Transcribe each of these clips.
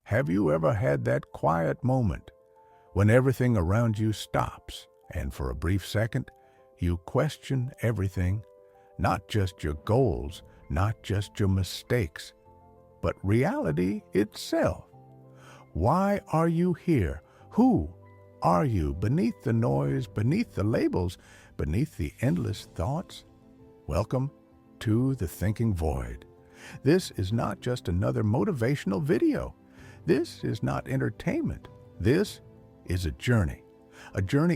Have you ever had that quiet moment when everything around you stops and for a brief second you question everything, not just your goals, not just your mistakes, but reality itself? Why are you here? Who are you beneath the noise, beneath the labels, beneath the endless thoughts? Welcome to the Thinking Void. This is not just another motivational video. This is not entertainment. This is a journey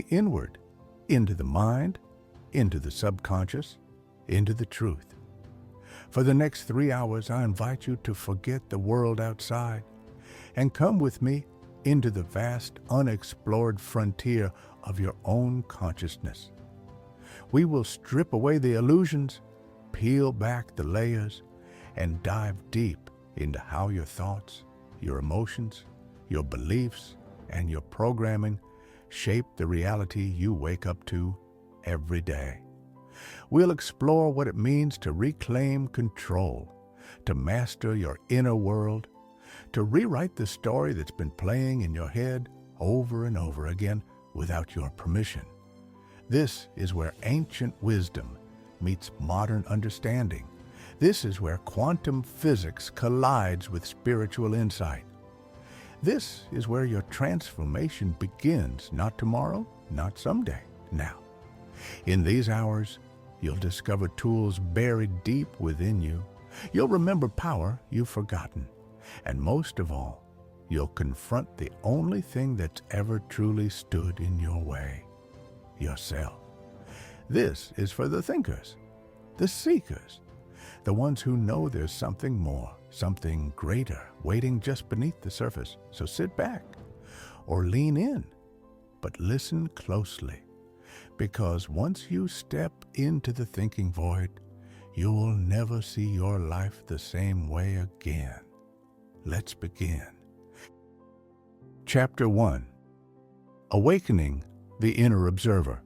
inward, into the mind, into the subconscious, into the truth. For the next 3 hours, I invite you to forget the world outside and come with me into the vast, unexplored frontier of your own consciousness. We will strip away the illusions, peel back the layers, and dive deep into how your thoughts, your emotions, your beliefs, and your programming shape the reality you wake up to every day. We'll explore what it means to reclaim control, to master your inner world, to rewrite the story that's been playing in your head over and over again without your permission. This is where ancient wisdom meets modern understanding. This is where quantum physics collides with spiritual insight. This is where your transformation begins, not tomorrow, not someday, now. In these hours, you'll discover tools buried deep within you. You'll remember power you've forgotten. And most of all, you'll confront the only thing that's ever truly stood in your way: yourself. This is for the thinkers, the seekers, the ones who know there's something more, something greater waiting just beneath the surface. So sit back or lean in, but listen closely, because once you step into the thinking void, you will never see your life the same way again. Let's begin. Chapter 1. Awakening the Inner Observer.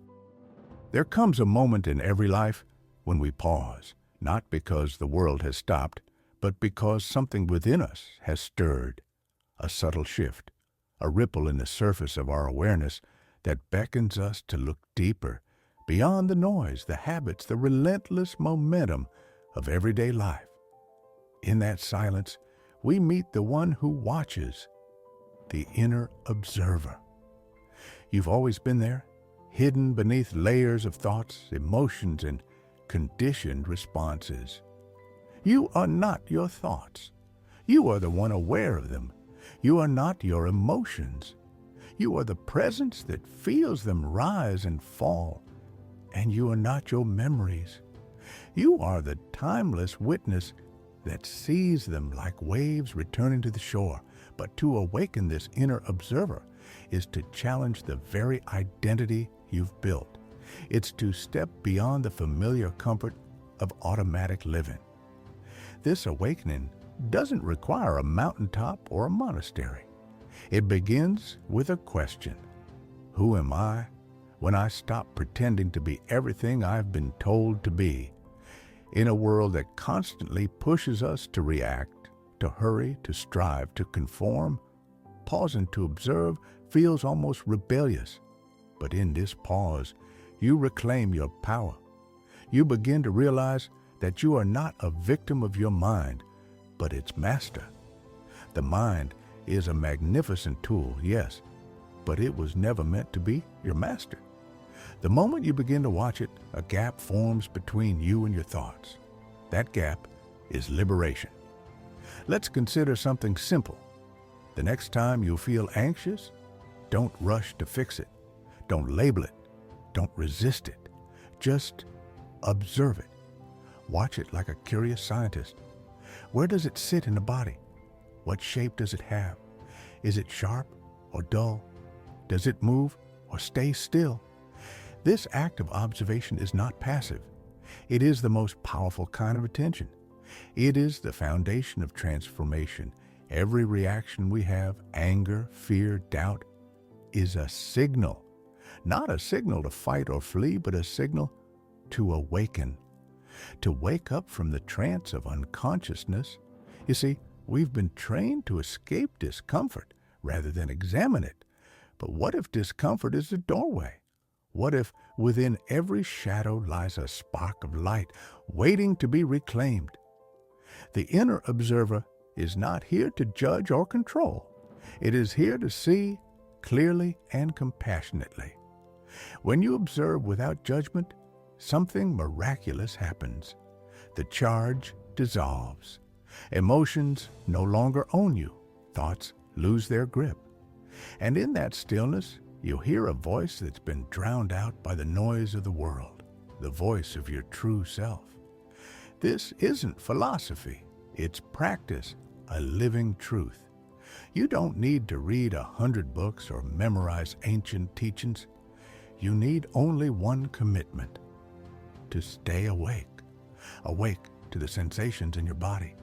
There comes a moment in every life when we pause, not because the world has stopped, but because something within us has stirred. A subtle shift, a ripple in the surface of our awareness that beckons us to look deeper, beyond the noise, the habits, the relentless momentum of everyday life. In that silence, we meet the one who watches, the inner observer. You've always been there, hidden beneath layers of thoughts, emotions, and conditioned responses. You are not your thoughts. You are the one aware of them. You are not your emotions. You are the presence that feels them rise and fall. And you are not your memories. You are the timeless witness that sees them like waves returning to the shore. But to awaken this inner observer is to challenge the very identity you've built. It's to step beyond the familiar comfort of automatic living. This awakening doesn't require a mountaintop or a monastery. It begins with a question. Who am I when I stop pretending to be everything I've been told to be? In a world that constantly pushes us to react, to hurry, to strive, to conform, pausing to observe feels almost rebellious. But in this pause, you reclaim your power. You begin to realize that you are not a victim of your mind, but its master. The mind is a magnificent tool, yes, but it was never meant to be your master. The moment you begin to watch it, a gap forms between you and your thoughts. That gap is liberation. Let's consider something simple. The next time you feel anxious, don't rush to fix it. Don't label it. Don't resist it. Just observe it. Watch it like a curious scientist. Where does it sit in the body? What shape does it have? Is it sharp or dull? Does it move or stay still? This act of observation is not passive. It is the most powerful kind of attention. It is the foundation of transformation. Every reaction we have, anger, fear, doubt, is a signal. Not a signal to fight or flee, but a signal to awaken. To wake up from the trance of unconsciousness. You see, We've been trained to escape discomfort rather than examine it. But what if discomfort is the doorway? What if within every shadow lies a spark of light waiting to be reclaimed? The inner observer is not here to judge or control. It is here to see clearly and compassionately. When you observe without judgment, something miraculous happens. The charge dissolves. Emotions no longer own you. Thoughts lose their grip. And in that stillness, you hear a voice that's been drowned out by the noise of the world, the voice of your true self. This isn't philosophy. It's practice, a living truth. You don't need to read 100 books or memorize ancient teachings. You need only one commitment: to stay awake. Awake to the sensations in your body.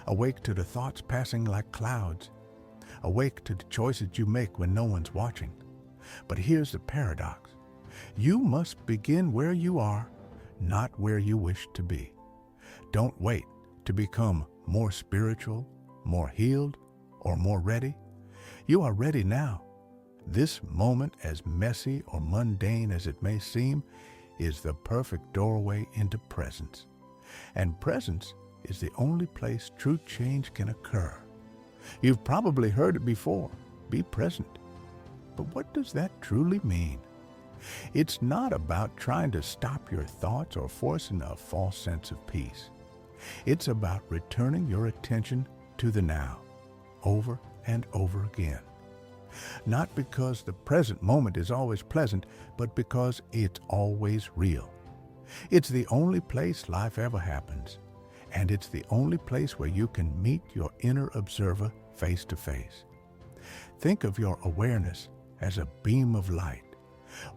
Awake to the thoughts passing like clouds. Awake to the choices you make when no one's watching. But here's the paradox. You must begin where you are, not where you wish to be. Don't wait to become more spiritual, more healed, or more ready. You are ready now. This moment, as messy or mundane as it may seem, is the perfect doorway into presence. And presence is the only place true change can occur. You've probably heard it before: be present. But what does that truly mean? It's not about trying to stop your thoughts or forcing a false sense of peace. It's about returning your attention to the now, over and over again. Not because the present moment is always pleasant, but because it's always real. It's the only place life ever happens, and it's the only place where you can meet your inner observer face to face. Think of your awareness as a beam of light.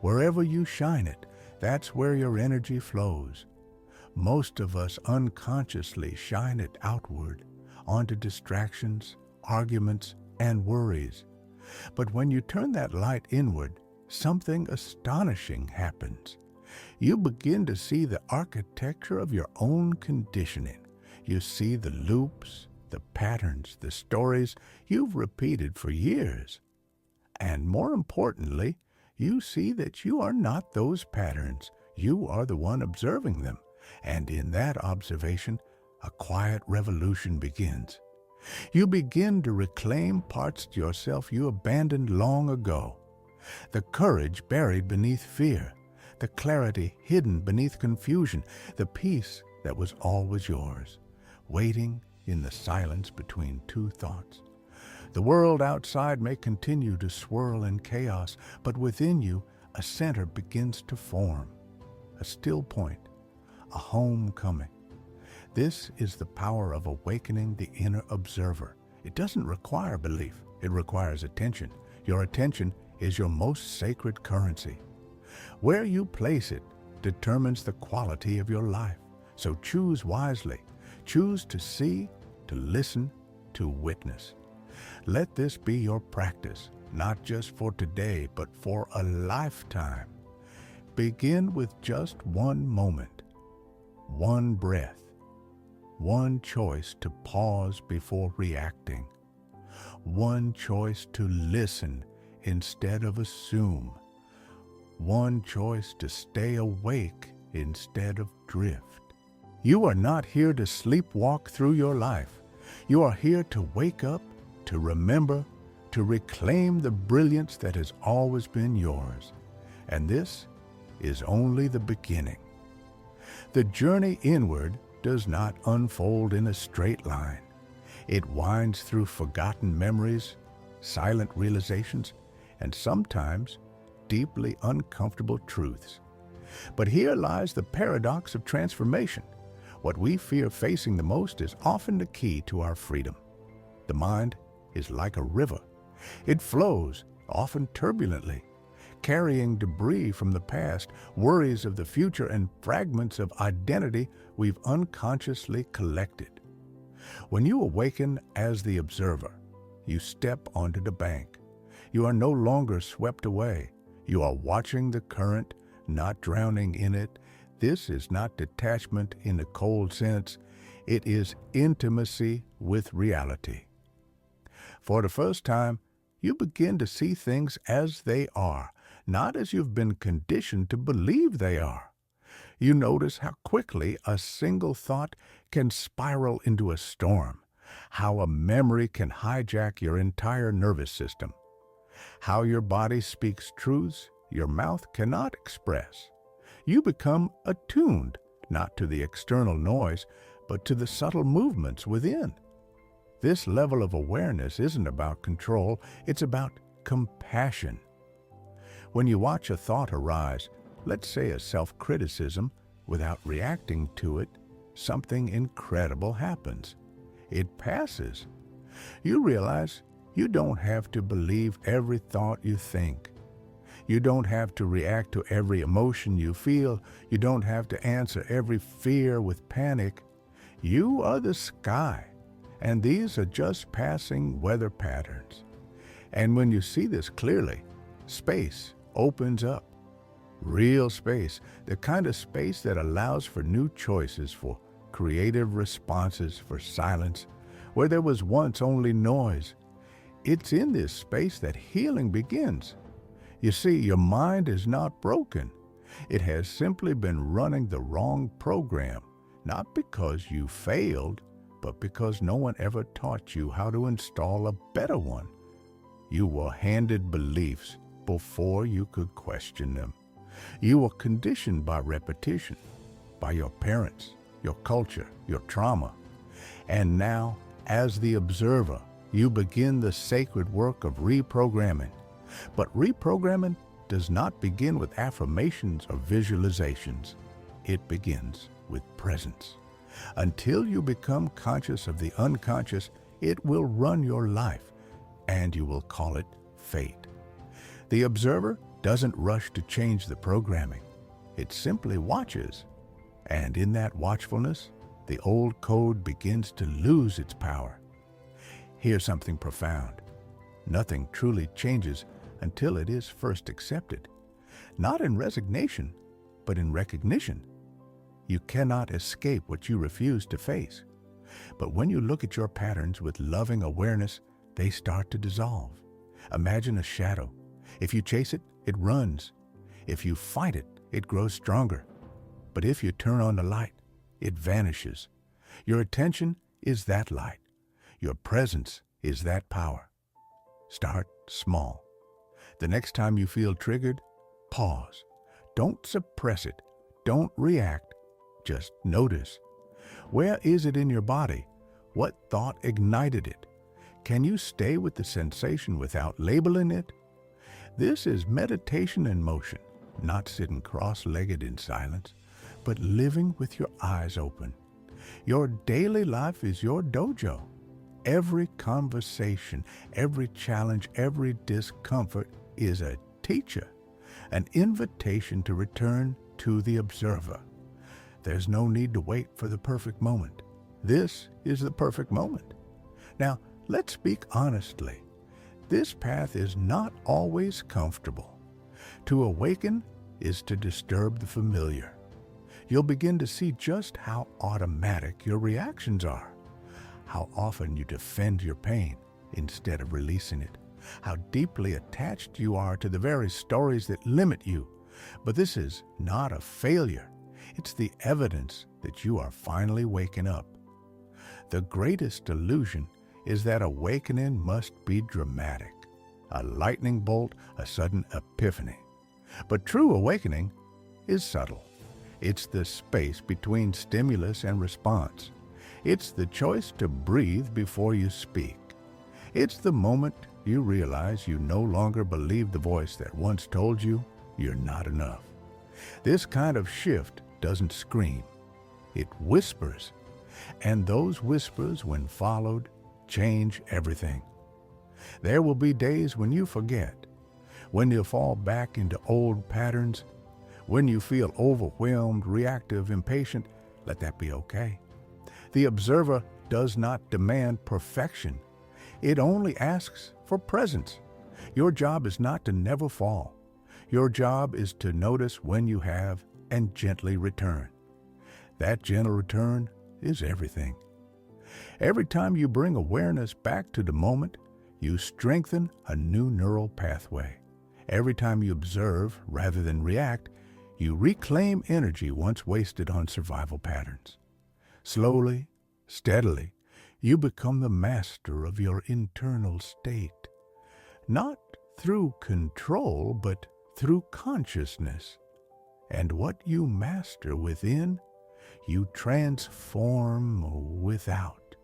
Wherever you shine it, that's where your energy flows. Most of us unconsciously shine it outward, onto distractions, arguments, and worries. But when you turn that light inward, something astonishing happens. You begin to see the architecture of your own conditioning. You see the loops, the patterns, the stories you've repeated for years. And more importantly, you see that you are not those patterns. You are the one observing them. And in that observation, a quiet revolution begins. You begin to reclaim parts of yourself you abandoned long ago. The courage buried beneath fear, the clarity hidden beneath confusion, the peace that was always yours, waiting in the silence between two thoughts. The world outside may continue to swirl in chaos, but within you, a center begins to form, a still point, a homecoming. This is the power of awakening the inner observer. It doesn't require belief. It requires attention. Your attention is your most sacred currency. Where you place it determines the quality of your life. So choose wisely. Choose to see, to listen, to witness. Let this be your practice, not just for today, but for a lifetime. Begin with just one moment, one breath, one choice to pause before reacting, one choice to listen instead of assume, one choice to stay awake instead of drift. You are not here to sleepwalk through your life. You are here to wake up, to remember, to reclaim the brilliance that has always been yours. And this is only the beginning. The journey inward does not unfold in a straight line. It winds through forgotten memories, silent realizations, and sometimes deeply uncomfortable truths. But here lies the paradox of transformation. What we fear facing the most is often the key to our freedom. The mind is like a river. It flows, often turbulently, carrying debris from the past, worries of the future, and fragments of identity we've unconsciously collected. When you awaken as the observer, you step onto the bank. You are no longer swept away. You are watching the current, not drowning in it. This is not detachment in the cold sense. It is intimacy with reality. For the first time, you begin to see things as they are, not as you've been conditioned to believe they are. You notice how quickly a single thought can spiral into a storm, how a memory can hijack your entire nervous system, how your body speaks truths your mouth cannot express. You become attuned not to the external noise, but to the subtle movements within. This level of awareness isn't about control, it's about compassion. When you watch a thought arise, let's say a self-criticism, without reacting to it, something incredible happens. It passes. You realize you don't have to believe every thought you think. You don't have to react to every emotion you feel. You don't have to answer every fear with panic. You are the sky, and these are just passing weather patterns. And when you see this clearly, space opens up. Real space, the kind of space that allows for new choices, for creative responses, for silence, where there was once only noise. It's in this space that healing begins. You see, your mind is not broken. It has simply been running the wrong program, not because you failed, but because no one ever taught you how to install a better one. You were handed beliefs before you could question them. You were conditioned by repetition, by your parents, your culture, your trauma. And now, as the observer, you begin the sacred work of reprogramming. But reprogramming does not begin with affirmations or visualizations. It begins with presence. Until you become conscious of the unconscious, it will run your life, and you will call it fate. The observer doesn't rush to change the programming. It simply watches. And in that watchfulness, the old code begins to lose its power. Here's something profound. Nothing truly changes until it is first accepted. Not in resignation, but in recognition. You cannot escape what you refuse to face. But when you look at your patterns with loving awareness, they start to dissolve. Imagine a shadow. If you chase it, it runs. If you fight it, it grows stronger. But if you turn on the light, it vanishes. Your attention is that light. Your presence is that power. Start small. The next time you feel triggered, pause. Don't suppress it. Don't react. Just notice. Where is it in your body? What thought ignited it? Can you stay with the sensation without labeling it? This is meditation in motion, not sitting cross-legged in silence, but living with your eyes open. Your daily life is your dojo. Every conversation, every challenge, every discomfort is a teacher, an invitation to return to the observer. There's no need to wait for the perfect moment. This is the perfect moment. Now, let's speak honestly. This path is not always comfortable. To awaken is to disturb the familiar. You'll begin to see just how automatic your reactions are, how often you defend your pain instead of releasing it, how deeply attached you are to the very stories that limit you. But this is not a failure. It's the evidence that you are finally waking up. The greatest illusion is that awakening must be dramatic, a lightning bolt, a sudden epiphany. But true awakening is subtle. It's the space between stimulus and response. It's the choice to breathe before you speak. It's the moment you realize you no longer believe the voice that once told you you're not enough. This kind of shift doesn't scream. It whispers. And those whispers, when followed, change everything. There will be days when you forget, when you fall back into old patterns, when you feel overwhelmed, reactive, impatient. Let that be okay. The observer does not demand perfection. It only asks for presence. Your job is not to never fall. Your job is to notice when you have and gently return. That gentle return is everything. Every time you bring awareness back to the moment, you strengthen a new neural pathway. Every time you observe rather than react, you reclaim energy once wasted on survival patterns. Slowly, steadily, you become the master of your internal state. Not through control, but through consciousness. And what you master within, you transform without.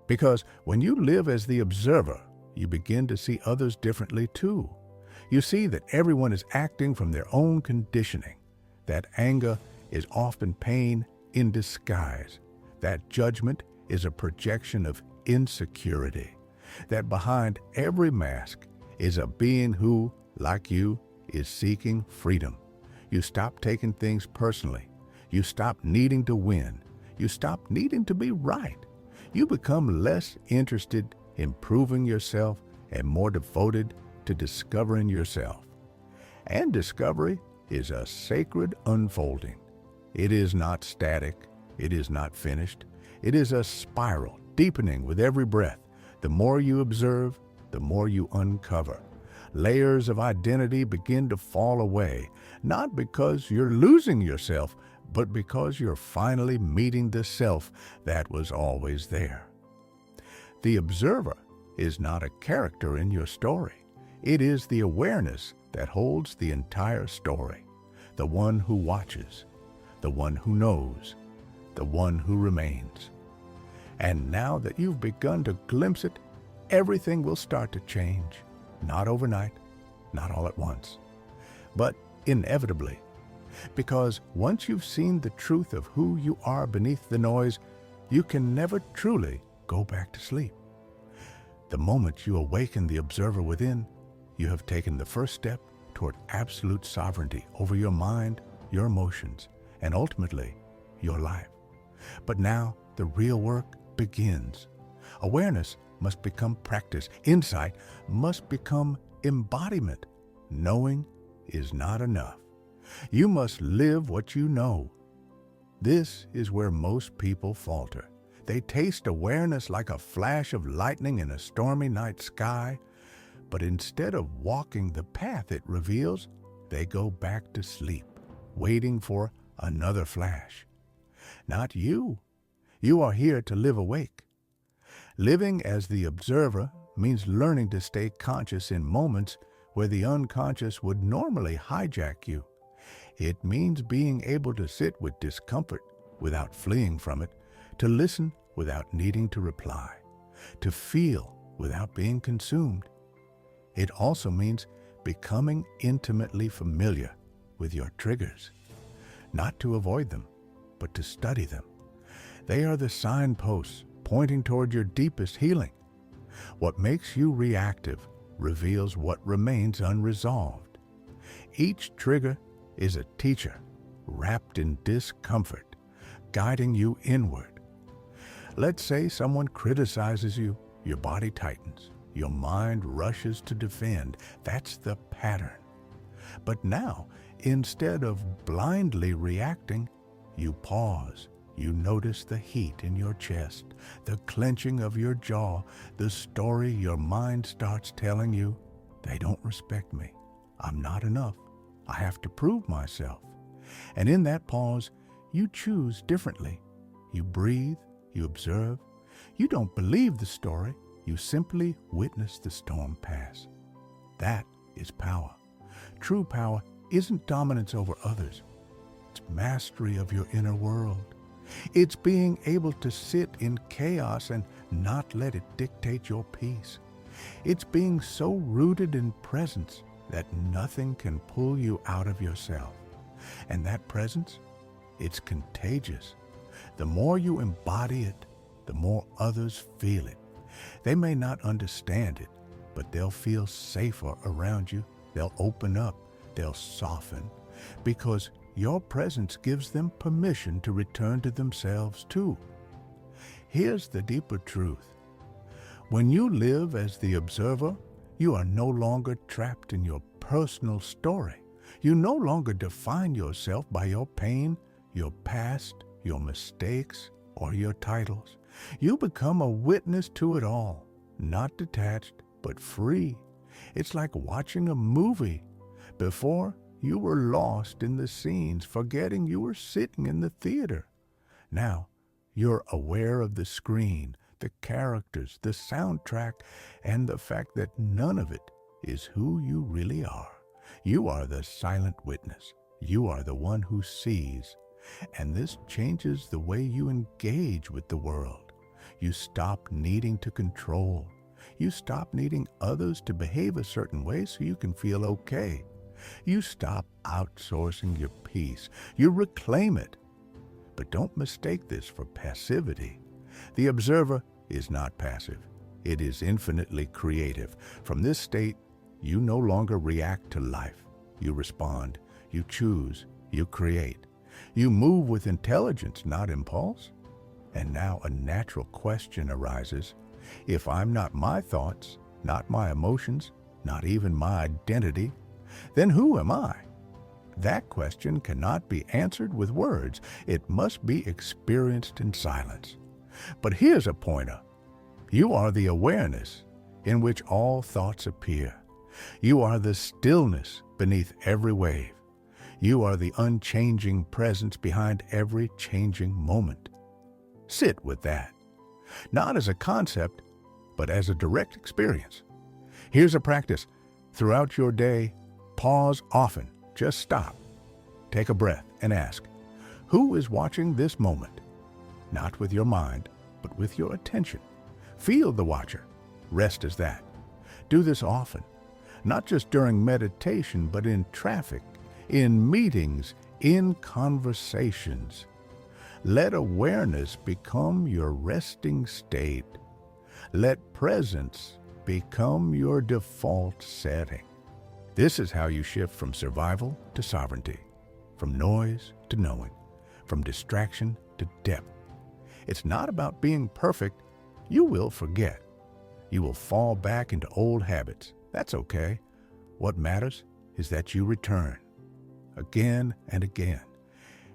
Because when you live as the observer, you begin to see others differently too. You see that everyone is acting from their own conditioning, that anger is often pain in disguise, that judgment is a projection of insecurity, that behind every mask is a being who, like you, is seeking freedom. You stop taking things personally. You stop needing to win. You stop needing to be right. You become less interested in proving yourself and more devoted to discovering yourself. And discovery is a sacred unfolding. It is not static. It is not finished. It is a spiral, deepening with every breath. The more you observe, the more you uncover. Layers of identity begin to fall away, not because you're losing yourself, but because you're finally meeting the self that was always there. The observer is not a character in your story. It is the awareness that holds the entire story, the one who watches, the one who knows, the one who remains. And now that you've begun to glimpse it, everything will start to change. Not overnight, not all at once, but inevitably. Because once you've seen the truth of who you are beneath the noise, you can never truly go back to sleep. The moment you awaken the observer within, you have taken the first step toward absolute sovereignty over your mind, your emotions, and ultimately, your life. But now the real work begins. Awareness must become practice. Insight must become embodiment. Knowing is not enough. You must live what you know. This is where most people falter. They taste awareness like a flash of lightning in a stormy night sky, but instead of walking the path it reveals, they go back to sleep, waiting for another flash. Not you. You are here to live awake. Living as the observer means learning to stay conscious in moments where the unconscious would normally hijack you. It means being able to sit with discomfort without fleeing from it, to listen without needing to reply, to feel without being consumed. It also means becoming intimately familiar with your triggers, not to avoid them, but to study them. They are the signposts pointing toward your deepest healing. What makes you reactive reveals what remains unresolved. Each trigger is a teacher wrapped in discomfort, guiding you inward. Let's say someone criticizes you, your body tightens, your mind rushes to defend. That's the pattern. But now, instead of blindly reacting, you pause. You notice the heat in your chest, the clenching of your jaw, the story your mind starts telling you. They don't respect me. I'm not enough. I have to prove myself. And in that pause, you choose differently. You breathe, you observe. You don't believe the story. You simply witness the storm pass. That is power. True power isn't dominance over others. It's mastery of your inner world. It's being able to sit in chaos and not let it dictate your peace. It's being so rooted in presence that nothing can pull you out of yourself. And that presence, it's contagious. The more you embody it, the more others feel it. They may not understand it, but they'll feel safer around you. They'll open up. They'll soften, because your presence gives them permission to return to themselves too. Here's the deeper truth. When you live as the observer, you are no longer trapped in your personal story. You no longer define yourself by your pain, your past, your mistakes, or your titles. You become a witness to it all, not detached, but free. It's like watching a movie. Before, you were lost in the scenes, forgetting you were sitting in the theater. Now, you're aware of the screen, the characters, the soundtrack, and the fact that none of it is who you really are. You are the silent witness. You are the one who sees. And this changes the way you engage with the world. You stop needing to control. You stop needing others to behave a certain way so you can feel okay. You stop outsourcing your peace. You reclaim it. But don't mistake this for passivity. The observer is not passive. It is infinitely creative. From this state, you no longer react to life. You respond. You choose. You create. You move with intelligence, not impulse. And now a natural question arises. If I'm not my thoughts, not my emotions, not even my identity, then who am I? That question cannot be answered with words. It must be experienced in silence. But here's a pointer. You are the awareness in which all thoughts appear. You are the stillness beneath every wave. You are the unchanging presence behind every changing moment. Sit with that, not as a concept, but as a direct experience. Here's a practice. Throughout your day, pause often. Just stop. Take a breath and ask, who is watching this moment? Not with your mind, but with your attention. Feel the watcher. Rest as that. Do this often, not just during meditation, but in traffic, in meetings, in conversations. Let awareness become your resting state. Let presence become your default setting. This is how you shift from survival to sovereignty, from noise to knowing, from distraction to depth. It's not about being perfect. You will forget. You will fall back into old habits. That's okay. What matters is that you return again and again.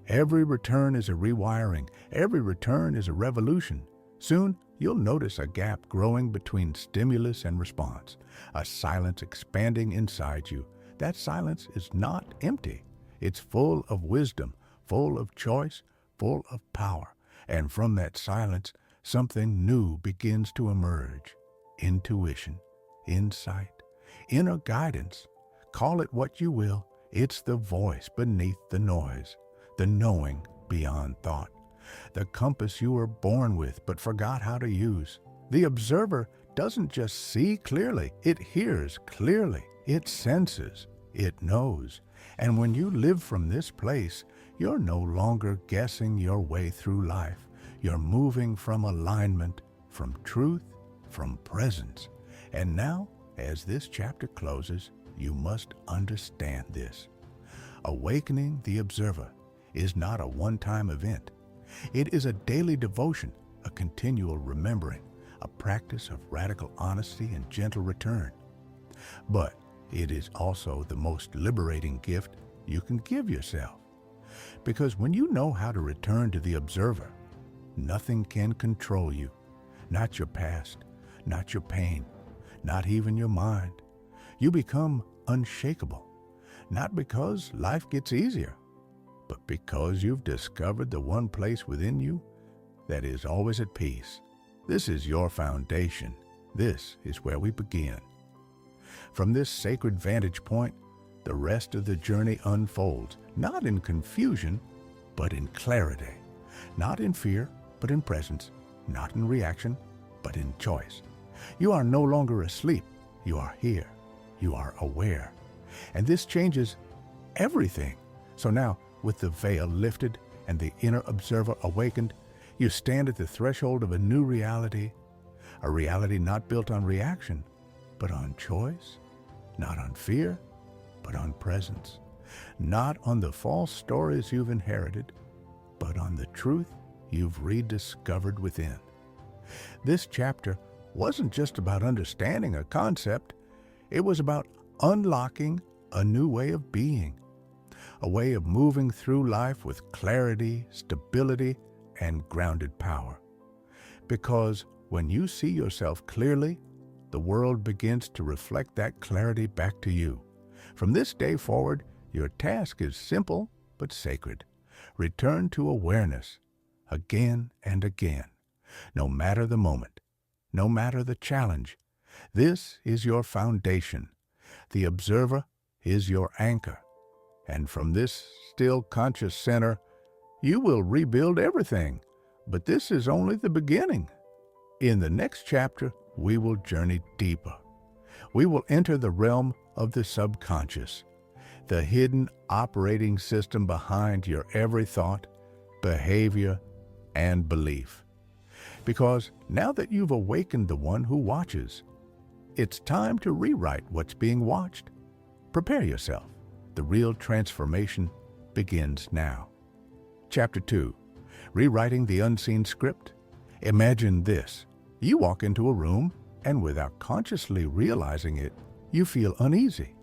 Every return is a rewiring. Every return is a revolution. Soon, you'll notice a gap growing between stimulus and response, a silence expanding inside you. That silence is not empty. It's full of wisdom, full of choice, full of power. And from that silence, something new begins to emerge. Intuition, insight, inner guidance. Call it what you will. It's the voice beneath the noise, the knowing beyond thought, the compass you were born with but forgot how to use. The observer doesn't just see clearly, it hears clearly, it senses, it knows. And when you live from this place, you're no longer guessing your way through life. You're moving from alignment, from truth, from presence. And now, as this chapter closes, you must understand this. Awakening the observer is not a one-time event. It is a daily devotion, a continual remembering, a practice of radical honesty and gentle return. But it is also the most liberating gift you can give yourself. Because when you know how to return to the observer, nothing can control you. Not your past, not your pain, not even your mind. You become unshakable, not because life gets easier, but because you've discovered the one place within you that is always at peace. This is your foundation. This is where we begin. From this sacred vantage point, the rest of the journey unfolds, not in confusion, but in clarity, not in fear, but in presence, not in reaction, but in choice. You are no longer asleep. You are here. You are aware. And this changes everything. So now, with the veil lifted and the inner observer awakened, you stand at the threshold of a new reality, a reality not built on reaction, but on choice, not on fear, but on presence, not on the false stories you've inherited, but on the truth you've rediscovered within. This chapter wasn't just about understanding a concept, it was about unlocking a new way of being, a way of moving through life with clarity, stability, and grounded power. Because when you see yourself clearly, the world begins to reflect that clarity back to you. From this day forward, your task is simple but sacred. Return to awareness again and again, no matter the moment, no matter the challenge. This is your foundation. The observer is your anchor. And from this still conscious center, you will rebuild everything. But this is only the beginning. In the next chapter, we will journey deeper. We will enter the realm of the subconscious, the hidden operating system behind your every thought, behavior, and belief. Because now that you've awakened the one who watches, it's time to rewrite what's being watched. Prepare yourself. The real transformation begins now. Chapter 2. Rewriting the Unseen Script. Imagine this. You walk into a room, and without consciously realizing it, you feel uneasy.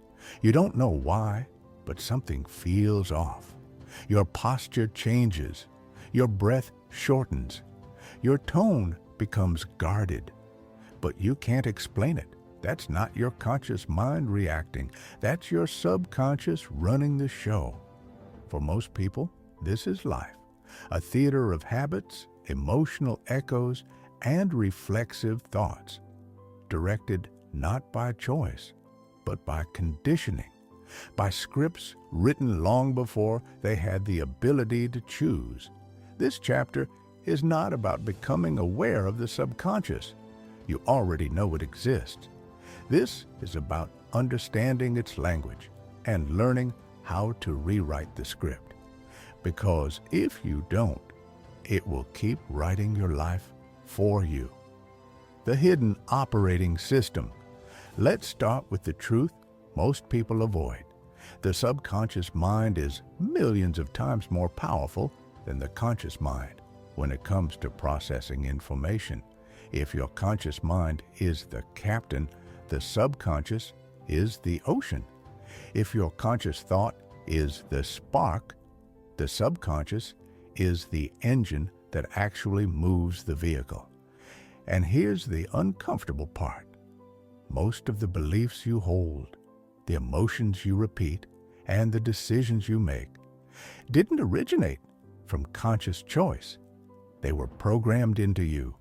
You don't know why, but something feels off. Your posture changes. Your breath shortens. Your tone becomes guarded. But you can't explain it. That's not your conscious mind reacting. That's your subconscious running the show. For most people, this is life. A theater of habits, emotional echoes, and reflexive thoughts, directed not by choice, but by conditioning, by scripts written long before they had the ability to choose. This chapter is not about becoming aware of the subconscious. You already know it exists. This is about understanding its language and learning how to rewrite the script. Because if you don't, it will keep writing your life for you. The hidden operating system. Let's start with the truth most people avoid. The subconscious mind is millions of times more powerful than the conscious mind when it comes to processing information. If your conscious mind is the captain, the subconscious is the ocean. If your conscious thought is the spark, the subconscious is the engine that actually moves the vehicle. And here's the uncomfortable part. Most of the beliefs you hold, the emotions you repeat, and the decisions you make didn't originate from conscious choice. They were programmed into you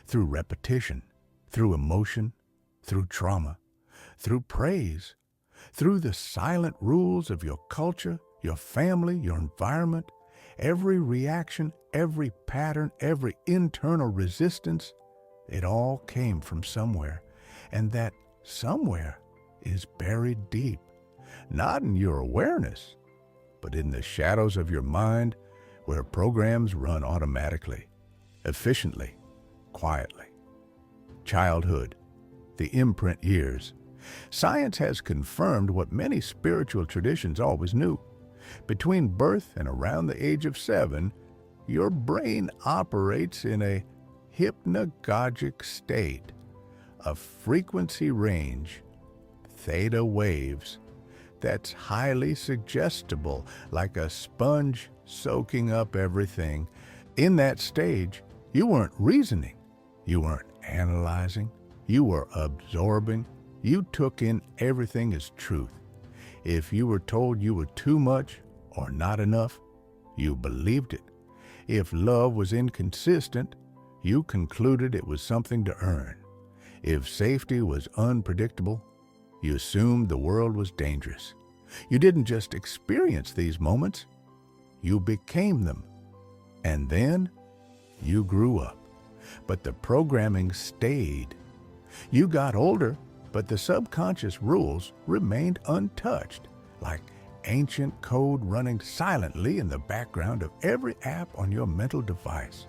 through repetition, through emotion, through trauma, through praise, through the silent rules of your culture, your family, your environment. Every reaction, every pattern, every internal resistance, it all came from somewhere. And that somewhere is buried deep, not in your awareness, but in the shadows of your mind where programs run automatically, efficiently, quietly. Childhood, the imprint years. Science has confirmed what many spiritual traditions always knew. Between birth and around the age of 7, your brain operates in a hypnagogic state, a frequency range, theta waves, that's highly suggestible, like a sponge soaking up everything. In that stage, you weren't reasoning, you weren't analyzing, you were absorbing. You took in everything as truth. If you were told you were too much or not enough, you believed it. If love was inconsistent, you concluded it was something to earn. If safety was unpredictable, you assumed the world was dangerous. You didn't just experience these moments, you became them. And then you grew up. But the programming stayed. You got older, but the subconscious rules remained untouched, like ancient code running silently in the background of every app on your mental device.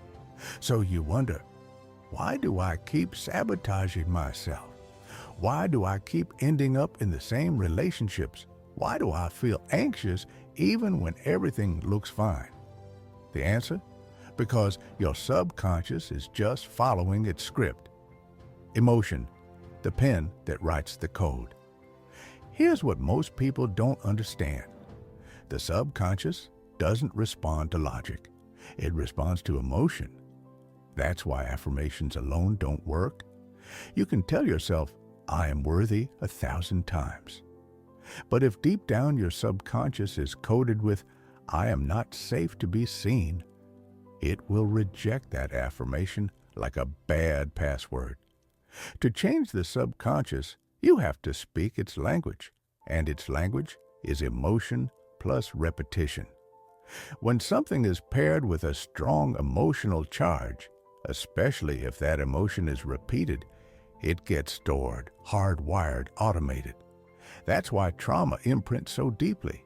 So you wonder, why do I keep sabotaging myself? Why do I keep ending up in the same relationships? Why do I feel anxious even when everything looks fine? The answer? Because your subconscious is just following its script. Emotion, the pen that writes the code. Here's what most people don't understand. The subconscious doesn't respond to logic. It responds to emotion. That's why affirmations alone don't work. You can tell yourself, I am worthy 1,000 times. But if deep down your subconscious is coded with, I am not safe to be seen, it will reject that affirmation like a bad password. To change the subconscious, you have to speak its language, and its language is emotion plus repetition. When something is paired with a strong emotional charge, especially if that emotion is repeated, it gets stored, hardwired, automated. That's why trauma imprints so deeply.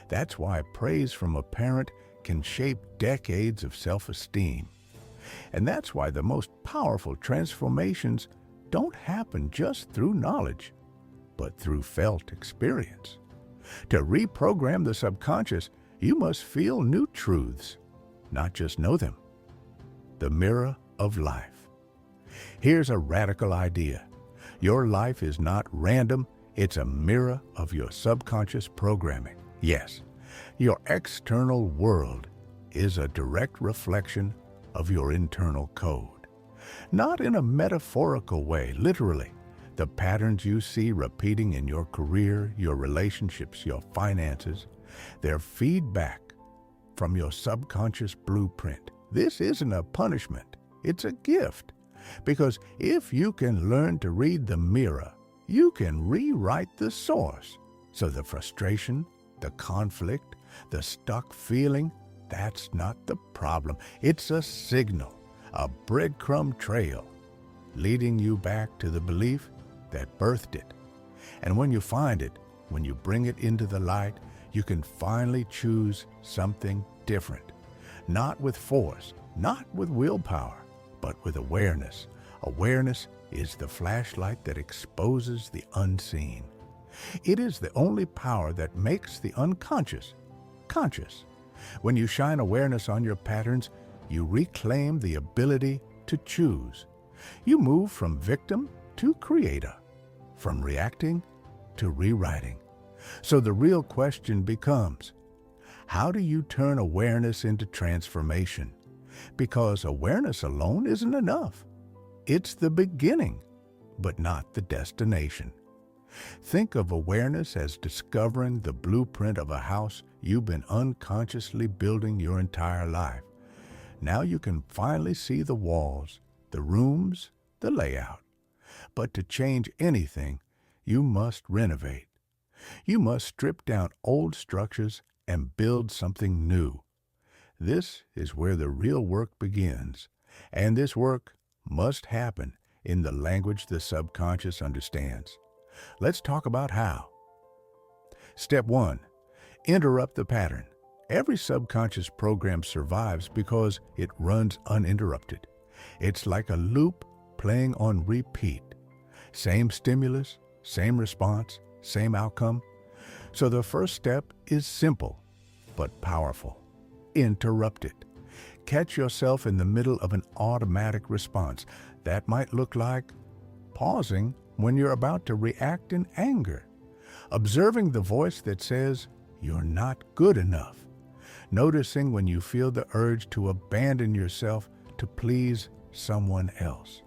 That's why praise from a parent can shape decades of self-esteem. And that's why the most powerful transformations don't happen just through knowledge, but through felt experience. To reprogram the subconscious, you must feel new truths, not just know them. The mirror of life. Here's a radical idea. Your life is not random, it's a mirror of your subconscious programming. Yes, your external world is a direct reflection of your internal code. Not in a metaphorical way, literally. The patterns you see repeating in your career, your relationships, your finances, they're feedback from your subconscious blueprint. This isn't a punishment, it's a gift. Because if you can learn to read the mirror, you can rewrite the source. So the frustration, the conflict, the stuck feeling, that's not the problem. It's a signal, a breadcrumb trail, leading you back to the belief that birthed it. And when you find it, when you bring it into the light, you can finally choose something different. Not with force, not with willpower, but with awareness. Awareness is the flashlight that exposes the unseen. It is the only power that makes the unconscious conscious. When you shine awareness on your patterns, you reclaim the ability to choose. You move from victim to creator, from reacting to rewriting. So the real question becomes, how do you turn awareness into transformation? Because awareness alone isn't enough. It's the beginning, but not the destination. Think of awareness as discovering the blueprint of a house you've been unconsciously building your entire life. Now you can finally see the walls, the rooms, the layout. But to change anything, you must renovate. You must strip down old structures and build something new. This is where the real work begins, and this work must happen in the language the subconscious understands. Let's talk about how. Step 1. Interrupt the pattern. Every subconscious program survives because it runs uninterrupted. It's like a loop playing on repeat. Same stimulus, same response, same outcome. So the first step is simple, but powerful. Interrupt it. Catch yourself in the middle of an automatic response. That might look like pausing when you're about to react in anger, observing the voice that says you're not good enough, noticing when you feel the urge to abandon yourself to please someone else.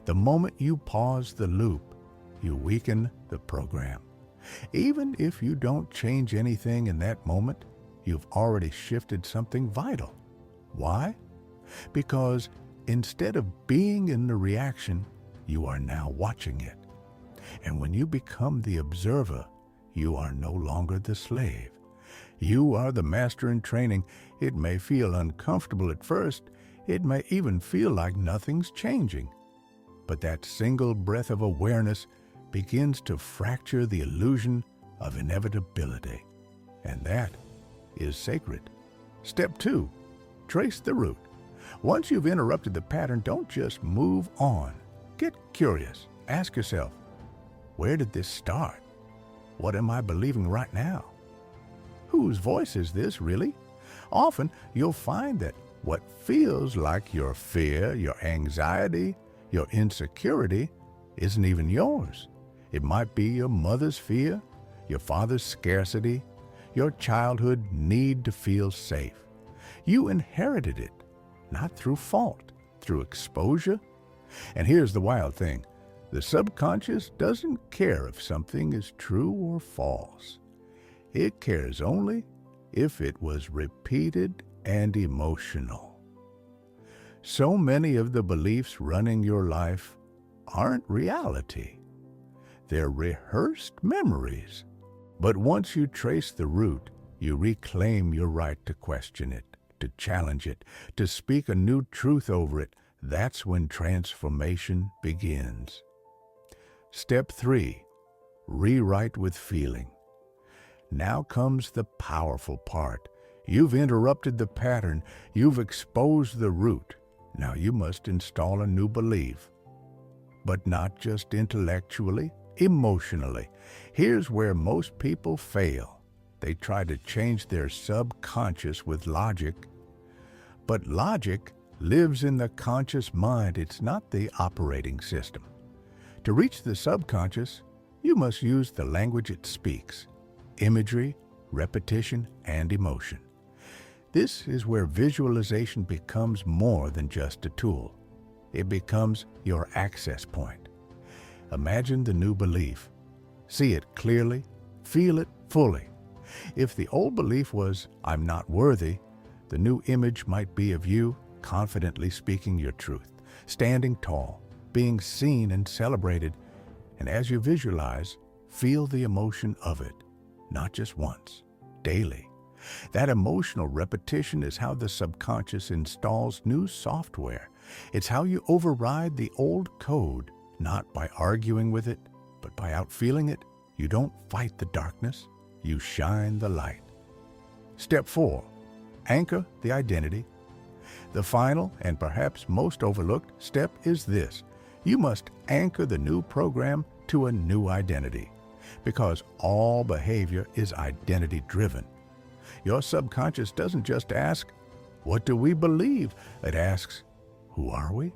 The moment you pause the loop, you weaken the program. Even if you don't change anything in that moment, you've already shifted something vital. Why? Because instead of being in the reaction, you are now watching it. And when you become the observer, you are no longer the slave. You are the master in training. It may feel uncomfortable at first. It may even feel like nothing's changing. But that single breath of awareness begins to fracture the illusion of inevitability. And that is sacred. Step 2. Trace the root. Once you've interrupted the pattern, don't just move on. Get curious. Ask yourself, where did this start? What am I believing right now? Whose voice is this, really? Often, you'll find that what feels like your fear, your anxiety, your insecurity isn't even yours. It might be your mother's fear, your father's scarcity, your childhood need to feel safe. You inherited it, not through fault, through exposure. And here's the wild thing. The subconscious doesn't care if something is true or false. It cares only if it was repeated and emotional. So many of the beliefs running your life aren't reality. They're rehearsed memories. But once you trace the root, you reclaim your right to question it, to challenge it, to speak a new truth over it. That's when transformation begins. Step 3. Rewrite with feeling. Now comes the powerful part. You've interrupted the pattern. You've exposed the root. Now you must install a new belief. But not just intellectually, emotionally. Here's where most people fail. They try to change their subconscious with logic. But logic lives in the conscious mind. It's not the operating system. To reach the subconscious, you must use the language it speaks. Imagery, repetition, and emotion. This is where visualization becomes more than just a tool. It becomes your access point. Imagine the new belief. See it clearly, feel it fully. If the old belief was, "I'm not worthy," the new image might be of you confidently speaking your truth, standing tall, being seen and celebrated. And as you visualize, feel the emotion of it. Not just once, daily. That emotional repetition is how the subconscious installs new software. It's how you override the old code, not by arguing with it, but by outfeeling it. You don't fight the darkness, you shine the light. Step 4. Anchor the identity. The final and perhaps most overlooked step is this. You must anchor the new program to a new identity. Because all behavior is identity-driven. Your subconscious doesn't just ask, "What do we believe?" It asks, "Who are we?"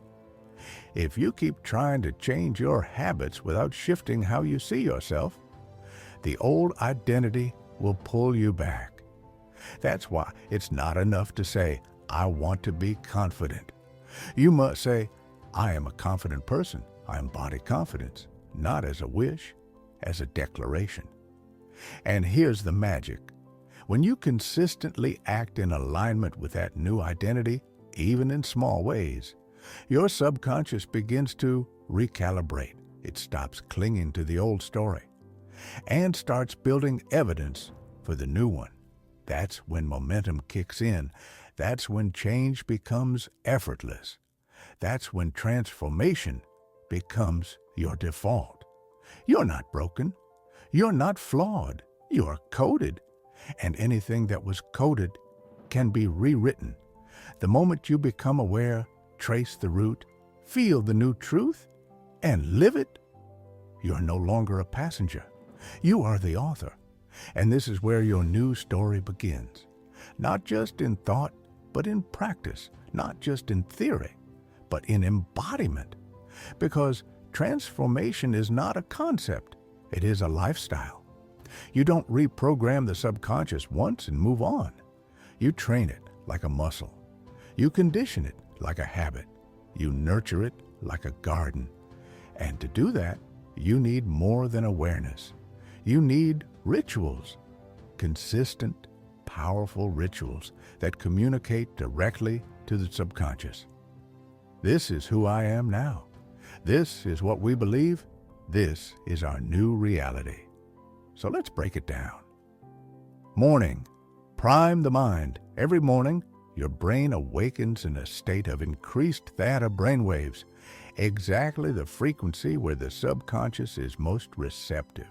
If you keep trying to change your habits without shifting how you see yourself, the old identity will pull you back. That's why it's not enough to say, "I want to be confident." You must say, "I am a confident person. I embody confidence," not as a wish, as a declaration. And here's the magic. When you consistently act in alignment with that new identity, even in small ways, your subconscious begins to recalibrate. It stops clinging to the old story and starts building evidence for the new one. That's when momentum kicks in. That's when change becomes effortless. That's when transformation becomes your default. You're not broken. You're not flawed. You're coded. And anything that was coded can be rewritten. The moment you become aware, trace the root, feel the new truth, and live it, you're no longer a passenger. You are the author. And this is where your new story begins. Not just in thought, but in practice. Not just in theory, but in embodiment. Because transformation is not a concept. It is a lifestyle. You don't reprogram the subconscious once and move on. You train it like a muscle. You condition it like a habit. You nurture it like a garden. And to do that, you need more than awareness. You need rituals. Consistent, powerful rituals that communicate directly to the subconscious. This is who I am now. This is what we believe. This is our new reality. So let's break it down. Morning. Prime the mind. Every morning, your brain awakens in a state of increased theta brainwaves, exactly the frequency where the subconscious is most receptive.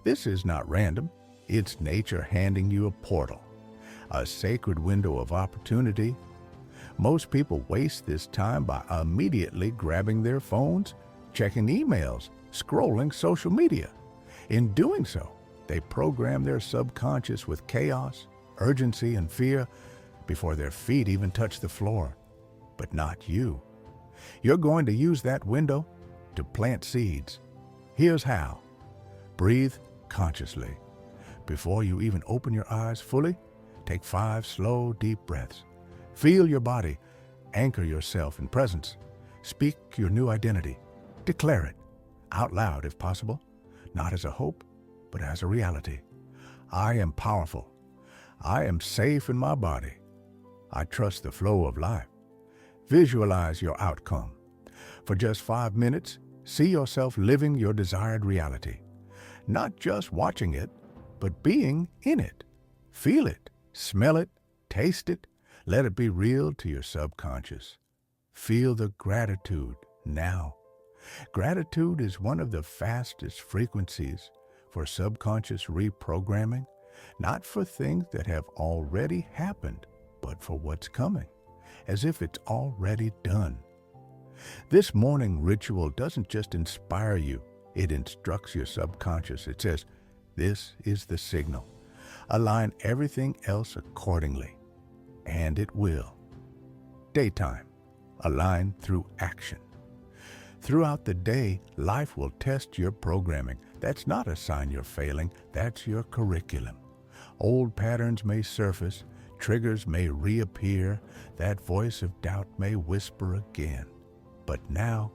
This is not random. It's nature handing you a portal, a sacred window of opportunity. Most people waste this time by immediately grabbing their phones, checking emails, scrolling social media. In doing so, they program their subconscious with chaos, urgency, and fear before their feet even touch the floor. But not you. You're going to use that window to plant seeds. Here's how. Breathe consciously. Before you even open your eyes fully, take 5 slow, deep breaths. Feel your body. Anchor yourself in presence. Speak your new identity. Declare it, out loud if possible, not as a hope, but as a reality. I am powerful. I am safe in my body. I trust the flow of life. Visualize your outcome. For just 5 minutes, see yourself living your desired reality. Not just watching it, but being in it. Feel it, smell it, taste it. Let it be real to your subconscious. Feel the gratitude now. Gratitude is one of the fastest frequencies for subconscious reprogramming, not for things that have already happened, but for what's coming, as if it's already done. This morning ritual doesn't just inspire you, it instructs your subconscious. It says, this is the signal. Align everything else accordingly. And it will. Daytime. Align through action. Throughout the day, life will test your programming. That's not a sign you're failing. That's your curriculum. Old patterns may surface. Triggers may reappear. That voice of doubt may whisper again. But now,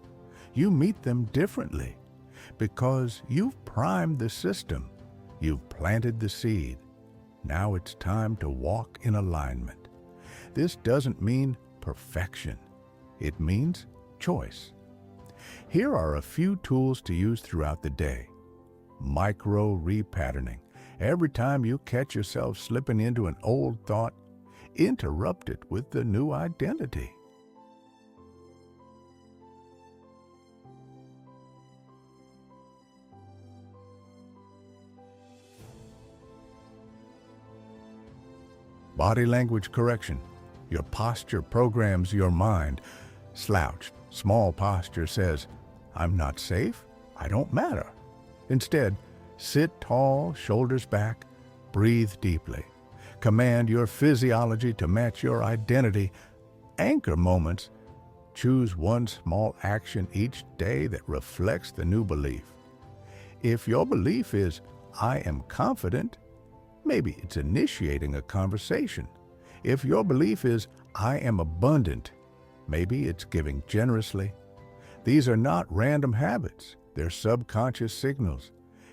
you meet them differently because you've primed the system. You've planted the seed. Now it's time to walk in alignment. This doesn't mean perfection. It means choice. Here are a few tools to use throughout the day. Micro repatterning. Every time you catch yourself slipping into an old thought, interrupt it with the new identity. Body language correction. Your posture programs your mind. Slouched, small posture says, I'm not safe, I don't matter. Instead, sit tall, shoulders back, breathe deeply. Command your physiology to match your identity. Anchor moments. Choose one small action each day that reflects the new belief. If your belief is, I am confident, maybe it's initiating a conversation. If your belief is, I am abundant, maybe it's giving generously. These are not random habits. They're subconscious signals.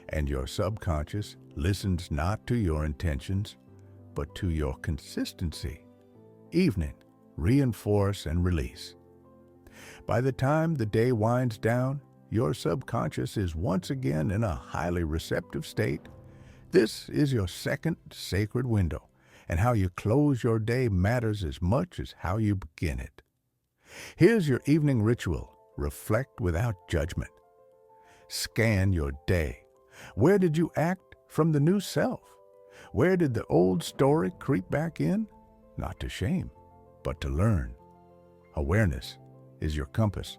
And your subconscious listens not to your intentions, but to your consistency. Evening, reinforce and release. By the time the day winds down, your subconscious is once again in a highly receptive state. This is your second sacred window, and how you close your day matters as much as how you begin it. Here's your evening ritual. Reflect without judgment. Scan your day. Where did you act from the new self? Where did the old story creep back in? Not to shame, but to learn. Awareness is your compass.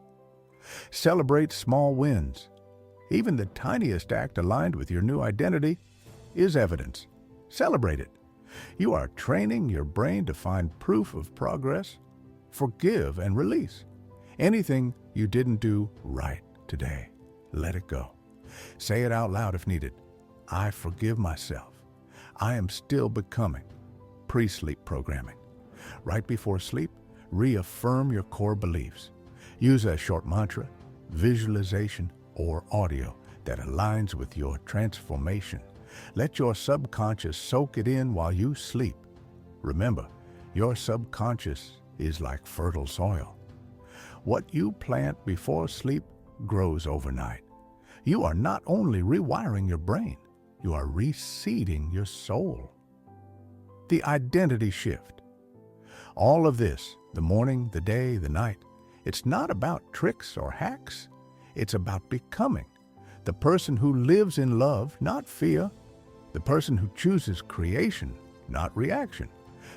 Celebrate small wins. Even the tiniest act aligned with your new identity is evidence. Celebrate it. You are training your brain to find proof of progress. Forgive and release. Anything you didn't do right today, let it go. Say it out loud if needed. I forgive myself. I am still becoming. Pre-sleep programming. Right before sleep, reaffirm your core beliefs. Use a short mantra, visualization, or audio that aligns with your transformation. Let your subconscious soak it in while you sleep. Remember, your subconscious is like fertile soil. What you plant before sleep grows overnight. You are not only rewiring your brain, you are reseeding your soul. The identity shift. All of this, the morning, the day, the night, it's not about tricks or hacks. It's about becoming the person who lives in love, not fear. The person who chooses creation, not reaction.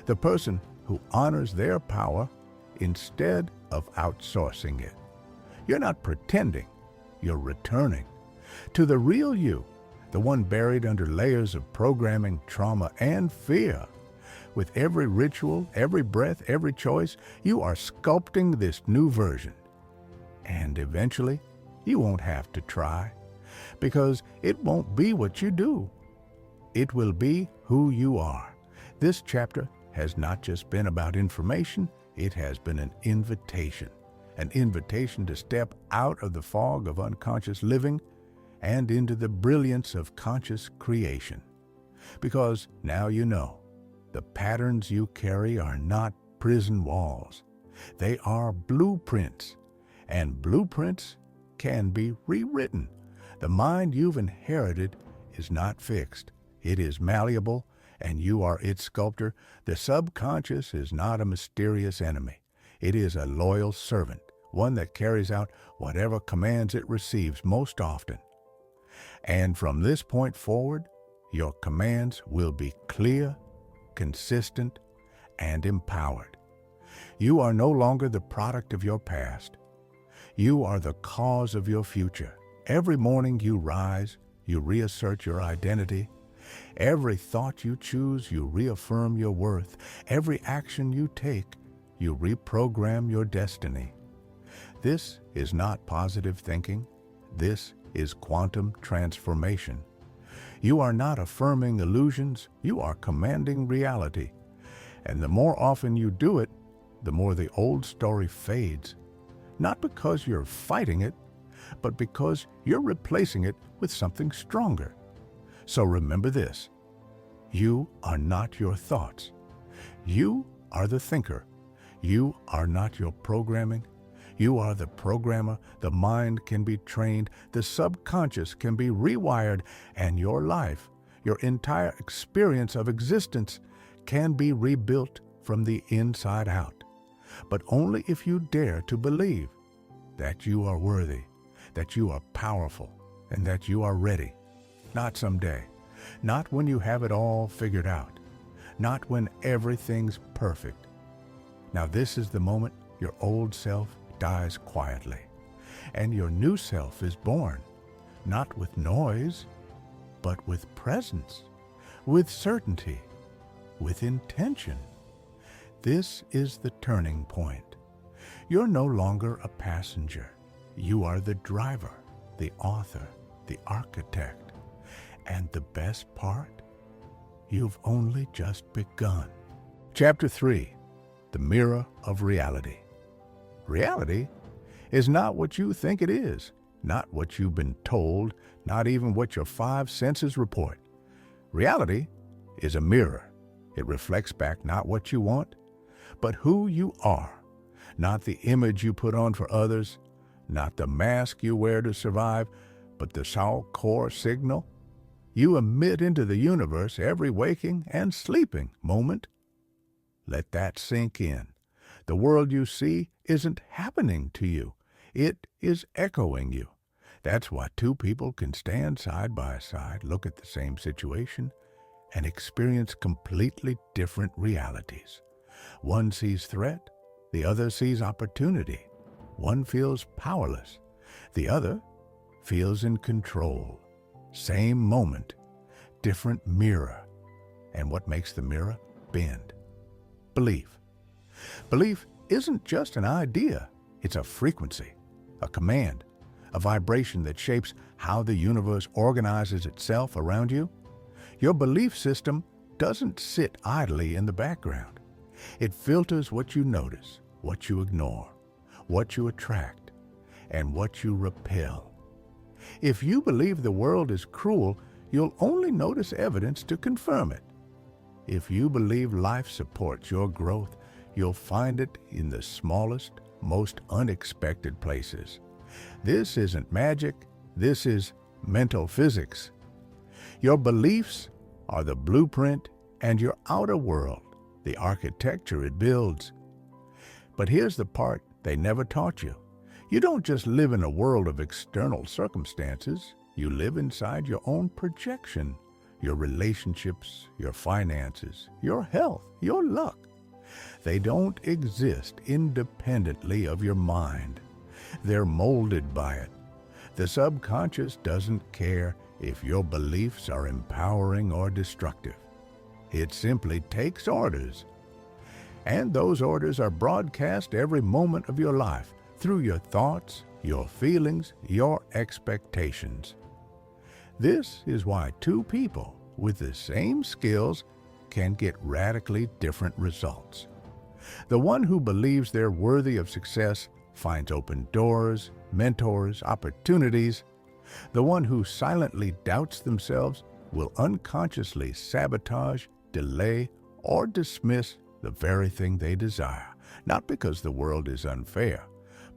The person who honors their power instead of outsourcing it. You're not pretending, you're returning to the real you, the one buried under layers of programming, trauma, and fear. With every ritual, every breath, every choice, you are sculpting this new version. And eventually, you won't have to try, because it won't be what you do. It will be who you are. This chapter has not just been about information, it has been an invitation to step out of the fog of unconscious living and into the brilliance of conscious creation. Because now you know, the patterns you carry are not prison walls. They are blueprints, and blueprints can be rewritten. The mind you've inherited is not fixed. It is malleable, and you are its sculptor. The subconscious is not a mysterious enemy. It is a loyal servant, one that carries out whatever commands it receives most often. And from this point forward, your commands will be clear, consistent, and empowered. You are no longer the product of your past. You are the cause of your future. Every morning you rise, you reassert your identity. Every thought you choose, you reaffirm your worth. Every action you take, you reprogram your destiny. This is not positive thinking. This is quantum transformation. You are not affirming illusions, you are commanding reality. And the more often you do it, the more the old story fades. Not because you're fighting it, but because you're replacing it with something stronger. So remember this: you are not your thoughts. You are the thinker. You are not your programming. You are the programmer. The mind can be trained. The subconscious can be rewired. And your life, your entire experience of existence, can be rebuilt from the inside out. But only if you dare to believe that you are worthy, that you are powerful, and that you are ready. Not someday. Not when you have it all figured out. Not when everything's perfect. Now this is the moment your old self dies quietly, and your new self is born, not with noise, but with presence, with certainty, with intention. This is the turning point. You're no longer a passenger. You are the driver, the author, the architect. And the best part? You've only just begun. Chapter 3, The Mirror of Reality. Reality is not what you think it is, not what you've been told, not even what your five senses report. Reality is a mirror. It reflects back not what you want, but who you are, not the image you put on for others, not the mask you wear to survive, but the soul core signal you emit into the universe every waking and sleeping moment. Let that sink in. The world you see isn't happening to you. It is echoing you. That's why two people can stand side by side, look at the same situation, and experience completely different realities. One sees threat, the other sees opportunity. One feels powerless, the other feels in control. Same moment, different mirror. And what makes the mirror bend? Belief. Belief isn't just an idea. It's a frequency, a command, a vibration that shapes how the universe organizes itself around you. Your belief system doesn't sit idly in the background. It filters what you notice, what you ignore, what you attract, and what you repel. If you believe the world is cruel, you'll only notice evidence to confirm it. If you believe life supports your growth, you'll find it in the smallest, most unexpected places. This isn't magic. This is mental physics. Your beliefs are the blueprint, and your outer world, the architecture it builds. But here's the part they never taught you. You don't just live in a world of external circumstances. You live inside your own projection, your relationships, your finances, your health, your luck. They don't exist independently of your mind. They're molded by it. The subconscious doesn't care if your beliefs are empowering or destructive. It simply takes orders. And those orders are broadcast every moment of your life through your thoughts, your feelings, your expectations. This is why two people with the same skills can get radically different results. The one who believes they're worthy of success finds open doors, mentors, opportunities. The one who silently doubts themselves will unconsciously sabotage, delay, or dismiss the very thing they desire, not because the world is unfair,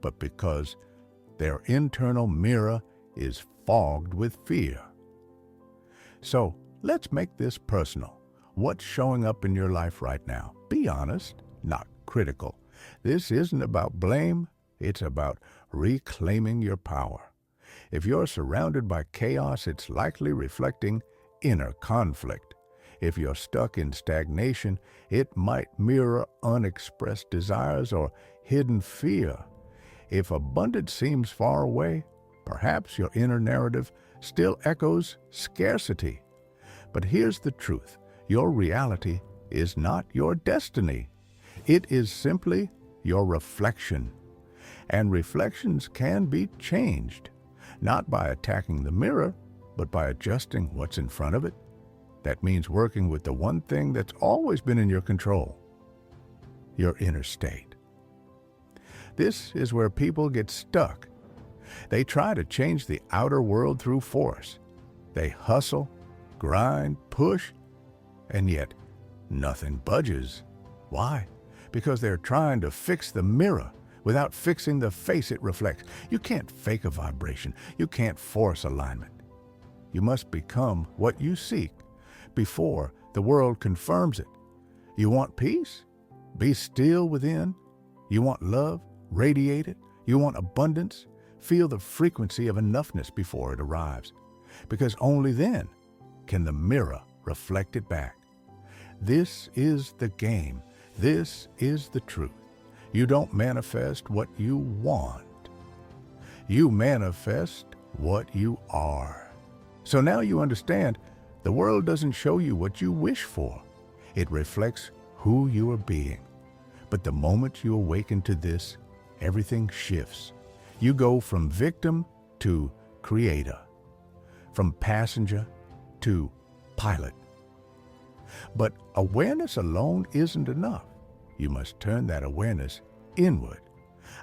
but because their internal mirror is fogged with fear. So let's make this personal. What's showing up in your life right now? Be honest, not critical. This isn't about blame, it's about reclaiming your power. If you're surrounded by chaos, it's likely reflecting inner conflict. If you're stuck in stagnation, it might mirror unexpressed desires or hidden fear. If abundance seems far away, perhaps your inner narrative still echoes scarcity. But here's the truth. Your reality is not your destiny. It is simply your reflection. And reflections can be changed, not by attacking the mirror, but by adjusting what's in front of it. That means working with the one thing that's always been in your control, your inner state. This is where people get stuck. They try to change the outer world through force. They hustle, grind, push, and yet nothing budges. Why? Because they're trying to fix the mirror without fixing the face it reflects. You can't fake a vibration. You can't force alignment. You must become what you seek before the world confirms it. You want peace? Be still within. You want love? Radiate it. You want abundance? Feel the frequency of enoughness before it arrives, because only then can the mirror reflect it back. This is the game. This is the truth. You don't manifest what you want. You manifest what you are. So now you understand, the world doesn't show you what you wish for. It reflects who you are being. But the moment you awaken to this, everything shifts. You go from victim to creator, from passenger to pilot. But awareness alone isn't enough. You must turn that awareness inward.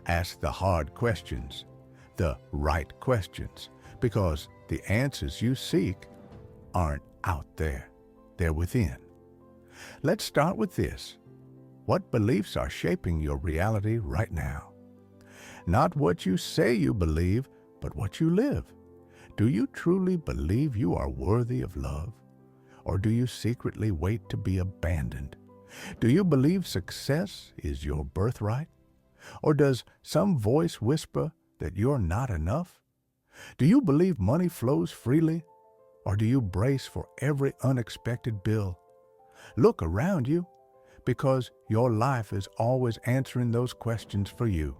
Ask the hard questions, the right questions, because the answers you seek aren't out there. They're within. Let's start with this. What beliefs are shaping your reality right now? Not what you say you believe, but what you live. Do you truly believe you are worthy of love? Or do you secretly wait to be abandoned? Do you believe success is your birthright? Or does some voice whisper that you're not enough? Do you believe money flows freely? Or do you brace for every unexpected bill? Look around you, because your life is always answering those questions for you.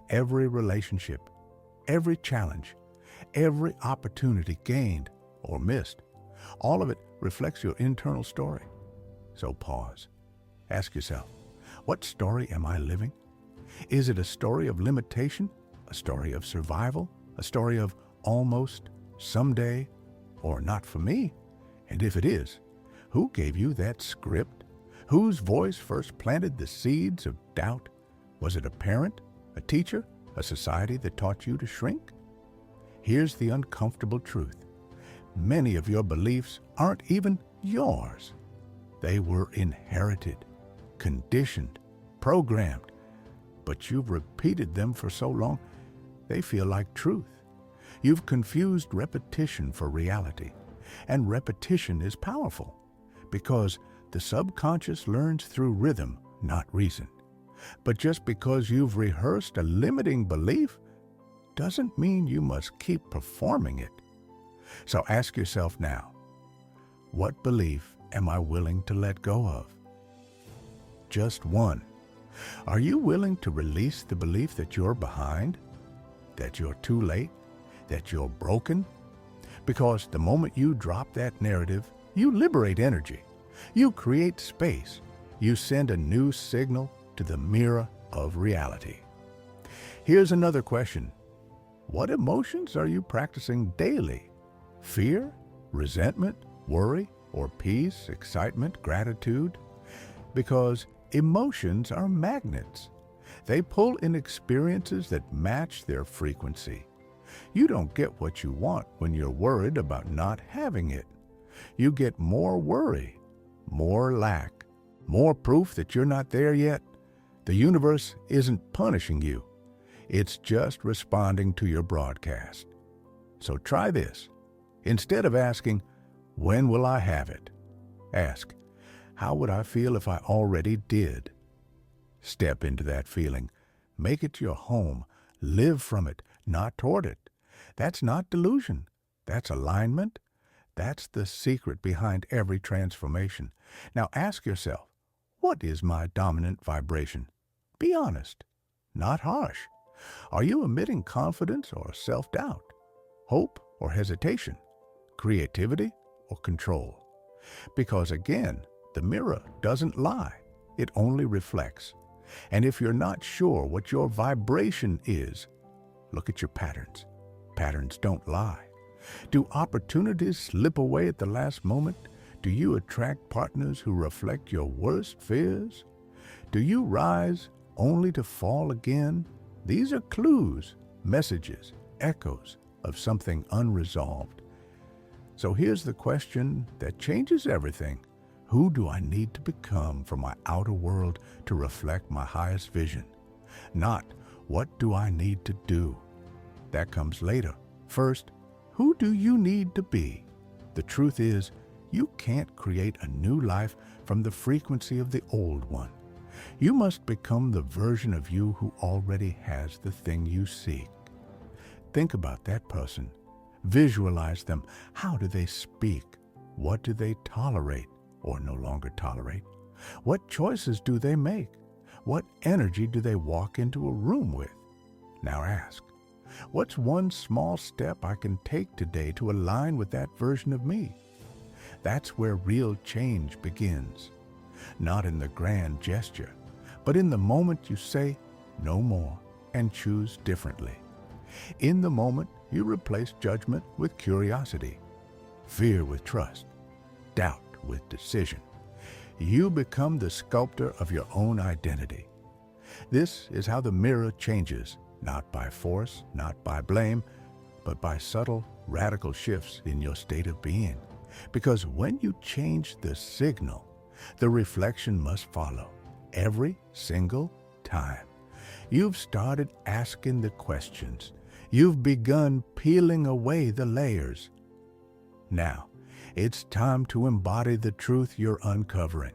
Every relationship, every challenge, every opportunity gained or missed, all of it reflects your internal story. So pause. Ask yourself, what story am I living? Is it a story of limitation, a story of survival, a story of almost, someday, or not for me? And if it is, who gave you that script? Whose voice first planted the seeds of doubt? Was it a parent, a teacher, a society that taught you to shrink? Here's the uncomfortable truth. Many of your beliefs aren't even yours. They were inherited, conditioned, programmed, but you've repeated them for so long, they feel like truth. You've confused repetition for reality, and repetition is powerful because the subconscious learns through rhythm, not reason. But just because you've rehearsed a limiting belief doesn't mean you must keep performing it. So ask yourself now, what belief am I willing to let go of? Just one. Are you willing to release the belief that you're behind, that you're too late, that you're broken? Because the moment you drop that narrative, you liberate energy. You create space. You send a new signal to the mirror of reality. Here's another question. What emotions are you practicing daily? Fear, resentment, worry, or peace, excitement, gratitude? Because emotions are magnets. They pull in experiences that match their frequency. You don't get what you want when you're worried about not having it. You get more worry, more lack, more proof that you're not there yet. The universe isn't punishing you. It's just responding to your broadcast. So try this. Instead of asking, "When will I have it?" ask, "How would I feel if I already did?" Step into that feeling. Make it your home. Live from it, not toward it. That's not delusion. That's alignment. That's the secret behind every transformation. Now ask yourself, what is my dominant vibration? Be honest, not harsh. Are you emitting confidence or self-doubt? Hope or hesitation? Creativity or control? Because again, the mirror doesn't lie. It only reflects. And if you're not sure what your vibration is, look at your patterns. Patterns don't lie. Do opportunities slip away at the last moment? Do you attract partners who reflect your worst fears? Do you rise only to fall again? These are clues, messages, echoes of something unresolved. So here's the question that changes everything. Who do I need to become for my outer world to reflect my highest vision? Not, what do I need to do? That comes later. First, who do you need to be? The truth is, you can't create a new life from the frequency of the old one. You must become the version of you who already has the thing you seek. Think about that person. Visualize them. How do they speak? What do they tolerate or no longer tolerate? What choices do they make? What energy do they walk into a room with? Now ask, what's one small step I can take today to align with that version of me? That's where real change begins. Not in the grand gesture, but in the moment you say, "No more," and choose differently. In the moment, you replace judgment with curiosity, fear with trust, doubt with decision. You become the sculptor of your own identity. This is how the mirror changes, not by force, not by blame, but by subtle, radical shifts in your state of being. Because when you change the signal, the reflection must follow every single time. You've started asking the questions. You've begun peeling away the layers. Now, it's time to embody the truth you're uncovering.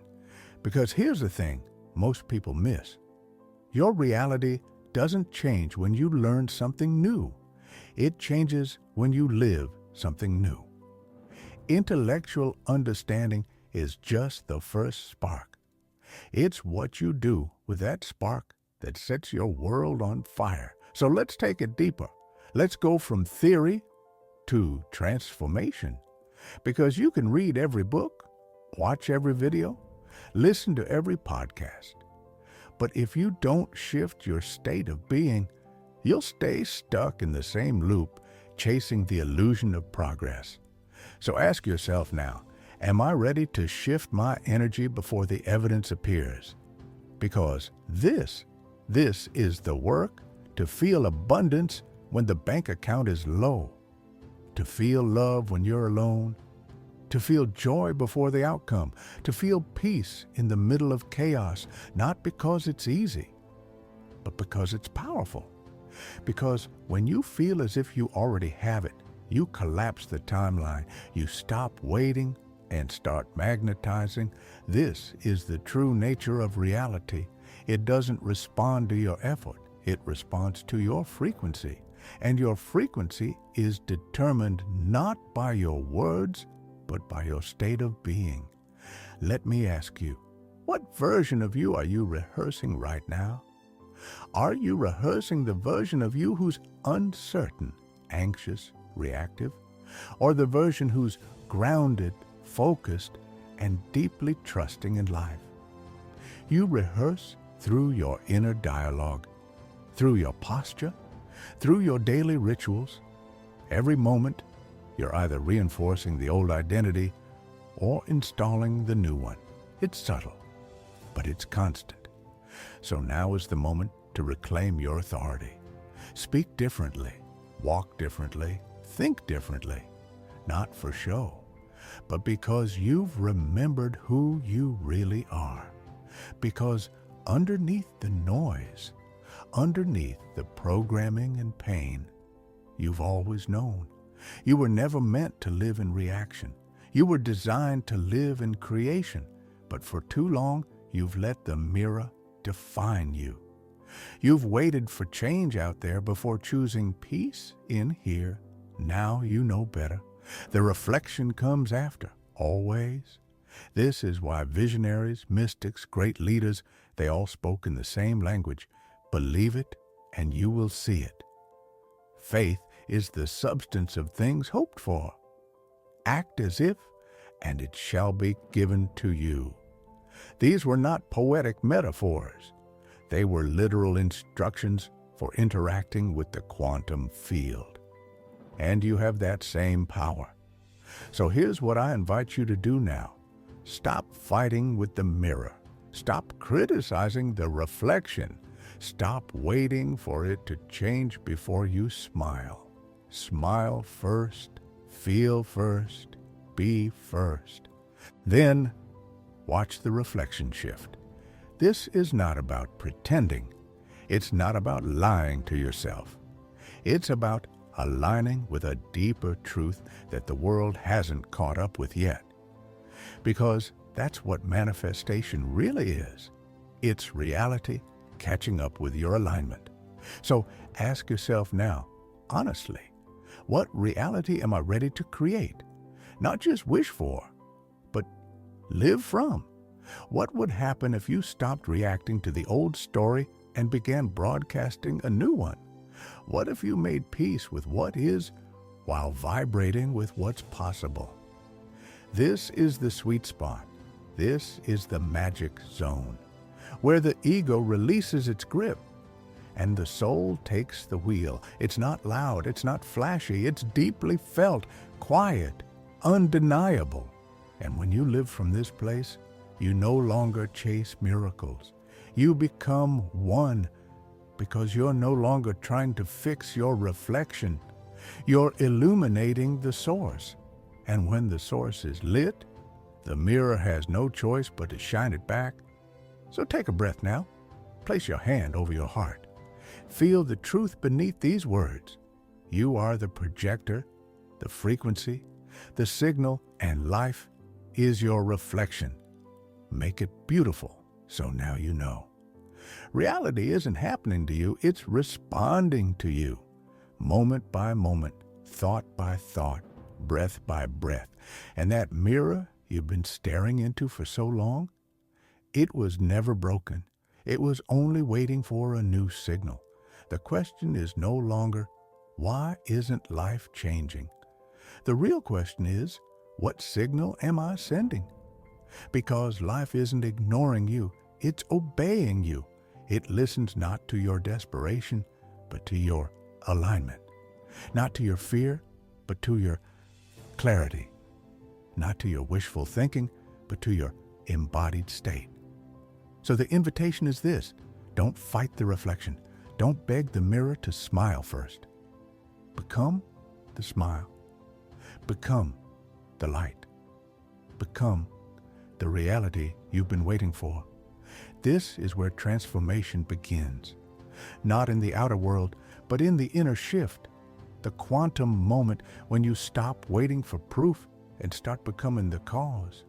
Because here's the thing most people miss. Your reality doesn't change when you learn something new. It changes when you live something new. Intellectual understanding is just the first spark. It's what you do with that spark that sets your world on fire. So let's take it deeper. Let's go from theory to transformation. Because you can read every book, watch every video, listen to every podcast. But if you don't shift your state of being, you'll stay stuck in the same loop, chasing the illusion of progress. So ask yourself now, am I ready to shift my energy before the evidence appears? Because this is the work to feel abundance when the bank account is low, to feel love when you're alone, to feel joy before the outcome, to feel peace in the middle of chaos, not because it's easy, but because it's powerful. Because when you feel as if you already have it, you collapse the timeline, you stop waiting and start magnetizing. This is the true nature of reality. It doesn't respond to your effort, it responds to your frequency. And your frequency is determined not by your words, but by your state of being. Let me ask you, what version of you are you rehearsing right now? Are you rehearsing the version of you who's uncertain, anxious, reactive? Or the version who's grounded, focused, and deeply trusting in life? You rehearse through your inner dialogue, through your posture, through your daily rituals. Every moment, you're either reinforcing the old identity or installing the new one. It's subtle, but it's constant. So now is the moment to reclaim your authority. Speak differently, walk differently, think differently, not for show, but because you've remembered who you really are. Because underneath the noise, underneath the programming and pain, you've always known. You were never meant to live in reaction. You were designed to live in creation, but for too long, you've let the mirror define you. You've waited for change out there before choosing peace in here. Now you know better. The reflection comes after, always. This is why visionaries, mystics, great leaders, they all spoke in the same language. Believe it, and you will see it. Faith is the substance of things hoped for. Act as if, and it shall be given to you. These were not poetic metaphors. They were literal instructions for interacting with the quantum field. And you have that same power. So here's what I invite you to do now. Stop fighting with the mirror. Stop criticizing the reflection. Stop waiting for it to change before you smile. Smile first, feel first, be first. Then watch the reflection shift. This is not about pretending. It's not about lying to yourself. It's about aligning with a deeper truth that the world hasn't caught up with yet. Because that's what manifestation really is. It's reality catching up with your alignment. So ask yourself now, honestly, what reality am I ready to create? Not just wish for, but live from. What would happen if you stopped reacting to the old story and began broadcasting a new one? What if you made peace with what is while vibrating with what's possible? This is the sweet spot. This is the magic zone, where the ego releases its grip and the soul takes the wheel. It's not loud, it's not flashy, it's deeply felt, quiet, undeniable. And when you live from this place, you no longer chase miracles. You become one because you're no longer trying to fix your reflection. You're illuminating the source. And when the source is lit, the mirror has no choice but to shine it back. So take a breath now. Place your hand over your heart. Feel the truth beneath these words. You are the projector, the frequency, the signal, and life is your reflection. Make it beautiful, so now you know. Reality isn't happening to you, it's responding to you. Moment by moment, thought by thought, breath by breath. And that mirror you've been staring into for so long, it was never broken. It was only waiting for a new signal. The question is no longer, why isn't life changing? The real question is, what signal am I sending? Because life isn't ignoring you, it's obeying you. It listens not to your desperation, but to your alignment. Not to your fear, but to your clarity. Not to your wishful thinking, but to your embodied state. So the invitation is this: don't fight the reflection. Don't beg the mirror to smile first. Become the smile. Become the light. Become the reality you've been waiting for. This is where transformation begins. Not in the outer world, but in the inner shift. The quantum moment when you stop waiting for proof and start becoming the cause.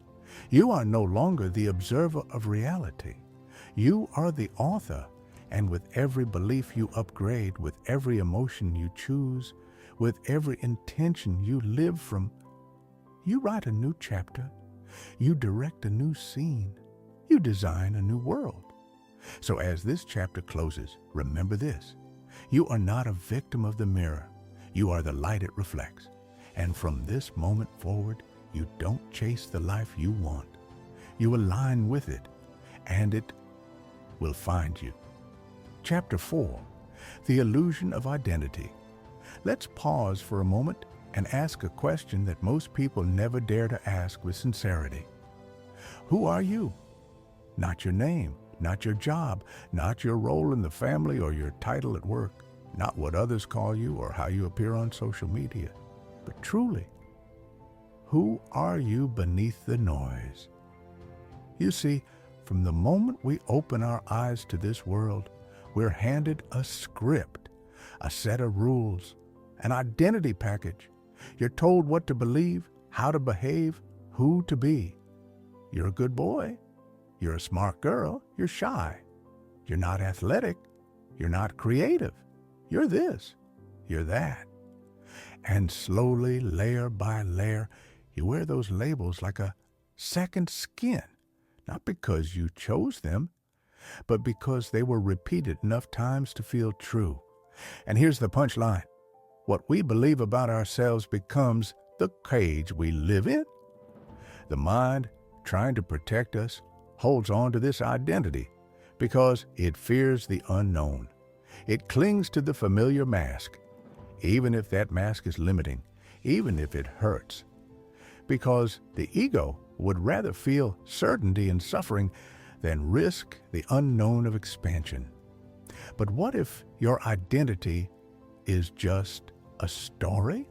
You are no longer the observer of reality. You are the author, and with every belief you upgrade, with every emotion you choose, with every intention you live from, you write a new chapter, you direct a new scene, you design a new world. So as this chapter closes, remember this: you are not a victim of the mirror, you are the light it reflects. And from this moment forward, you don't chase the life you want. You align with it, and it will find you. Chapter 4, The Illusion of Identity. Let's pause for a moment and ask a question that most people never dare to ask with sincerity. Who are you? Not your name, not your job, not your role in the family or your title at work, not what others call you or how you appear on social media, but truly, who are you beneath the noise? You see, from the moment we open our eyes to this world, we're handed a script, a set of rules, an identity package. You're told what to believe, how to behave, who to be. You're a good boy. You're a smart girl. You're shy. You're not athletic. You're not creative. You're this. You're that. And slowly, layer by layer, you wear those labels like a second skin, not because you chose them, but because they were repeated enough times to feel true. And here's the punchline. What we believe about ourselves becomes the cage we live in. The mind, trying to protect us, holds on to this identity because it fears the unknown. It clings to the familiar mask, even if that mask is limiting, even if it hurts. Because the ego would rather feel certainty and suffering than risk the unknown of expansion. But what if your identity is just a story?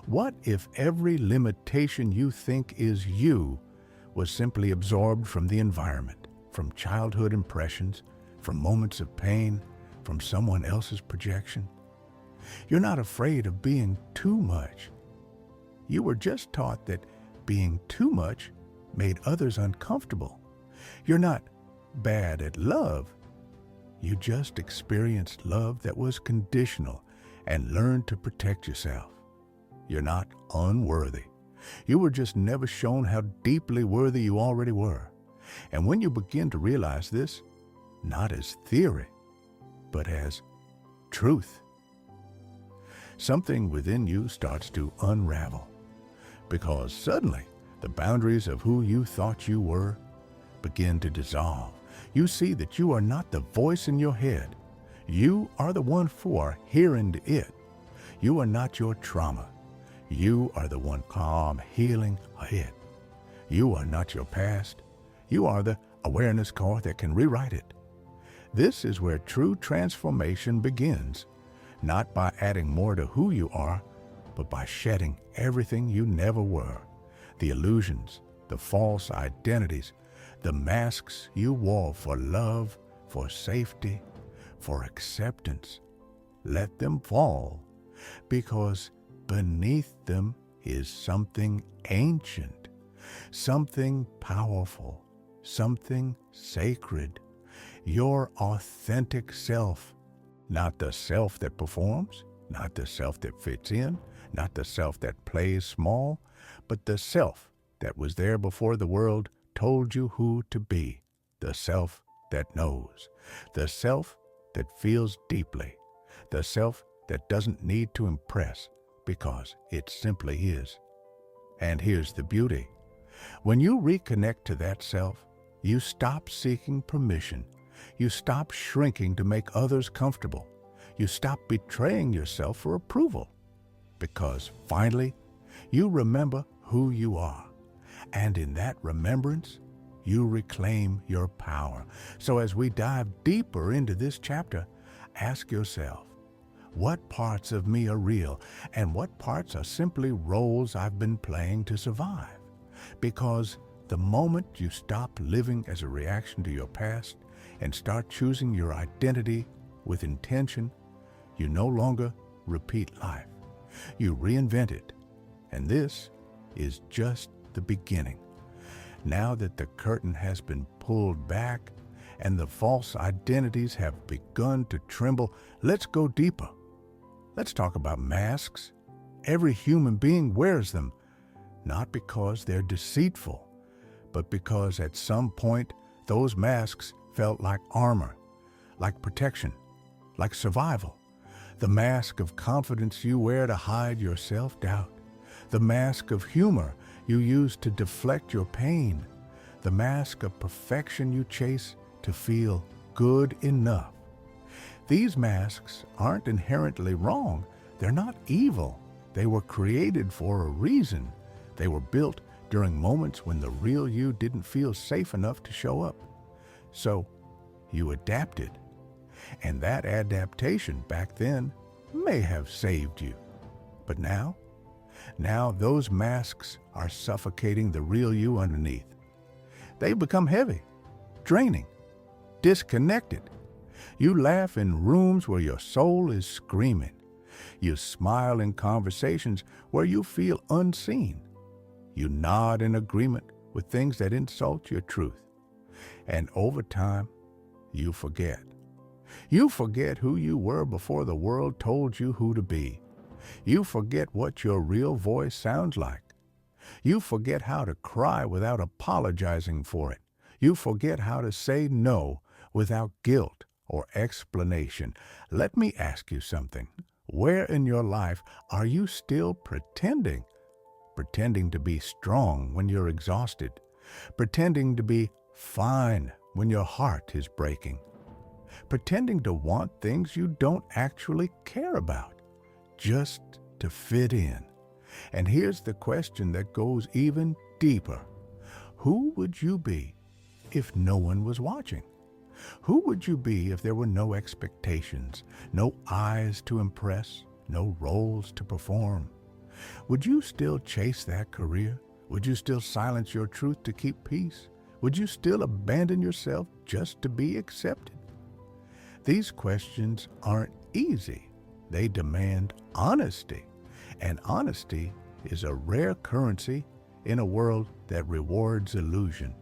What if every limitation you think is you was simply absorbed from the environment, from childhood impressions, from moments of pain, from someone else's projection? You're not afraid of being too much. You were just taught that being too much made others uncomfortable. You're not bad at love. You just experienced love that was conditional and learned to protect yourself. You're not unworthy. You were just never shown how deeply worthy you already were. And when you begin to realize this, not as theory, but as truth, something within you starts to unravel, because suddenly the boundaries of who you thought you were begin to dissolve. You see that you are not the voice in your head. You are the one for hearing it. You are not your trauma. You are the one calm, healing it. You are not your past. You are the awareness core that can rewrite it. This is where true transformation begins, not by adding more to who you are, but by shedding everything you never were. The illusions, the false identities, the masks you wore for love, for safety, for acceptance. Let them fall, because beneath them is something ancient, something powerful, something sacred. Your authentic self, not the self that performs, not the self that fits in, not the self that plays small, but the self that was there before the world told you who to be, the self that knows, the self that feels deeply, the self that doesn't need to impress because it simply is. And here's the beauty. When you reconnect to that self, you stop seeking permission. You stop shrinking to make others comfortable. You stop betraying yourself for approval, because finally, you remember who you are. And in that remembrance, you reclaim your power. So as we dive deeper into this chapter, ask yourself, what parts of me are real and what parts are simply roles I've been playing to survive? Because the moment you stop living as a reaction to your past and start choosing your identity with intention, you no longer repeat life. You reinvent it. And this is just the beginning. Now that the curtain has been pulled back and the false identities have begun to tremble, let's go deeper. Let's talk about masks. Every human being wears them, not because they're deceitful, but because at some point those masks felt like armor, like protection, like survival. The mask of confidence you wear to hide your self-doubt. The mask of humor you use to deflect your pain. The mask of perfection you chase to feel good enough. These masks aren't inherently wrong. They're not evil. They were created for a reason. They were built during moments when the real you didn't feel safe enough to show up. So you adapted. And that adaptation back then may have saved you. But now those masks are suffocating the real you underneath. They've become heavy, draining, disconnected. You laugh in rooms where your soul is screaming. You smile in conversations where you feel unseen. You nod in agreement with things that insult your truth. And over time, you forget. You forget who you were before the world told you who to be. You forget what your real voice sounds like. You forget how to cry without apologizing for it. You forget how to say no without guilt or explanation. Let me ask you something. Where in your life are you still pretending? Pretending to be strong when you're exhausted. Pretending to be fine when your heart is breaking. Pretending to want things you don't actually care about, just to fit in. And here's the question that goes even deeper. Who would you be if no one was watching? Who would you be if there were no expectations, no eyes to impress, no roles to perform? Would you still chase that career? Would you still silence your truth to keep peace? Would you still abandon yourself just to be accepted? These questions aren't easy. They demand honesty. And honesty is a rare currency in a world that rewards illusion.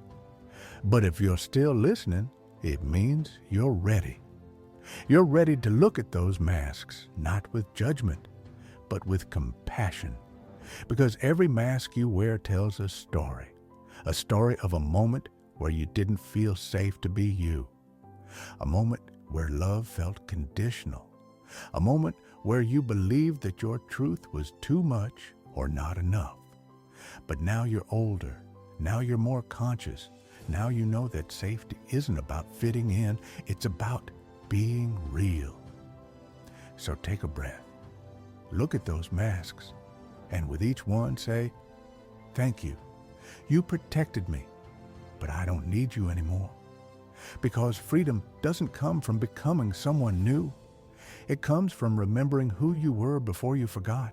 But if you're still listening, it means you're ready. You're ready to look at those masks, not with judgment, but with compassion. Because every mask you wear tells a story of a moment where you didn't feel safe to be you, a moment where love felt conditional, a moment where you believed that your truth was too much or not enough. But now you're older, now you're more conscious, now you know that safety isn't about fitting in, it's about being real. So take a breath, look at those masks, and with each one say, thank you. You protected me, but I don't need you anymore. Because freedom doesn't come from becoming someone new. It comes from remembering who you were before you forgot.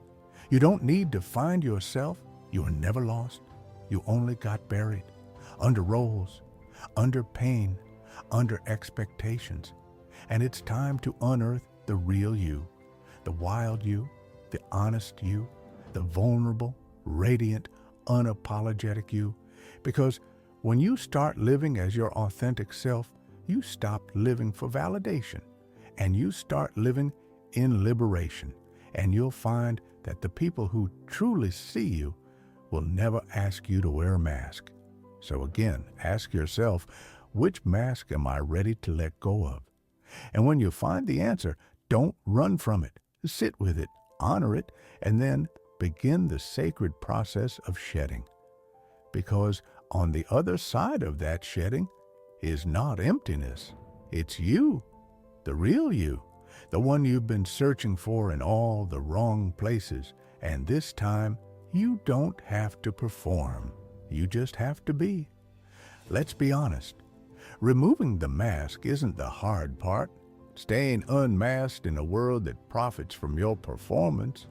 You don't need to find yourself. You were never lost. You only got buried under roles, under pain, under expectations. And it's time to unearth the real you, the wild you, the honest you, the vulnerable, radiant, unapologetic you. Because when you start living as your authentic self, you stop living for validation and you start living in liberation. And you'll find that the people who truly see you will never ask you to wear a mask. So again, ask yourself, which mask am I ready to let go of? And when you find the answer, don't run from it. Sit with it, honor it, and then begin the sacred process of shedding. Because on the other side of that shedding is not emptiness. It's you, the real you, the one you've been searching for in all the wrong places. And this time, you don't have to perform. You just have to be. Let's be honest. Removing the mask isn't the hard part. Staying unmasked in a world that profits from your performance,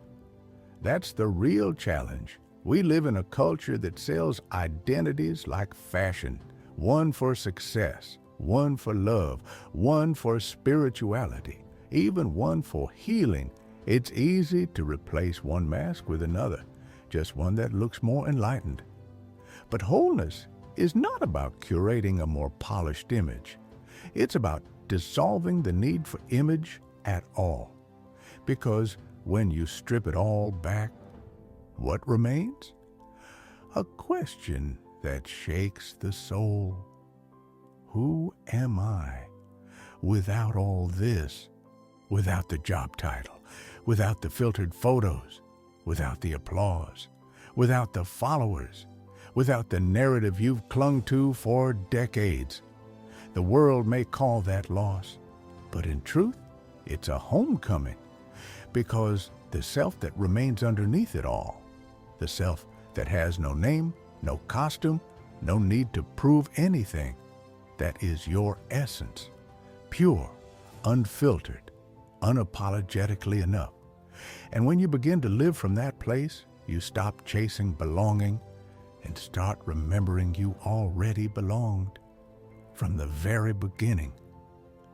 that's the real challenge. We live in a culture that sells identities like fashion, one for success, one for love, one for spirituality, even one for healing. It's easy to replace one mask with another, just one that looks more enlightened. But wholeness is not about curating a more polished image. It's about dissolving the need for image at all. Because when you strip it all back, what remains? A question that shakes the soul. Who am I without all this? Without the job title, without the filtered photos, without the applause, without the followers, without the narrative you've clung to for decades. The world may call that loss, but in truth, it's a homecoming. Because the self that remains underneath it all, the self that has no name, no costume, no need to prove anything. That is your essence, pure, unfiltered, unapologetically enough. And when you begin to live from that place, you stop chasing belonging and start remembering you already belonged from the very beginning.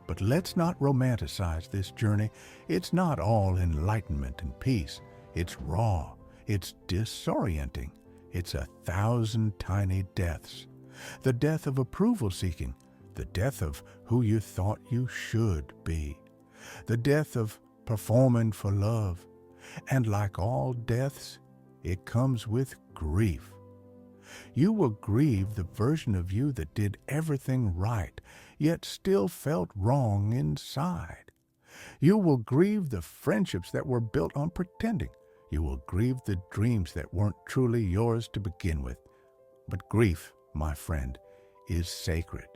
But let's not romanticize this journey. It's not all enlightenment and peace. It's raw. It's disorienting. It's 1,000 tiny deaths. The death of approval seeking. The death of who you thought you should be. The death of performing for love. And like all deaths, it comes with grief. You will grieve the version of you that did everything right, yet still felt wrong inside. You will grieve the friendships that were built on pretending. You will grieve the dreams that weren't truly yours to begin with. But grief, my friend, is sacred,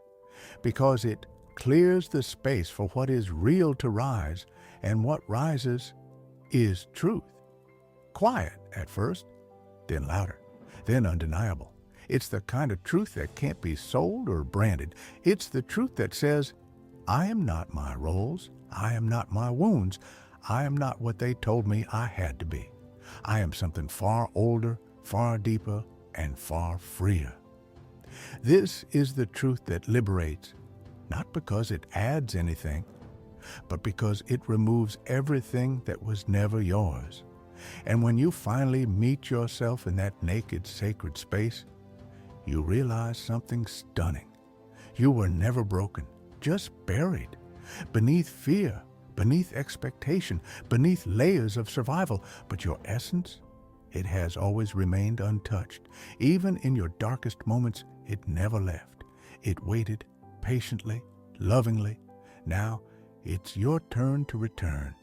because it clears the space for what is real to rise, and what rises is truth. Quiet at first, then louder, then undeniable. It's the kind of truth that can't be sold or branded. It's the truth that says, I am not my roles. I am not my wounds. I am not what they told me I had to be. I am something far older, far deeper, and far freer. This is the truth that liberates, not because it adds anything, but because it removes everything that was never yours. And when you finally meet yourself in that naked, sacred space, you realize something stunning. You were never broken, just buried, beneath fear, beneath expectation, beneath layers of survival. But your essence, it has always remained untouched. Even in your darkest moments, it never left. It waited patiently, lovingly. Now, it's your turn to return,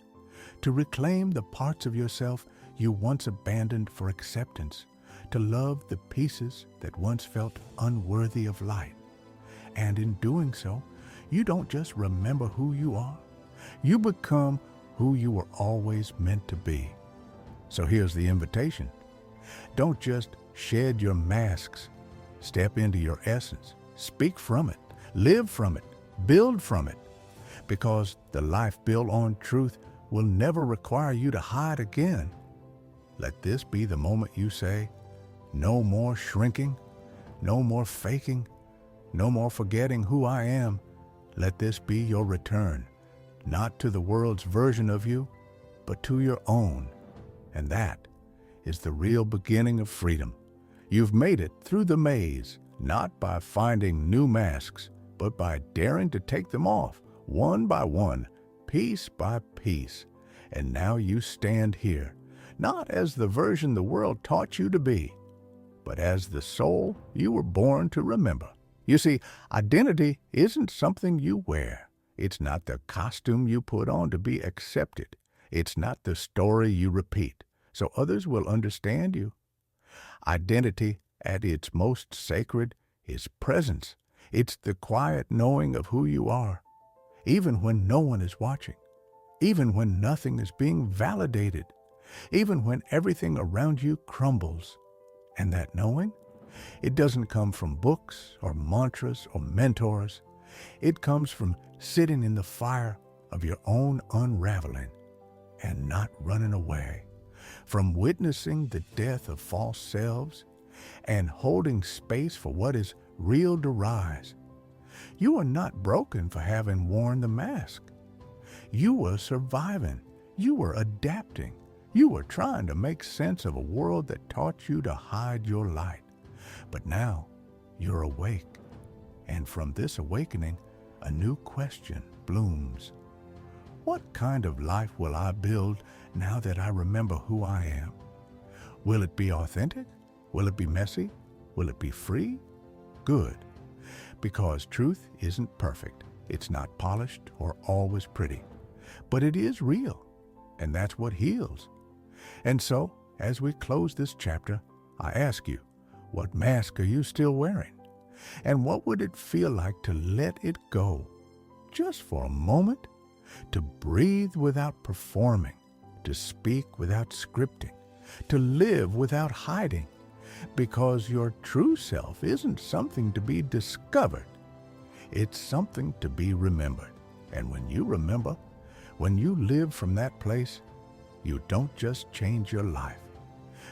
to reclaim the parts of yourself you once abandoned for acceptance, to love the pieces that once felt unworthy of light. And in doing so, you don't just remember who you are, you become who you were always meant to be. So here's the invitation. Don't just shed your masks. Step into your essence. Speak from it. Live from it. Build from it. Because the life built on truth will never require you to hide again. Let this be the moment you say, no more shrinking, no more faking, no more forgetting who I am. Let this be your return, not to the world's version of you, but to your own. And that is the real beginning of freedom. You've made it through the maze, not by finding new masks, but by daring to take them off, one by one, piece by piece. And now you stand here, not as the version the world taught you to be, but as the soul you were born to remember. You see, identity isn't something you wear. It's not the costume you put on to be accepted. It's not the story you repeat, so others will understand you. Identity, at its most sacred, is presence. It's the quiet knowing of who you are, even when no one is watching, even when nothing is being validated, even when everything around you crumbles. And that knowing, it doesn't come from books or mantras or mentors. It comes from sitting in the fire of your own unraveling and not running away, from witnessing the death of false selves and holding space for what is real to rise. You are not broken for having worn the mask. You were surviving. You were adapting. You were trying to make sense of a world that taught you to hide your light. But now you're awake. And from this awakening, a new question blooms. What kind of life will I build now that I remember who I am? Will it be authentic? Will it be messy? Will it be free? Good. Because truth isn't perfect. It's not polished or always pretty. But it is real. And that's what heals. And so, as we close this chapter, I ask you, what mask are you still wearing? And what would it feel like to let it go, just for a moment, to breathe without performing, to speak without scripting, to live without hiding, because your true self isn't something to be discovered. It's something to be remembered. And when you remember, when you live from that place, you don't just change your life.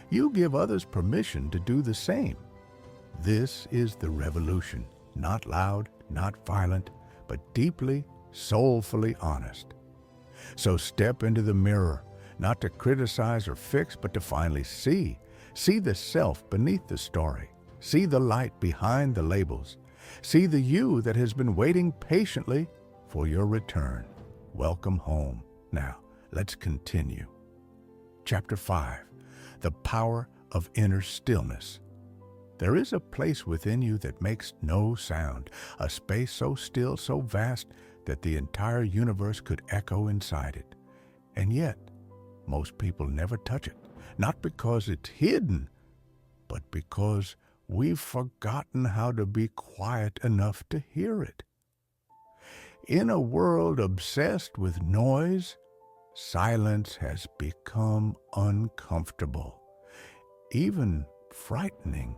You give others permission to do the same. This is the revolution, not loud, not violent, but deeply, soulfully honest. So step into the mirror, not to criticize or fix, but to finally see. See the self beneath the story. See the light behind the labels. See the you that has been waiting patiently for your return. Welcome home. Now, let's continue. Chapter 5. The Power of Inner Stillness. There is a place within you that makes no sound, a space so still, so vast, that the entire universe could echo inside it. And yet, most people never touch it, not because it's hidden, but because we've forgotten how to be quiet enough to hear it. In a world obsessed with noise, silence has become uncomfortable, even frightening.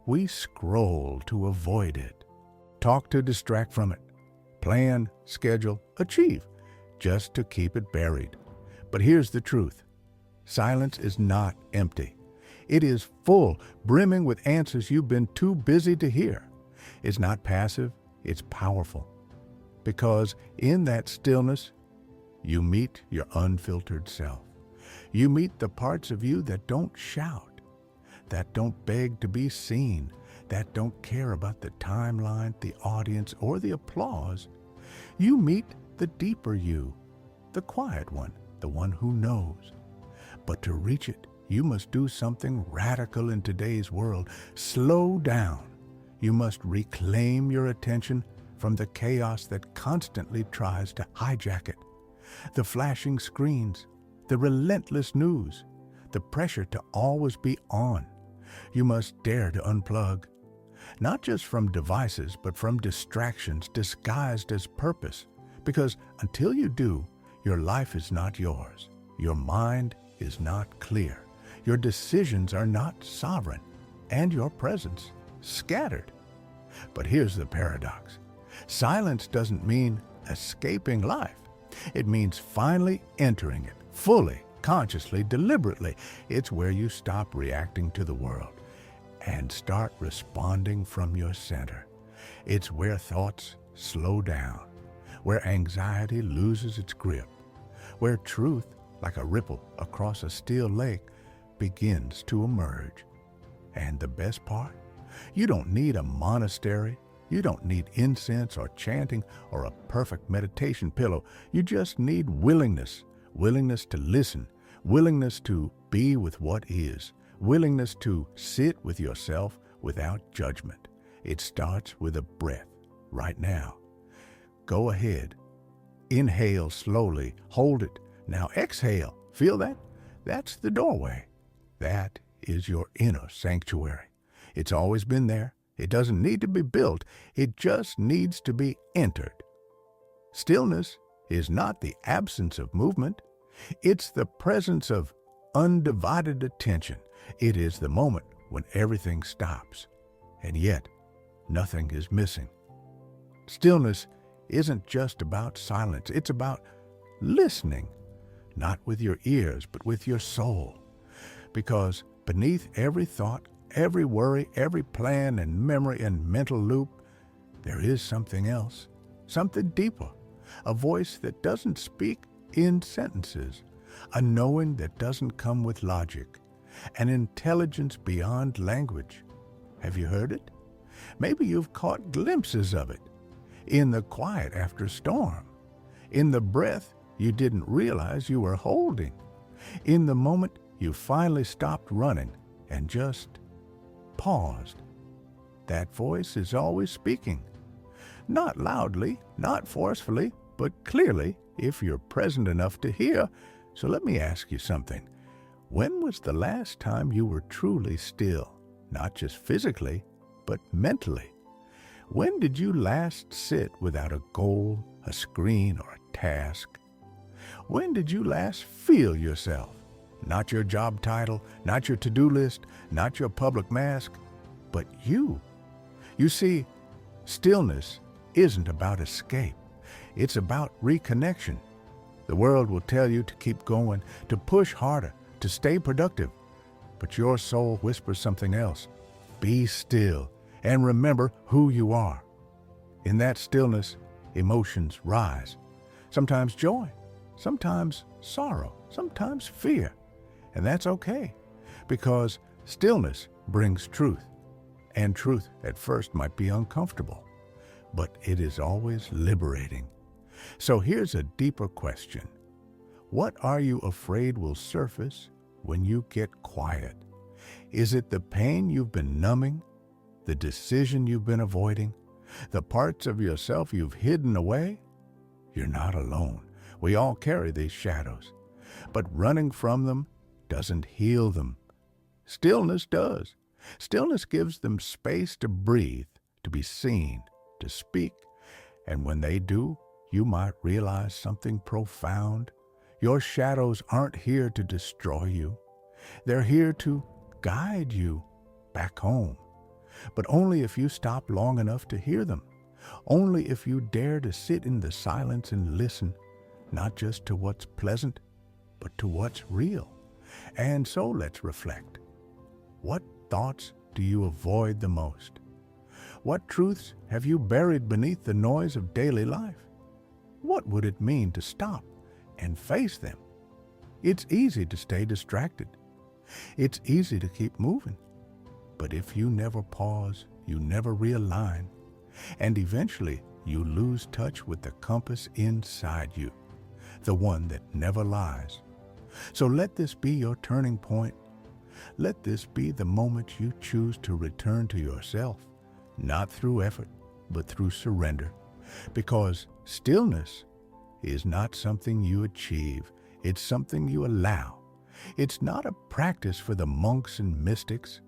We scroll to avoid it, talk to distract from it, plan, schedule, achieve, just to keep it buried. But here's the truth. Silence is not empty. It is full, brimming with answers you've been too busy to hear. It's not passive, it's powerful. Because in that stillness, you meet your unfiltered self. You meet the parts of you that don't shout, that don't beg to be seen, that don't care about the timeline, the audience, or the applause. You meet the deeper you, the quiet one, the one who knows. But to reach it, you must do something radical in today's world. Slow down. You must reclaim your attention from the chaos that constantly tries to hijack it. The flashing screens, the relentless news, the pressure to always be on. You must dare to unplug, not just from devices, but from distractions disguised as purpose. Because until you do, your life is not yours. Your mind is not clear. Your decisions are not sovereign, and your presence scattered. But here's the paradox. Silence doesn't mean escaping life. It means finally entering it, fully, consciously, deliberately. It's where you stop reacting to the world and start responding from your center. It's where thoughts slow down, where anxiety loses its grip, where truth, like a ripple across a still lake, begins to emerge. And the best part? You don't need a monastery. You don't need incense or chanting or a perfect meditation pillow. You just need willingness. Willingness to listen. Willingness to be with what is. Willingness to sit with yourself without judgment. It starts with a breath right now. Go ahead. Inhale slowly. Hold it. Now exhale. Feel that? That's the doorway. That is your inner sanctuary. It's always been there. It doesn't need to be built. It just needs to be entered. Stillness is not the absence of movement. It's the presence of undivided attention. It is the moment when everything stops, and yet nothing is missing. Stillness isn't just about silence. It's about listening, not with your ears, but with your soul. Because beneath every thought, every worry, every plan and memory and mental loop, there is something else, something deeper, a voice that doesn't speak in sentences, a knowing that doesn't come with logic, an intelligence beyond language. Have you heard it? Maybe you've caught glimpses of it in the quiet after storm, in the breath you didn't realize you were holding, in the moment you finally stopped running and just paused. That voice is always speaking. Not loudly, not forcefully, but clearly if you're present enough to hear. So let me ask you something. When was the last time you were truly still? Not just physically, but mentally. When did you last sit without a goal, a screen, or a task? When did you last feel yourself? Not your job title, not your to-do list, not your public mask, but you. You see, stillness isn't about escape. It's about reconnection. The world will tell you to keep going, to push harder, to stay productive. But your soul whispers something else. Be still and remember who you are. In that stillness, emotions rise. Sometimes joy, sometimes sorrow, sometimes fear. And that's okay, because stillness brings truth. And truth at first might be uncomfortable, but it is always liberating. So here's a deeper question. What are you afraid will surface when you get quiet? Is it the pain you've been numbing, the decision you've been avoiding, the parts of yourself you've hidden away? You're not alone. We all carry these shadows, but running from them doesn't heal them. Stillness does. Stillness gives them space to breathe, to be seen, to speak, and when they do, you might realize something profound. Your shadows aren't here to destroy you. They're here to guide you back home. But only if you stop long enough to hear them. Only if you dare to sit in the silence and listen, not just to what's pleasant, but to what's real. And so let's reflect. What thoughts do you avoid the most? What truths have you buried beneath the noise of daily life? What would it mean to stop and face them? It's easy to stay distracted. It's easy to keep moving. But if you never pause, you never realign, and eventually you lose touch with the compass inside you, the one that never lies. So let this be your turning point. Let this be the moment you choose to return to yourself, not through effort, but through surrender. Because stillness is not something you achieve, it's something you allow. It's not a practice for the monks and mystics.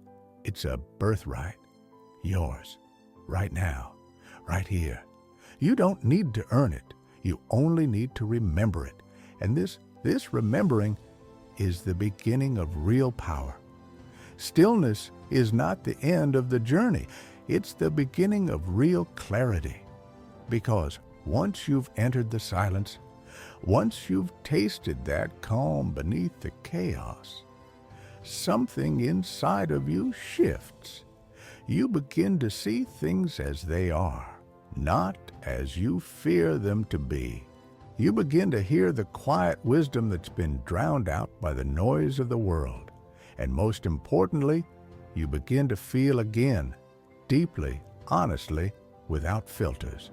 It's a birthright, yours, right now, right here. You don't need to earn it. You only need to remember it. And this remembering is the beginning of real power. Stillness is not the end of the journey. It's the beginning of real clarity. Because once you've entered the silence, once you've tasted that calm beneath the chaos, something inside of you shifts. You begin to see things as they are, not as you fear them to be. You begin to hear the quiet wisdom that's been drowned out by the noise of the world. And most importantly, you begin to feel again, deeply, honestly, without filters.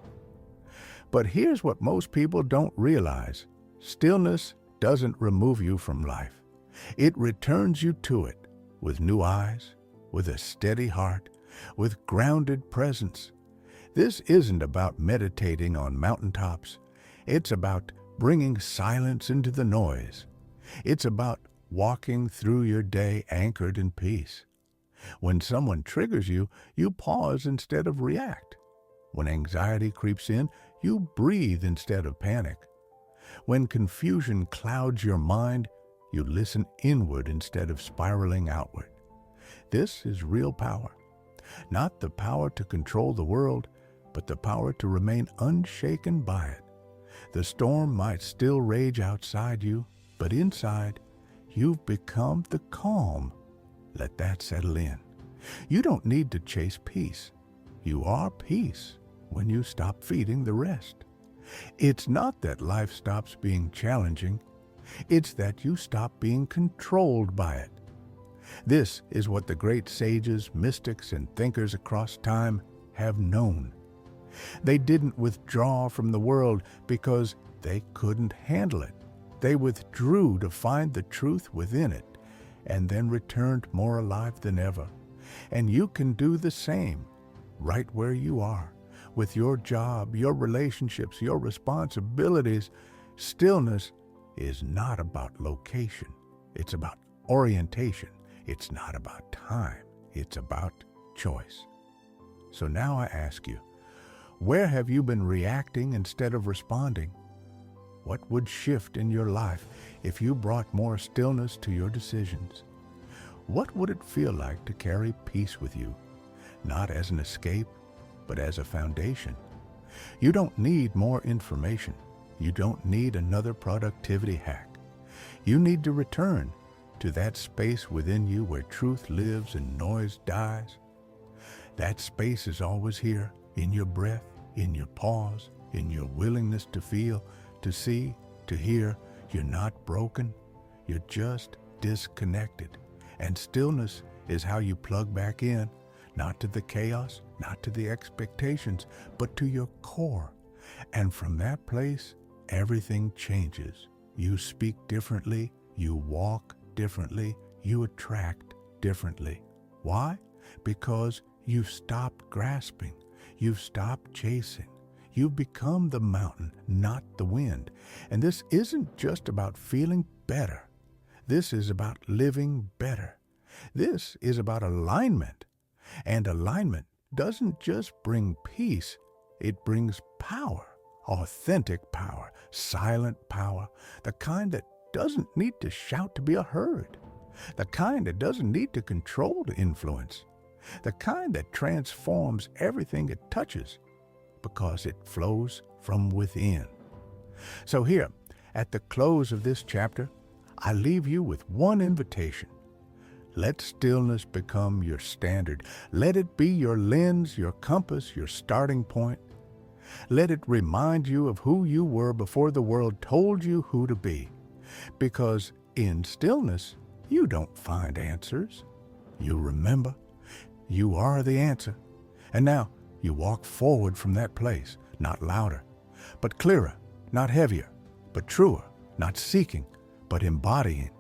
But here's what most people don't realize. Stillness doesn't remove you from life. It returns you to it with new eyes, with a steady heart, with grounded presence. This isn't about meditating on mountaintops. It's about bringing silence into the noise. It's about walking through your day anchored in peace. When someone triggers you, you pause instead of react. When anxiety creeps in, you breathe instead of panic. When confusion clouds your mind, you listen inward instead of spiraling outward. This is real power. Not the power to control the world, but the power to remain unshaken by it. The storm might still rage outside you, but inside, you've become the calm. Let that settle in. You don't need to chase peace. You are peace when you stop feeding the rest. It's not that life stops being challenging. It's that you stop being controlled by it. This is what the great sages, mystics, and thinkers across time have known. They didn't withdraw from the world because they couldn't handle it. They withdrew to find the truth within it, and then returned more alive than ever. And you can do the same, right where you are, with your job, your relationships, your responsibilities. Stillness is not about location. It's about orientation. It's not about time. It's about choice. So now I ask you, where have you been reacting instead of responding? What would shift in your life if you brought more stillness to your decisions? What would it feel like to carry peace with you, not as an escape, but as a foundation? You don't need more information. You don't need another productivity hack. You need to return to that space within you where truth lives and noise dies. That space is always here, in your breath, in your pause, in your willingness to feel, to see, to hear. You're not broken. You're just disconnected. And stillness is how you plug back in, not to the chaos, not to the expectations, but to your core. And from that place, everything changes. You speak differently, you walk differently, you attract differently. Why? Because you've stopped grasping, you've stopped chasing. You've become the mountain, not the wind. And this isn't just about feeling better. This is about living better. This is about alignment. And alignment doesn't just bring peace, it brings power, authentic power, silent power, the kind that doesn't need to shout to be heard, the kind that doesn't need to control to influence, the kind that transforms everything it touches because it flows from within. So here, at the close of this chapter, I leave you with one invitation. Let stillness become your standard. Let it be your lens, your compass, your starting point. Let it remind you of who you were before the world told you who to be. Because in stillness, you don't find answers. You remember. You are the answer. And now you walk forward from that place, not louder, but clearer, not heavier, but truer, not seeking, but embodying.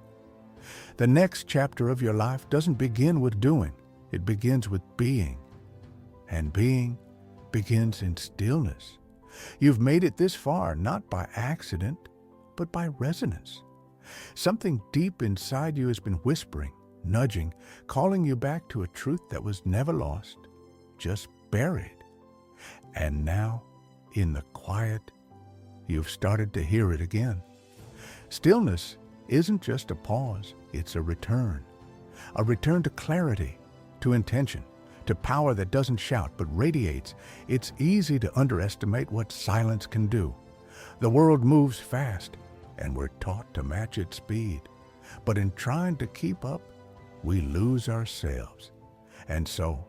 The next chapter of your life doesn't begin with doing. It begins with being. And being begins in stillness. You've made it this far, not by accident, but by resonance. Something deep inside you has been whispering, nudging, calling you back to a truth that was never lost, just buried. And now, in the quiet, you've started to hear it again. Stillness isn't just a pause, it's a return to clarity, to intention, to power that doesn't shout but radiates. It's easy to underestimate what silence can do. The world moves fast, and we're taught to match its speed. But in trying to keep up, we lose ourselves. And so,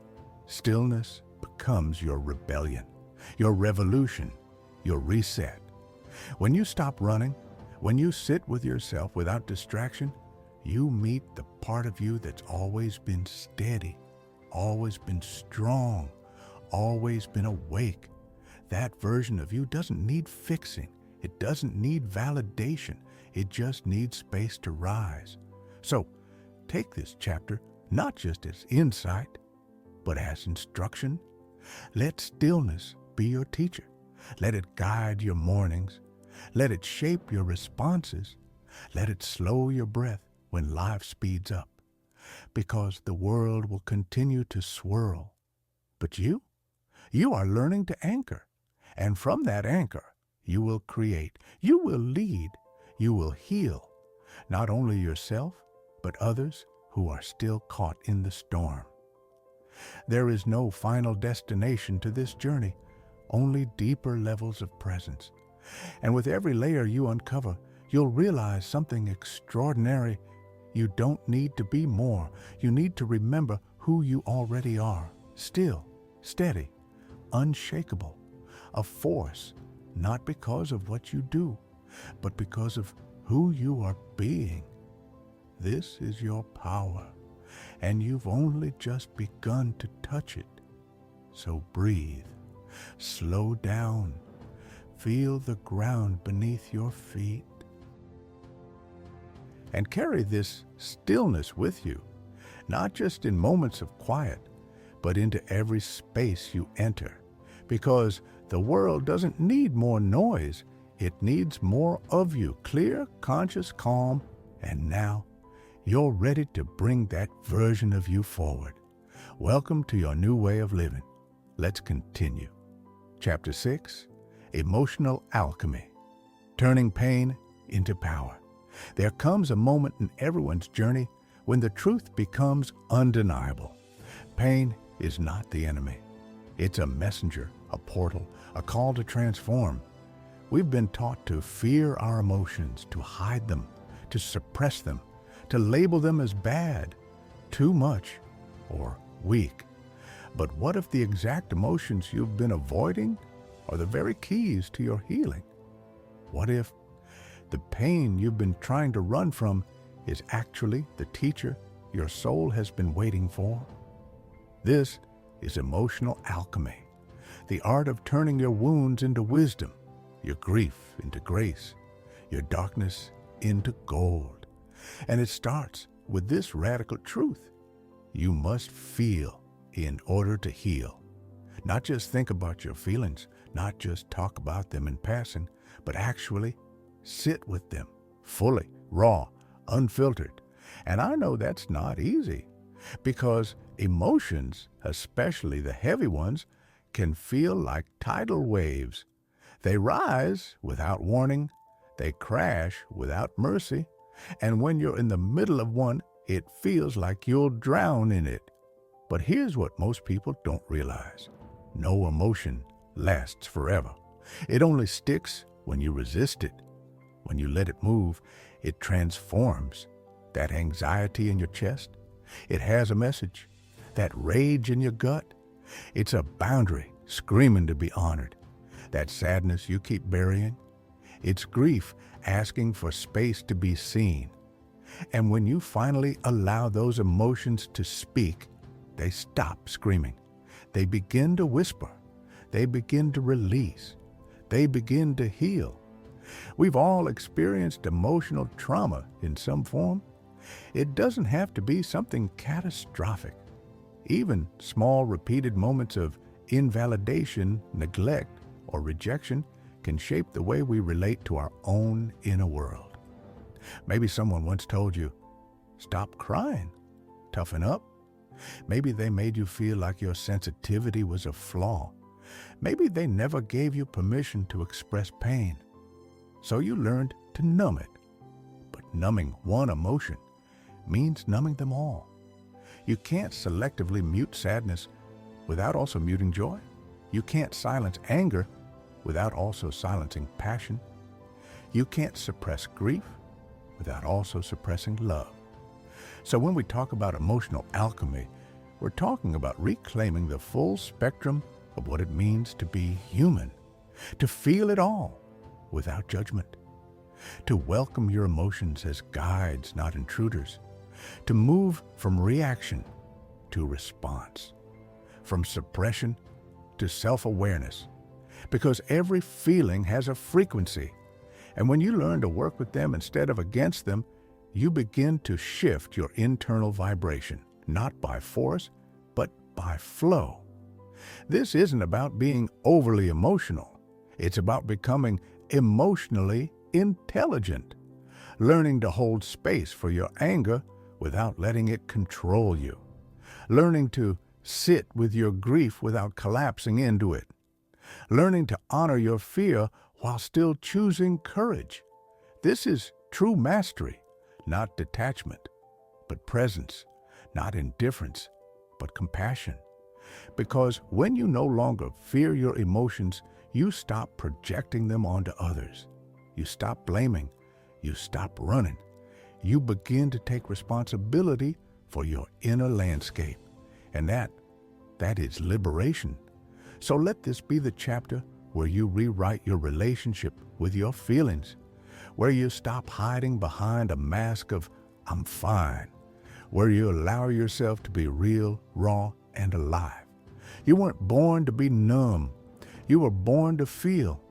stillness becomes your rebellion, your revolution, your reset. When you stop running, when you sit with yourself without distraction, you meet the part of you that's always been steady, always been strong, always been awake. That version of you doesn't need fixing. It doesn't need validation. It just needs space to rise. So, take this chapter not just as insight, but as instruction. Let stillness be your teacher. Let it guide your mornings. Let it shape your responses. Let it slow your breath when life speeds up. Because the world will continue to swirl. But you are learning to anchor. And from that anchor, you will create. You will lead. You will heal. Not only yourself, but others who are still caught in the storm. There is no final destination to this journey, only deeper levels of presence. And with every layer you uncover, you'll realize something extraordinary. You don't need to be more. You need to remember who you already are. Still, steady, unshakable, a force, not because of what you do, but because of who you are being. This is your power, and you've only just begun to touch it. So breathe, slow down, feel the ground beneath your feet, and carry this stillness with you, not just in moments of quiet, but into every space you enter, because the world doesn't need more noise. It needs more of you, clear, conscious, calm, and now you're ready to bring that version of you forward. Welcome to your new way of living. Let's continue. Chapter 6, Emotional Alchemy. turning pain into power. There comes a moment in everyone's journey when the truth becomes undeniable. Pain is not the enemy. It's a messenger, a portal, a call to transform. We've been taught to fear our emotions, to hide them, to suppress them, to label them as bad, too much, or weak. But what if the exact emotions you've been avoiding are the very keys to your healing? What if the pain you've been trying to run from is actually the teacher your soul has been waiting for? This is emotional alchemy, the art of turning your wounds into wisdom, your grief into grace, your darkness into gold. And it starts with this radical truth. You must feel in order to heal. Not just think about your feelings, not just talk about them in passing, but actually sit with them fully, raw, unfiltered. And I know that's not easy because emotions, especially the heavy ones, can feel like tidal waves. They rise without warning, they crash without mercy, and when you're in the middle of one, it feels like you'll drown in it. But here's what most people don't realize. No emotion lasts forever. It only sticks when you resist it. When you let it move, it transforms. That anxiety in your chest, it has a message. That rage in your gut, it's a boundary screaming to be honored. That sadness you keep burying, it's grief asking for space to be seen. And when you finally allow those emotions to speak, they stop screaming. They begin to whisper. They begin to release. They begin to heal. We've all experienced emotional trauma in some form. It doesn't have to be something catastrophic. Even small repeated moments of invalidation, neglect, or rejection can shape the way we relate to our own inner world. Maybe someone once told you, stop crying, toughen up. Maybe they made you feel like your sensitivity was a flaw. Maybe they never gave you permission to express pain. So you learned to numb it. But numbing one emotion means numbing them all. You can't selectively mute sadness without also muting joy. You can't silence anger without also silencing passion. You can't suppress grief without also suppressing love. So when we talk about emotional alchemy, we're talking about reclaiming the full spectrum of what it means to be human, to feel it all without judgment, to welcome your emotions as guides, not intruders, to move from reaction to response, from suppression to self-awareness, because every feeling has a frequency, and when you learn to work with them instead of against them, you begin to shift your internal vibration, not by force, but by flow. This isn't about being overly emotional. It's about becoming emotionally intelligent, learning to hold space for your anger without letting it control you, learning to sit with your grief without collapsing into it, learning to honor your fear while still choosing courage. This is true mastery, not detachment, but presence, not indifference, but compassion. Because when you no longer fear your emotions, you stop projecting them onto others. You stop blaming. You stop running. You begin to take responsibility for your inner landscape. And that is liberation. So let this be the chapter where you rewrite your relationship with your feelings, where you stop hiding behind a mask of "I'm fine," where you allow yourself to be real, raw, and alive. You weren't born to be numb. You were born to feel,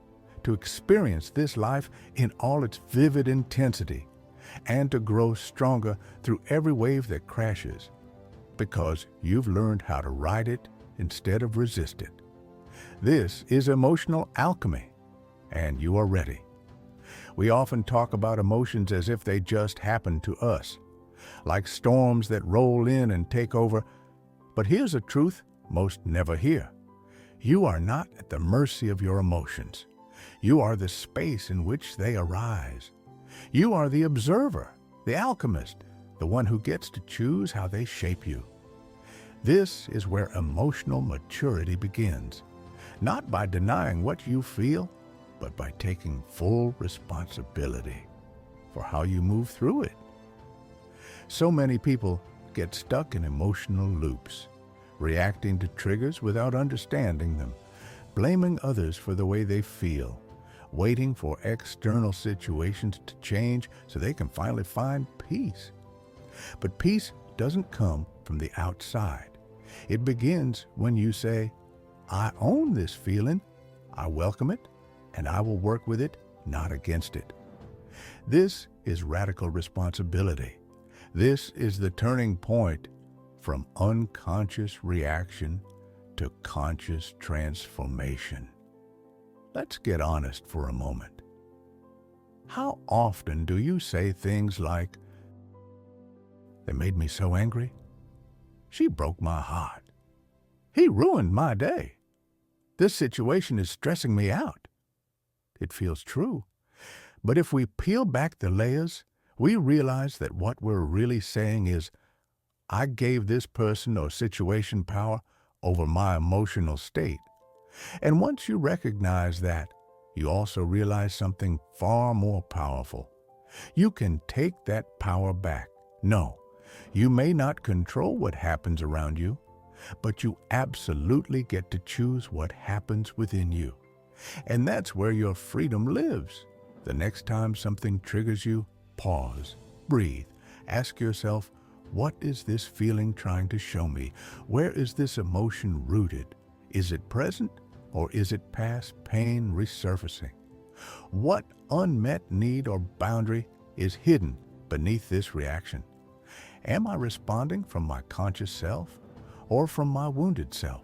to experience this life in all its vivid intensity, and to grow stronger through every wave that crashes, because you've learned how to ride it instead of resist it. This is emotional alchemy, and you are ready. We often talk about emotions as if they just happen to us, like storms that roll in and take over. But here's a truth most never hear. You are not at the mercy of your emotions. You are the space in which they arise. You are the observer, the alchemist, the one who gets to choose how they shape you. This is where emotional maturity begins, not by denying what you feel, but by taking full responsibility for how you move through it. So many people get stuck in emotional loops, reacting to triggers without understanding them, blaming others for the way they feel, waiting for external situations to change so they can finally find peace. But peace doesn't come from the outside. It begins when you say, I own this feeling, I welcome it, and I will work with it, not against it. This is radical responsibility. This is the turning point from unconscious reaction to conscious transformation. Let's get honest for a moment. How often do you say things like, "They made me so angry. She broke my heart. He ruined my day. This situation is stressing me out"? It feels true. But if we peel back the layers, we realize that what we're really saying is, I gave this person or situation power over my emotional state. And once you recognize that, you also realize something far more powerful. You can take that power back. No, you may not control what happens around you, but you absolutely get to choose what happens within you. And that's where your freedom lives. The next time something triggers you, pause, breathe, ask yourself, what is this feeling trying to show me? Where is this emotion rooted? Is it present or is it past pain resurfacing? What unmet need or boundary is hidden beneath this reaction? Am I responding from my conscious self or from my wounded self?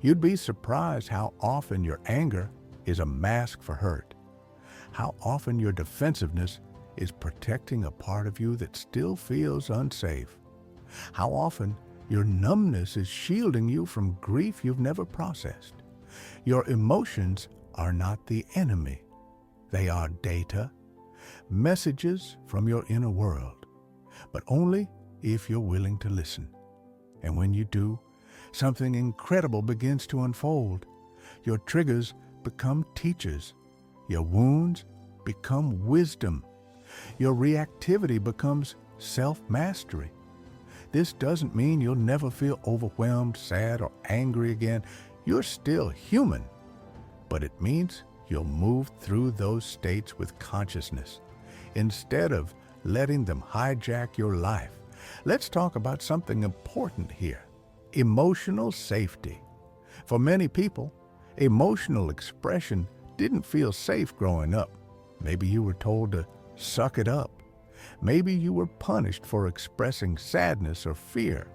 You'd be surprised how often your anger is a mask for hurt, how often your defensiveness is protecting a part of you that still feels unsafe, how often your numbness is shielding you from grief you've never processed. Your emotions are not the enemy. They are data, messages from your inner world, but only if you're willing to listen. And when you do, something incredible begins to unfold. Your triggers become teachers. Your wounds become wisdom. Your reactivity becomes self-mastery. This doesn't mean you'll never feel overwhelmed, sad, or angry again. You're still human. But it means you'll move through those states with consciousness, instead of letting them hijack your life. Let's talk about something important here: emotional safety. For many people, emotional expression didn't feel safe growing up. Maybe you were told to suck it up. Maybe you were punished for expressing sadness or fear.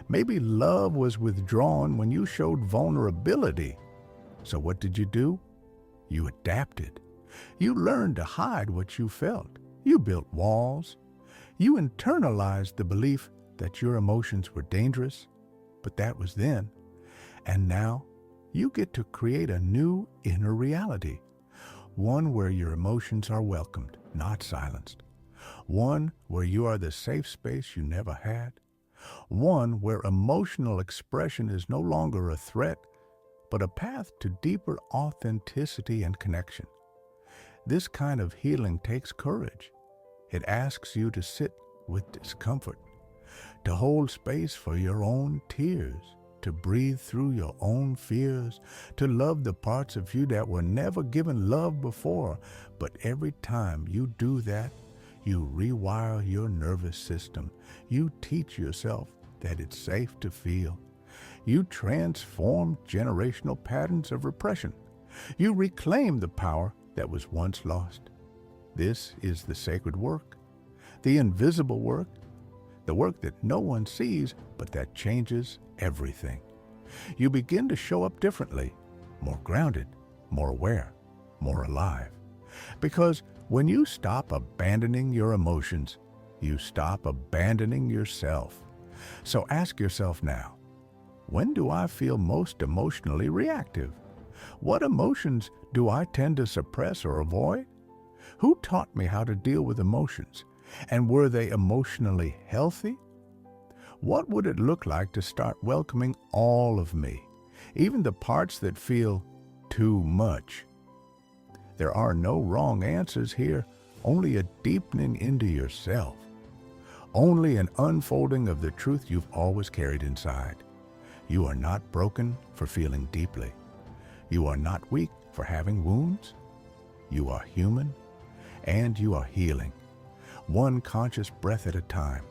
Maybe love was withdrawn when you showed vulnerability. So what did you do? You adapted. You learned to hide what you felt. You built walls. You internalized the belief that your emotions were dangerous, but that was then. And now you get to create a new inner reality, one where your emotions are welcomed, not silenced, one where you are the safe space you never had, one where emotional expression is no longer a threat, but a path to deeper authenticity and connection. This kind of healing takes courage. It asks you to sit with discomfort, to hold space for your own tears, to breathe through your own fears, to love the parts of you that were never given love before. But every time you do that, you rewire your nervous system. You teach yourself that it's safe to feel. You transform generational patterns of repression. You reclaim the power that was once lost. This is the sacred work, the invisible work, the work that no one sees, but that changes everything. You begin to show up differently, more grounded, more aware, more alive. Because when you stop abandoning your emotions, you stop abandoning yourself. So ask yourself now, when do I feel most emotionally reactive? What emotions do I tend to suppress or avoid? Who taught me how to deal with emotions? And were they emotionally healthy? What would it look like to start welcoming all of me, even the parts that feel too much? There are no wrong answers here, only a deepening into yourself. Only an unfolding of the truth you've always carried inside. You are not broken for feeling deeply. You are not weak for having wounds. You are human, and you are healing. One conscious breath at a time.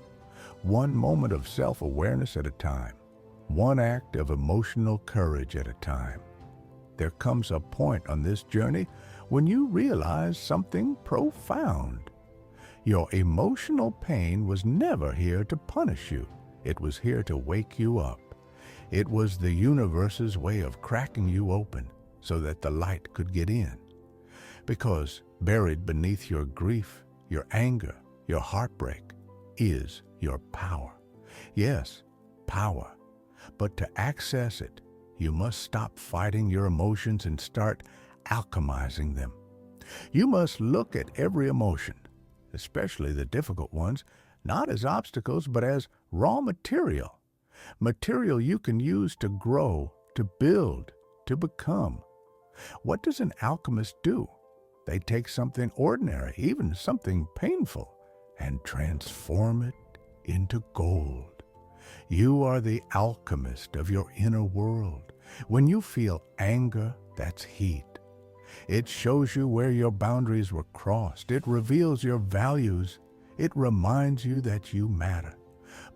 One moment of self-awareness at a time. One act of emotional courage at a time. There comes a point on this journey when you realize something profound. Your emotional pain was never here to punish you. It was here to wake you up. It was the universe's way of cracking you open so that the light could get in. Because buried beneath your grief, your anger, your heartbreak is your power. Yes, power. But to access it, you must stop fighting your emotions and start alchemizing them. You must look at every emotion, especially the difficult ones, not as obstacles, but as raw material. Material you can use to grow, to build, to become. What does an alchemist do? They take something ordinary, even something painful, and transform it into gold. You are the alchemist of your inner world. When you feel anger, that's heat. It shows you where your boundaries were crossed. It reveals your values. It reminds you that you matter.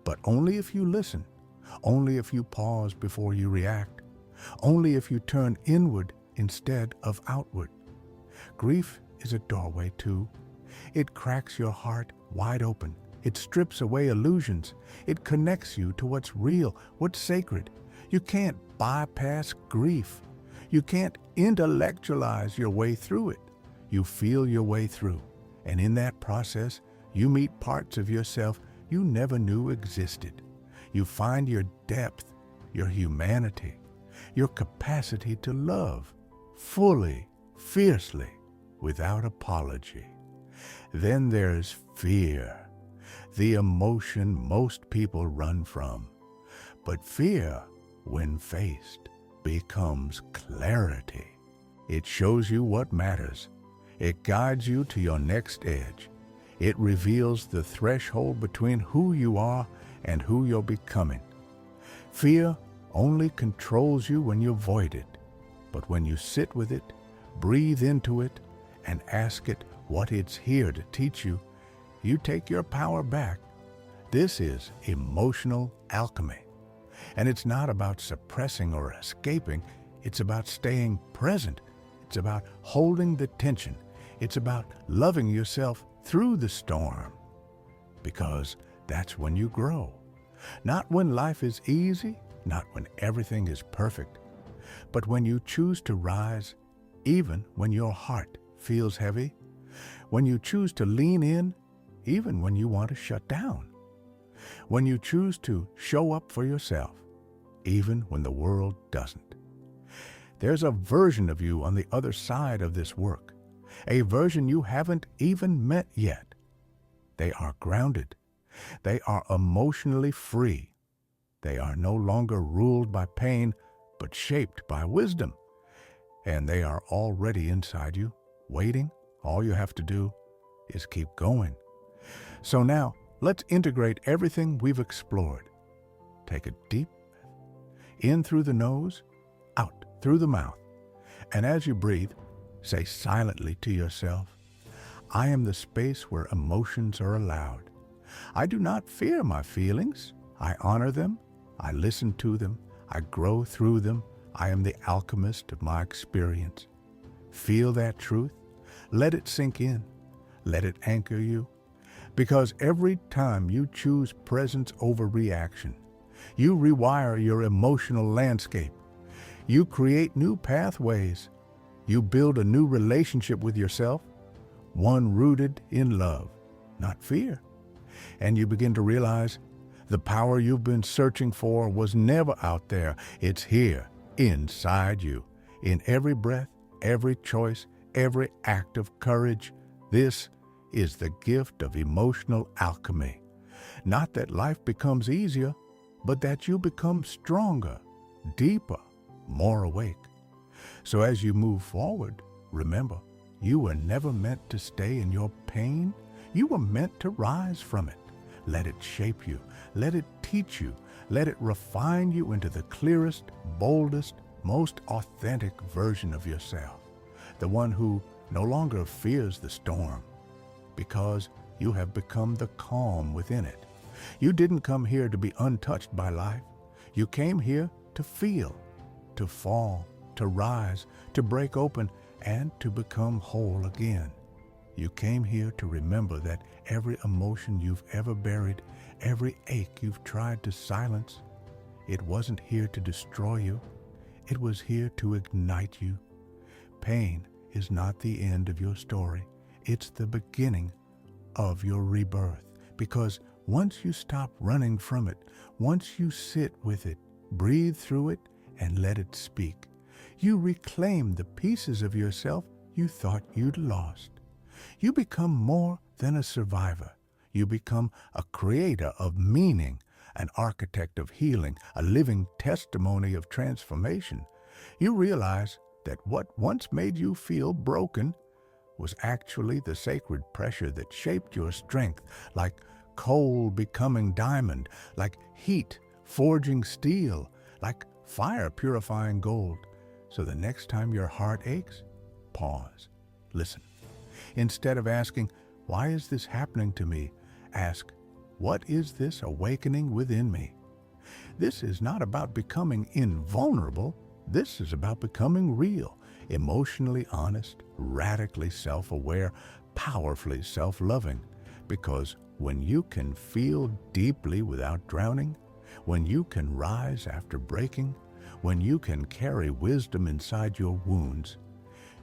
But only if you listen. Only if you pause before you react. Only if you turn inward instead of outward. Grief is a doorway too. It cracks your heart wide open. It strips away illusions. It connects you to what's real, what's sacred. You can't bypass grief. You can't intellectualize your way through it. You feel your way through. And in that process, you meet parts of yourself you never knew existed. You find your depth, your humanity, your capacity to love fully, fiercely, without apology. Then there's fear, the emotion most people run from. But fear, when faced, becomes clarity. It shows you what matters. It guides you to your next edge. It reveals the threshold between who you are and who you're becoming. Fear only controls you when you avoid it. But when you sit with it, breathe into it, and ask it what it's here to teach you, you take your power back. This is emotional alchemy. And it's not about suppressing or escaping. It's about staying present. It's about holding the tension. It's about loving yourself through the storm. Because that's when you grow. Not when life is easy, not when everything is perfect, but when you choose to rise, even when your heart feels heavy, when you choose to lean in, even when you want to shut down, when you choose to show up for yourself, even when the world doesn't. There's a version of you on the other side of this work, a version you haven't even met yet. They are grounded. They are emotionally free. They are no longer ruled by pain, but shaped by wisdom. And they are already inside you, waiting. All you have to do is keep going. So now, let's integrate everything we've explored. Take a deep breath, in through the nose, out through the mouth. And as you breathe, say silently to yourself, I am the space where emotions are allowed. I do not fear my feelings. I honor them. I listen to them. I grow through them. I am the alchemist of my experience. Feel that truth. Let it sink in. Let it anchor you. Because every time you choose presence over reaction, you rewire your emotional landscape. You create new pathways. You build a new relationship with yourself, one rooted in love, not fear. And you begin to realize the power you've been searching for was never out there. It's here, inside you. In every breath, every choice, every act of courage, this is the gift of emotional alchemy. Not that life becomes easier, but that you become stronger, deeper, more awake. So as you move forward, remember, you were never meant to stay in your pain. You were meant to rise from it. Let it shape you. Let it teach you. Let it refine you into the clearest, boldest, most authentic version of yourself. The one who no longer fears the storm, because you have become the calm within it. You didn't come here to be untouched by life. You came here to feel, to fall, to rise, to break open, and to become whole again. You came here to remember that every emotion you've ever buried, every ache you've tried to silence, it wasn't here to destroy you. It was here to ignite you. Pain is not the end of your story. It's the beginning of your rebirth. Because once you stop running from it, once you sit with it, breathe through it, and let it speak, you reclaim the pieces of yourself you thought you'd lost. You become more than a survivor. You become a creator of meaning, an architect of healing, a living testimony of transformation. You realize that what once made you feel broken was actually the sacred pressure that shaped your strength, like coal becoming diamond, like heat forging steel, like fire purifying gold. So the next time your heart aches, pause, listen. Instead of asking, "Why is this happening to me?" ask, "What is this awakening within me?" This is not about becoming invulnerable. This is about becoming real, emotionally honest, radically self-aware, powerfully self-loving. Because when you can feel deeply without drowning, when you can rise after breaking, when you can carry wisdom inside your wounds,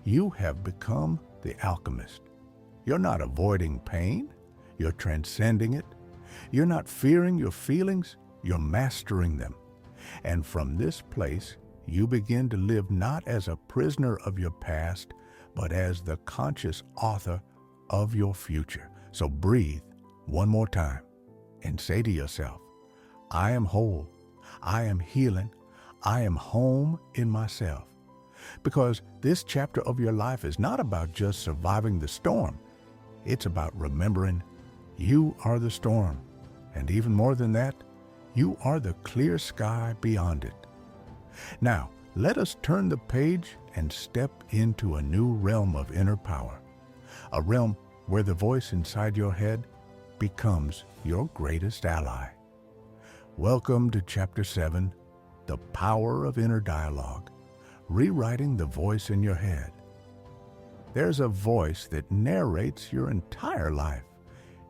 you have become the alchemist. You're not avoiding pain. You're transcending it. You're not fearing your feelings. You're mastering them. And from this place, you begin to live not as a prisoner of your past, but as the conscious author of your future. So breathe one more time and say to yourself, "I am whole. I am healing. I am home in myself." Because this chapter of your life is not about just surviving the storm. It's about remembering you are the storm. And even more than that, you are the clear sky beyond it. Now, let us turn the page and step into a new realm of inner power. A realm where the voice inside your head becomes your greatest ally. Welcome to Chapter 7, The Power of Inner Dialogue, Rewriting the Voice in Your Head. There's a voice that narrates your entire life.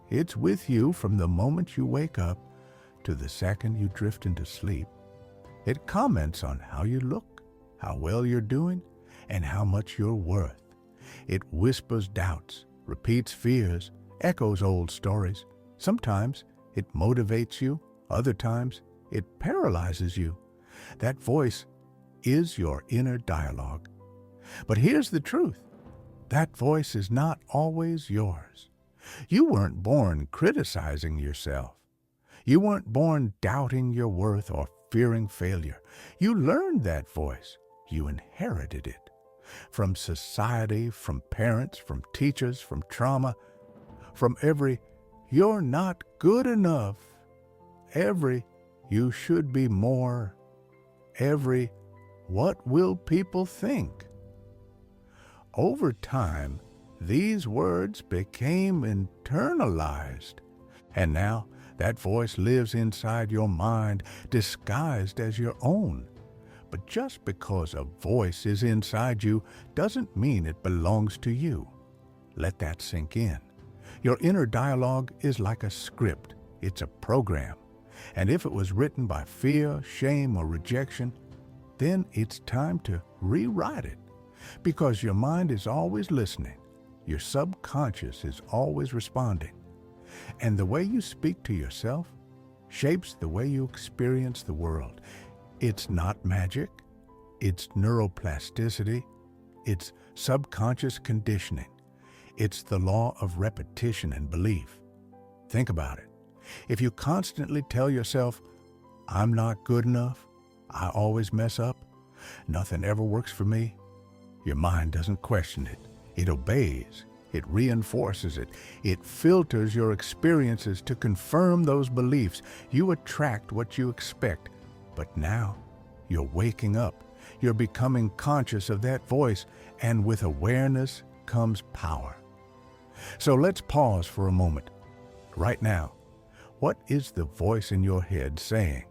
It's with you from the moment you wake up to the second you drift into sleep. It comments on how you look, how well you're doing, and how much you're worth. It whispers doubts, repeats fears, echoes old stories. Sometimes it motivates you, other times it paralyzes you. That voice is your inner dialogue. But here's the truth. That voice is not always yours. You weren't born criticizing yourself. You weren't born doubting your worth or fearing failure. You learned that voice. You inherited it. From society, from parents, from teachers, from trauma, from every "you're not good enough," every "you should be more," every "what will people think." Over time, these words became internalized, and now that voice lives inside your mind, disguised as your own. But just because a voice is inside you doesn't mean it belongs to you. Let that sink in. Your inner dialogue is like a script. It's a program. And if it was written by fear, shame, or rejection, then it's time to rewrite it. Because your mind is always listening. Your subconscious is always responding. And the way you speak to yourself shapes the way you experience the world. It's not magic. It's neuroplasticity. It's subconscious conditioning. It's the law of repetition and belief. Think about it. If you constantly tell yourself, I'm not good enough, I always mess up, nothing ever works for me, your mind doesn't question it. It obeys. It reinforces it. It filters your experiences to confirm those beliefs. You attract what you expect. But now, you're waking up. You're becoming conscious of that voice, and with awareness comes power. So let's pause for a moment. Right now, what is the voice in your head saying?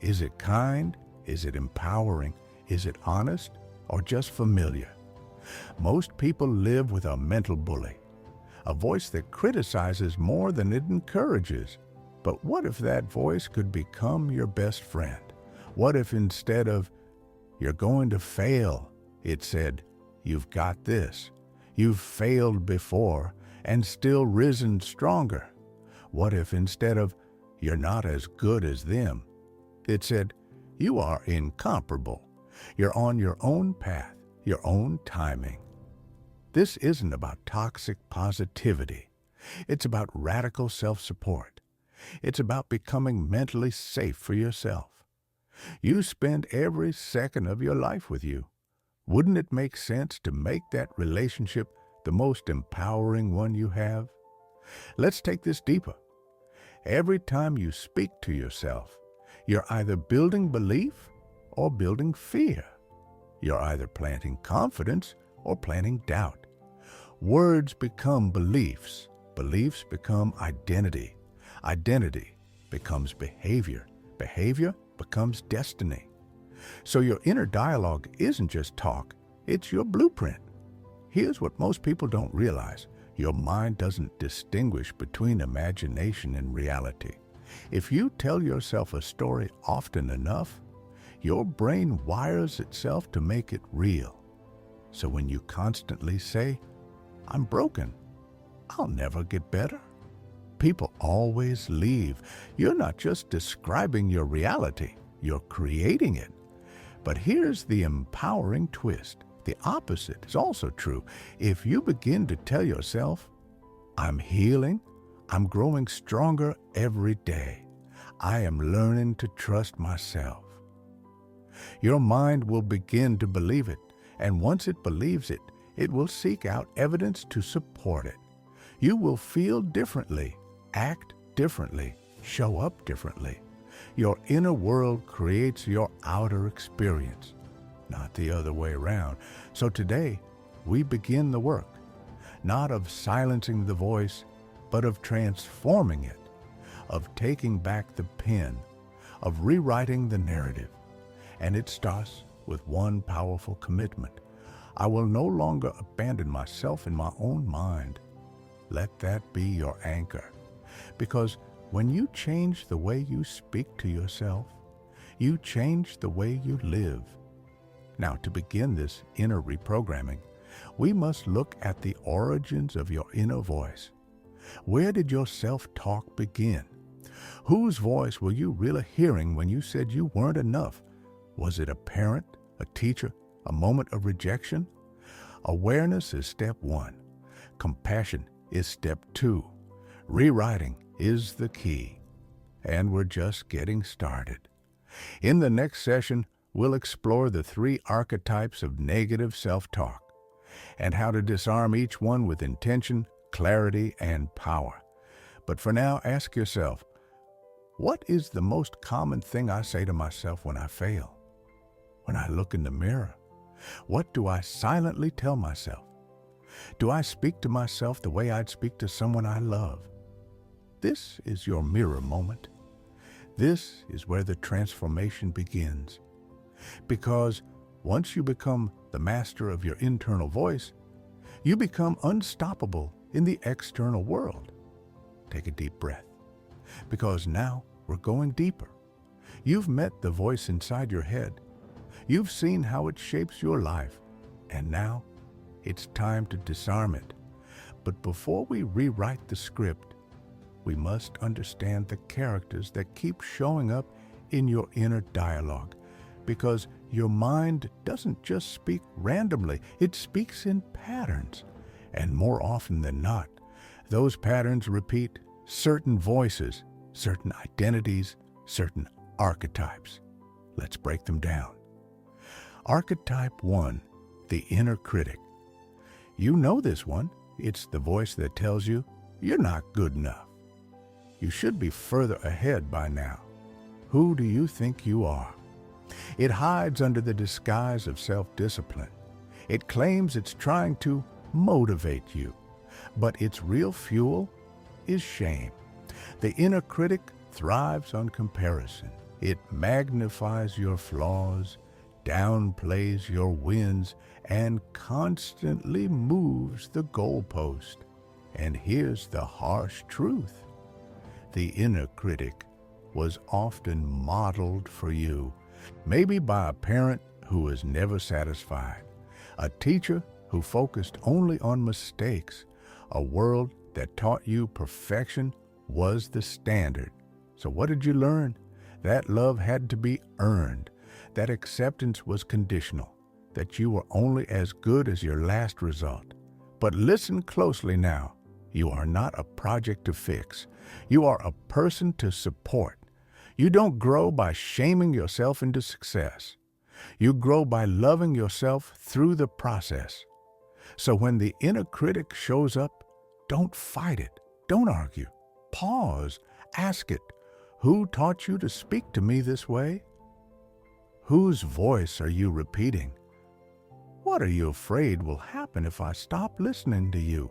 Is it kind? Is it empowering? Is it honest? Or just familiar? Most people live with a mental bully, a voice that criticizes more than it encourages. But what if that voice could become your best friend? What if instead of, you're going to fail, it said, you've got this. You've failed before and still risen stronger. What if instead of, you're not as good as them, it said, you are incomparable. You're on your own path, your own timing. This isn't about toxic positivity. It's about radical self-support. It's about becoming mentally safe for yourself. You spend every second of your life with you. Wouldn't it make sense to make that relationship the most empowering one you have? Let's take this deeper. Every time you speak to yourself, you're either building belief or building fear. You're either planting confidence or planting doubt. Words become beliefs. Beliefs become identity. Identity becomes behavior. Behavior becomes destiny. So your inner dialogue isn't just talk, it's your blueprint. Here's what most people don't realize. Your mind doesn't distinguish between imagination and reality. If you tell yourself a story often enough, your brain wires itself to make it real. So when you constantly say, I'm broken, I'll never get better, people always leave. You're not just describing your reality, you're creating it. But here's the empowering twist. The opposite is also true. If you begin to tell yourself, I'm healing, I'm growing stronger every day, I am learning to trust myself, your mind will begin to believe it, and once it believes it, it will seek out evidence to support it. You will feel differently, act differently, show up differently. Your inner world creates your outer experience, not the other way around. So today, we begin the work, not of silencing the voice, but of transforming it, of taking back the pen, of rewriting the narrative. And it starts with one powerful commitment. I will no longer abandon myself in my own mind. Let that be your anchor. Because when you change the way you speak to yourself, you change the way you live. Now, to begin this inner reprogramming, we must look at the origins of your inner voice. Where did your self-talk begin? Whose voice were you really hearing when you said you weren't enough? Was it a parent, a teacher, a moment of rejection? Awareness is step one. Compassion is step two. Rewriting is the key. And we're just getting started. In the next session, we'll explore the 3 archetypes of negative self-talk and how to disarm each one with intention, clarity, and power. But for now, ask yourself, what is the most common thing I say to myself when I fail? When I look in the mirror, what do I silently tell myself? Do I speak to myself the way I'd speak to someone I love? This is your mirror moment. This is where the transformation begins. Because once you become the master of your internal voice, you become unstoppable in the external world. Take a deep breath, because now we're going deeper. You've met the voice inside your head. You've seen how it shapes your life, and now it's time to disarm it. But before we rewrite the script, we must understand the characters that keep showing up in your inner dialogue. because your mind doesn't just speak randomly, it speaks in patterns. And more often than not, those patterns repeat certain voices, certain identities, certain archetypes. Let's break them down. Archetype 1, the inner critic. You know this one. It's the voice that tells you you're not good enough. You should be further ahead by now. Who do you think you are? It hides under the disguise of self-discipline. It claims it's trying to motivate you, but its real fuel is shame. The inner critic thrives on comparison. It magnifies your flaws, downplays your wins, and constantly moves the goalpost. And here's the harsh truth. The inner critic was often modeled for you, maybe by a parent who was never satisfied, a teacher who focused only on mistakes, a world that taught you perfection was the standard. So what did you learn? That love had to be earned, that acceptance was conditional, that you were only as good as your last result. But listen closely now. You are not a project to fix. You are a person to support. You don't grow by shaming yourself into success. You grow by loving yourself through the process. So when the inner critic shows up, don't fight it. Don't argue. Pause. Ask it. Who taught you to speak to me this way? Whose voice are you repeating? What are you afraid will happen if I stop listening to you?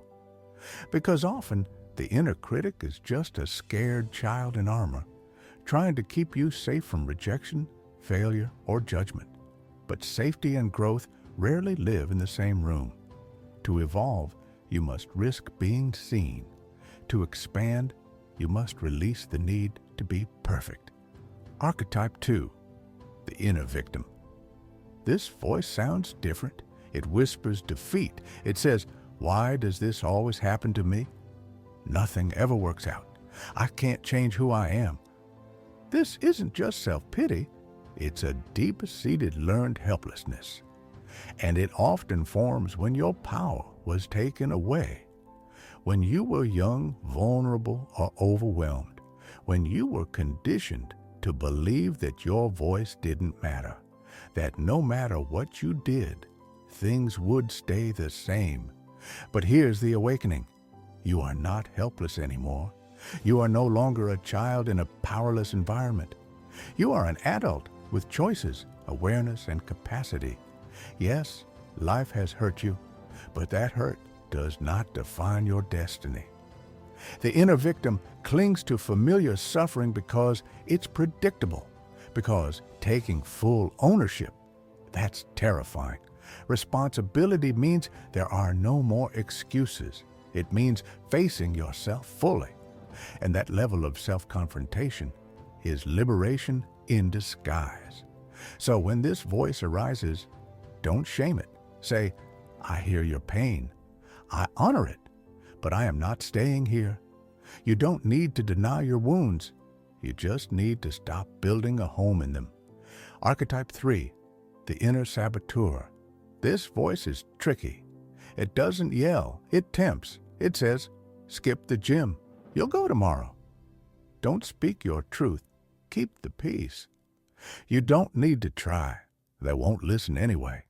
Because often the inner critic is just a scared child in armor, trying to keep you safe from rejection, failure, or judgment. But safety and growth rarely live in the same room. To evolve, you must risk being seen. To expand, you must release the need to be perfect. Archetype 2, the inner victim. This voice sounds different. It whispers defeat. It says, "Why does this always happen to me? Nothing ever works out. I can't change who I am." This isn't just self-pity. It's a deep-seated learned helplessness. And it often forms when your power was taken away. When you were young, vulnerable, or overwhelmed. When you were conditioned to believe that your voice didn't matter. That no matter what you did, things would stay the same. But here's the awakening. You are not helpless anymore. You are no longer a child in a powerless environment. You are an adult with choices, awareness, and capacity. Yes, life has hurt you, but that hurt does not define your destiny. The inner victim clings to familiar suffering because it's predictable, because taking full ownership, that's terrifying. Responsibility means there are no more excuses. It means facing yourself fully. And that level of self-confrontation is liberation in disguise. So when this voice arises, don't shame it. Say, "I hear your pain. I honor it, but I am not staying here." You don't need to deny your wounds. You just need to stop building a home in them. Archetype 3, the inner saboteur. This voice is tricky. It doesn't yell, it tempts. It says, "Skip the gym. You'll go tomorrow." Don't speak your truth. Keep the peace. You don't need to try. They won't listen anyway.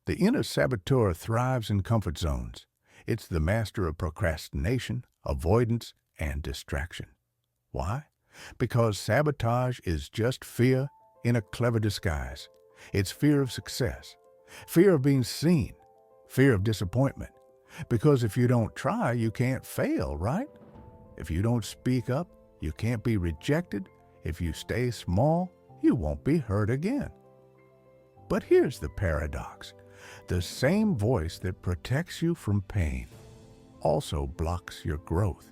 The inner saboteur thrives in comfort zones. It's the master of procrastination, avoidance, and distraction. Why? Because sabotage is just fear in a clever disguise. It's fear of success, fear of being seen, fear of disappointment. Because if you don't try, you can't fail, right? If you don't speak up, you can't be rejected. If you stay small, you won't be heard again. But here's the paradox. The same voice that protects you from pain also blocks your growth.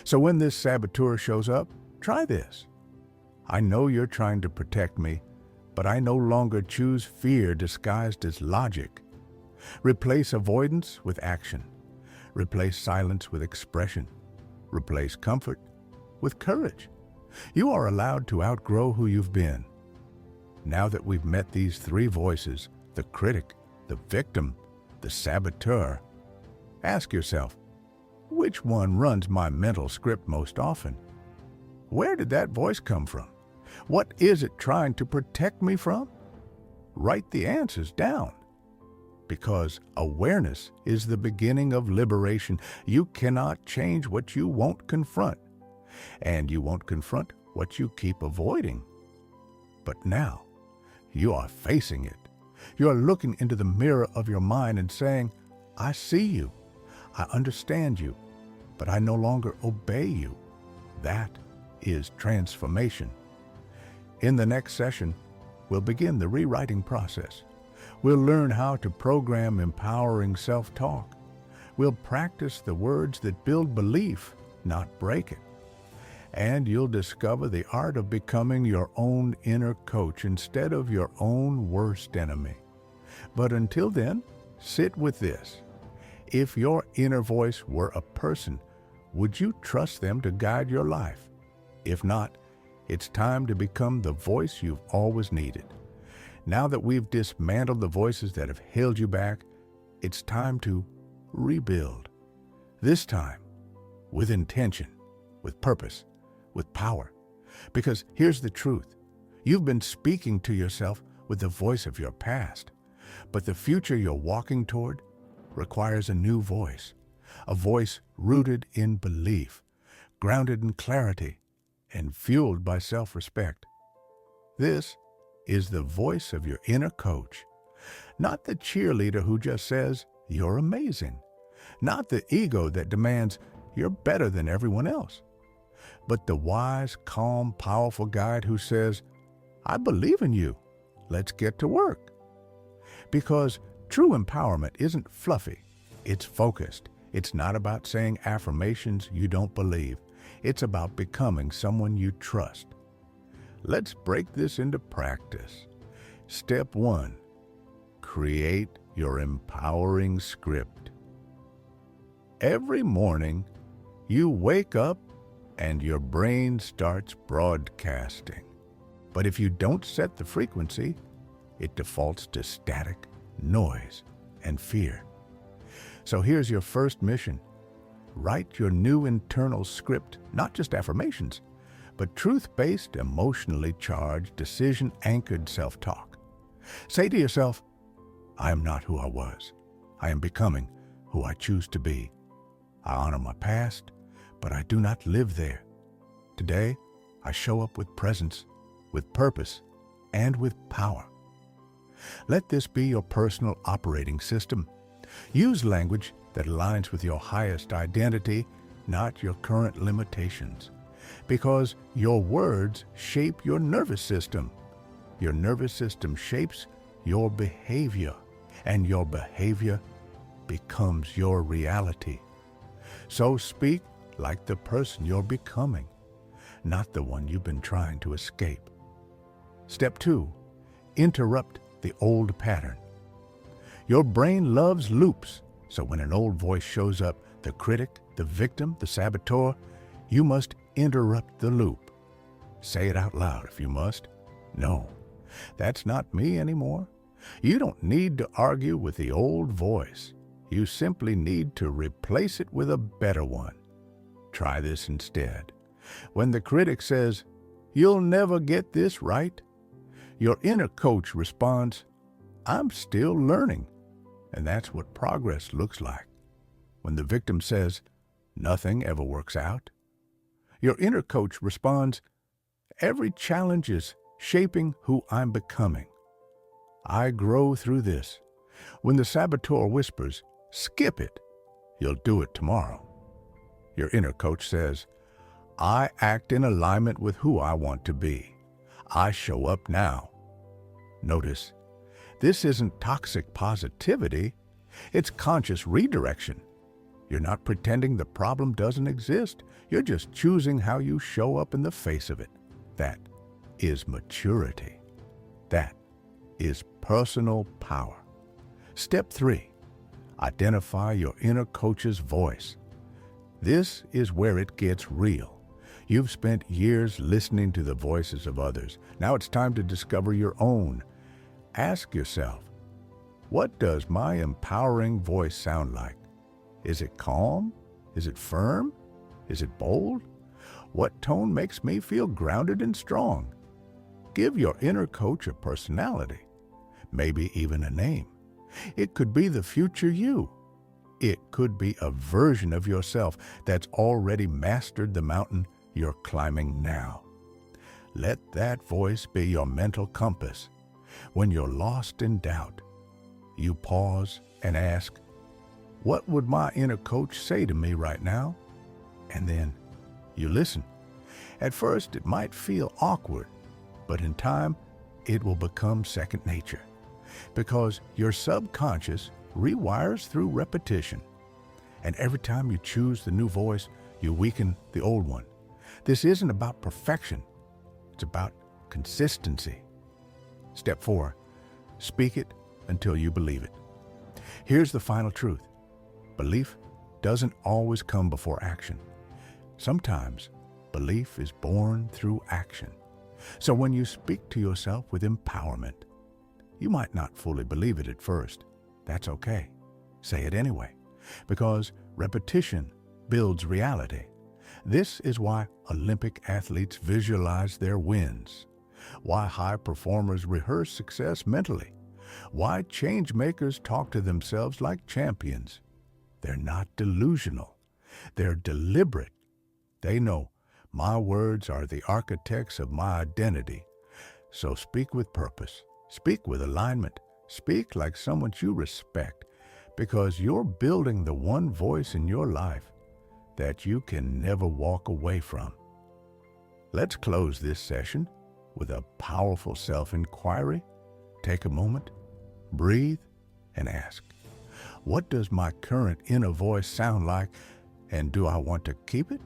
So when this saboteur shows up, try this. "I know you're trying to protect me, but I no longer choose fear disguised as logic." Replace avoidance with action. Replace silence with expression. Replace comfort with courage. You are allowed to outgrow who you've been. Now that we've met these three voices, the critic, the victim, the saboteur, ask yourself, which one runs my mental script most often? Where did that voice come from? What is it trying to protect me from? Write the answers down. Because awareness is the beginning of liberation. You cannot change what you won't confront, and you won't confront what you keep avoiding. But now, you are facing it. You are looking into the mirror of your mind and saying, I see you, I understand you, but I no longer obey you. That is transformation. In the next session, we'll begin the rewriting process. We'll learn how to program empowering self-talk. We'll practice the words that build belief, not break it. And you'll discover the art of becoming your own inner coach instead of your own worst enemy. But until then, sit with this. If your inner voice were a person, would you trust them to guide your life? If not, it's time to become the voice you've always needed. Now that we've dismantled the voices that have held you back, it's time to rebuild. This time, with intention, with purpose, with power. Because here's the truth. You've been speaking to yourself with the voice of your past, but the future you're walking toward requires a new voice, a voice rooted in belief, grounded in clarity, and fueled by self-respect. This is the voice of your inner coach, not the cheerleader who just says, you're amazing, not the ego that demands, you're better than everyone else, but the wise, calm, powerful guide who says, I believe in you. Let's get to work. Because true empowerment isn't fluffy. It's focused. It's not about saying affirmations you don't believe. It's about becoming someone you trust. Let's break this into practice. Step 1. Create your empowering script. Every morning, you wake up and your brain starts broadcasting. But if you don't set the frequency, it defaults to static, noise, and fear. So here's your first mission. Write your new internal script, not just affirmations, but truth-based, emotionally charged, decision-anchored self-talk. Say to yourself, I am not who I was. I am becoming who I choose to be. I honor my past, but I do not live there. Today, I show up with presence, with purpose, and with power. Let this be your personal operating system. Use language that aligns with your highest identity, not your current limitations. Because your words shape your nervous system. Your nervous system shapes your behavior, and your behavior becomes your reality. So speak like the person you're becoming, not the one you've been trying to escape. Step 2. Interrupt the old pattern. Your brain loves loops, so when an old voice shows up, the critic, the victim, the saboteur, you must interrupt the loop. Say it out loud if you must. No, that's not me anymore. You don't need to argue with the old voice. You simply need to replace it with a better one. Try this instead. When the critic says, you'll never get this right, your inner coach responds, I'm still learning. And that's what progress looks like. When the victim says, nothing ever works out, your inner coach responds, every challenge is shaping who I'm becoming. I grow through this. When the saboteur whispers, skip it, you'll do it tomorrow. Your inner coach says, I act in alignment with who I want to be. I show up now. Notice, this isn't toxic positivity. It's conscious redirection. You're not pretending the problem doesn't exist. You're just choosing how you show up in the face of it. That is maturity. That is personal power. Step 3. Identify your inner coach's voice. This is where it gets real. You've spent years listening to the voices of others. Now it's time to discover your own. Ask yourself, what does my empowering voice sound like? Is it calm? Is it firm? Is it bold? What tone makes me feel grounded and strong? Give your inner coach a personality, maybe even a name. It could be the future you. It could be a version of yourself that's already mastered the mountain you're climbing now. Let that voice be your mental compass. When you're lost in doubt, you pause and ask, what would my inner coach say to me right now? And then you listen. At first, it might feel awkward, but in time, it will become second nature, because your subconscious rewires through repetition. And every time you choose the new voice, you weaken the old one. This isn't about perfection. It's about consistency. Step 4, speak it until you believe it. Here's the final truth. Belief doesn't always come before action. Sometimes belief is born through action. So when you speak to yourself with empowerment, you might not fully believe it at first. That's okay. Say it anyway, because repetition builds reality. This is why Olympic athletes visualize their wins, why high performers rehearse success mentally, why change makers talk to themselves like champions. They're not delusional. They're deliberate. They know my words are the architects of my identity. So speak with purpose. Speak with alignment. Speak like someone you respect, because you're building the one voice in your life that you can never walk away from. Let's close this session with a powerful self-inquiry. Take a moment, breathe, and ask, what does my current inner voice sound like, and do I want to keep it?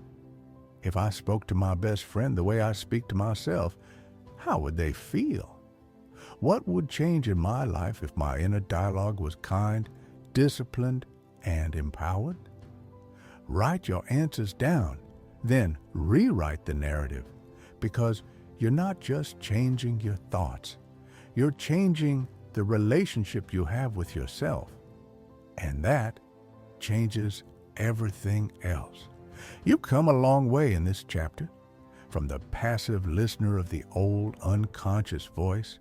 If I spoke to my best friend the way I speak to myself, how would they feel? What would change in my life if my inner dialogue was kind, disciplined, and empowered? Write your answers down, then rewrite the narrative, because you're not just changing your thoughts, you're changing the relationship you have with yourself, and that changes everything else. You've come a long way in this chapter, from the passive listener of the old unconscious voice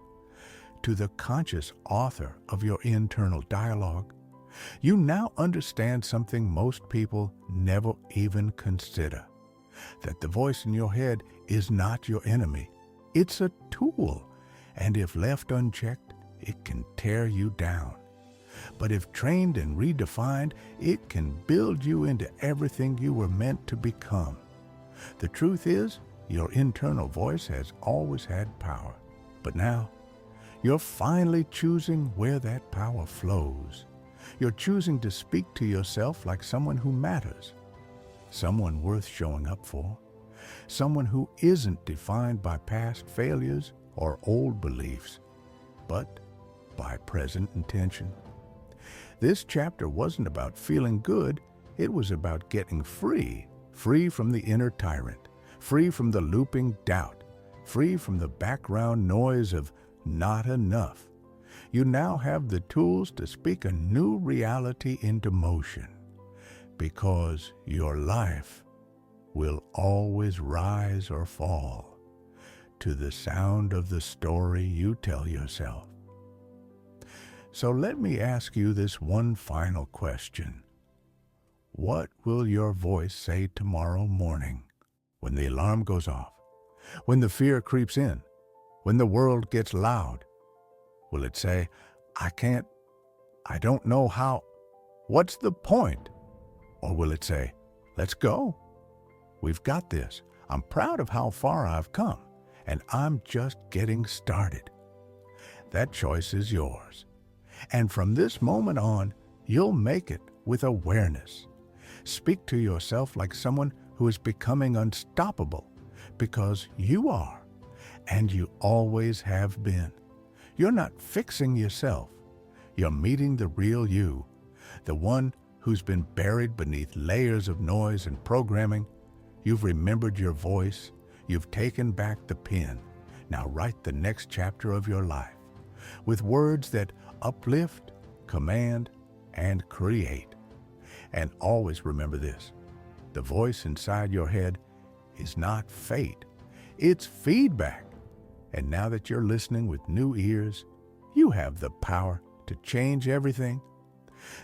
to the conscious author of your internal dialogue. You now understand something most people never even consider, that the voice in your head is not your enemy. It's a tool, and if left unchecked, it can tear you down. But if trained and redefined, it can build you into everything you were meant to become. The truth is, your internal voice has always had power, but now you're finally choosing where that power flows. You're choosing to speak to yourself like someone who matters, someone worth showing up for, someone who isn't defined by past failures or old beliefs, but by present intention. This chapter wasn't about feeling good, it was about getting free from the inner tyrant, free from the looping doubt, free from the background noise of not enough. You now have the tools to speak a new reality into motion, because your life will always rise or fall to the sound of the story you tell yourself. So let me ask you this one final question. What will your voice say tomorrow morning when the alarm goes off, when the fear creeps in, when the world gets loud? Will it say, I don't know how, what's the point? Or will it say, let's go. We've got this. I'm proud of how far I've come, and I'm just getting started. That choice is yours. And from this moment on, you'll make it with awareness. Speak to yourself like someone who is becoming unstoppable, because you are, and you always have been. You're not fixing yourself. You're meeting the real you, the one who's been buried beneath layers of noise and programming. You've remembered your voice. You've taken back the pen. Now write the next chapter of your life with words that uplift, command, and create. And always remember this: the voice inside your head is not fate, it's feedback. And now that you're listening with new ears, you have the power to change everything.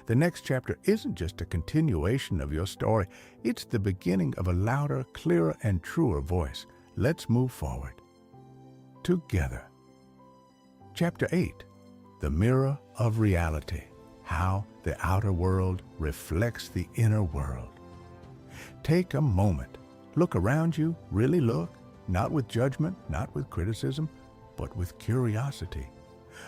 The next chapter isn't just a continuation of your story, it's the beginning of a louder, clearer, and truer voice. Let's move forward together. Chapter 8, The Mirror of Reality: How the Outer World Reflects the Inner World. Take a moment. Look around you, really look, not with judgment, not with criticism, but with curiosity.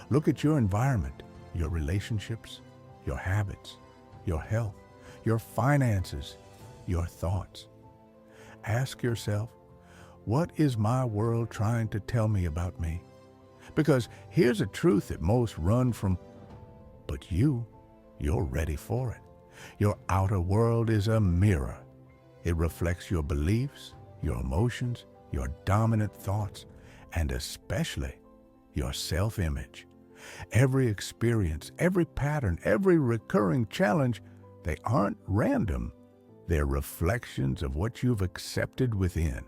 Look at your environment, your relationships, your habits, your health, your finances, your thoughts. Ask yourself, what is my world trying to tell me about me? Because here's a truth that most run from, but you're ready for it. Your outer world is a mirror. It reflects your beliefs, your emotions, your dominant thoughts, and especially your self-image. Every experience, every pattern, every recurring challenge, they aren't random. They're reflections of what you've accepted within.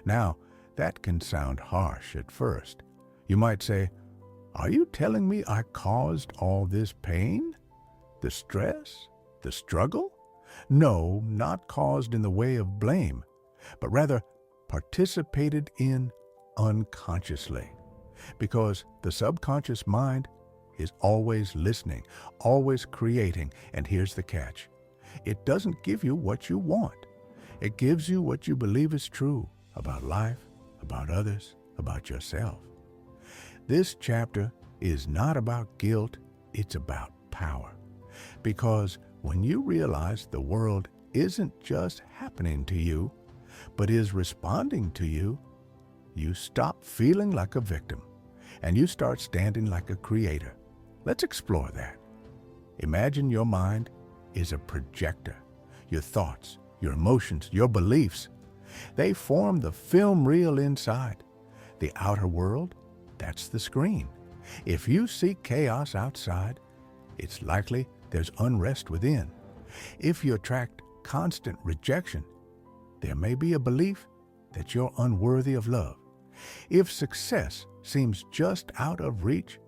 Now, that can sound harsh at first. You might say, are you telling me I caused all this pain? The stress? The struggle? No, not caused in the way of blame, but rather participated in unconsciously. Because the subconscious mind is always listening, always creating, and here's the catch: it doesn't give you what you want. It gives you what you believe is true about life, about others, about yourself. This chapter is not about guilt, it's about power. Because when you realize the world isn't just happening to you, but is responding to you, you stop feeling like a victim and you start standing like a creator. Let's explore that. Imagine your mind is a projector. Your thoughts, your emotions, your beliefs, they form the film reel inside. The outer world, that's the screen. If you see chaos outside, it's likely there's unrest within. If you attract constant rejection, there may be a belief that you're unworthy of love. If success seems just out of reach,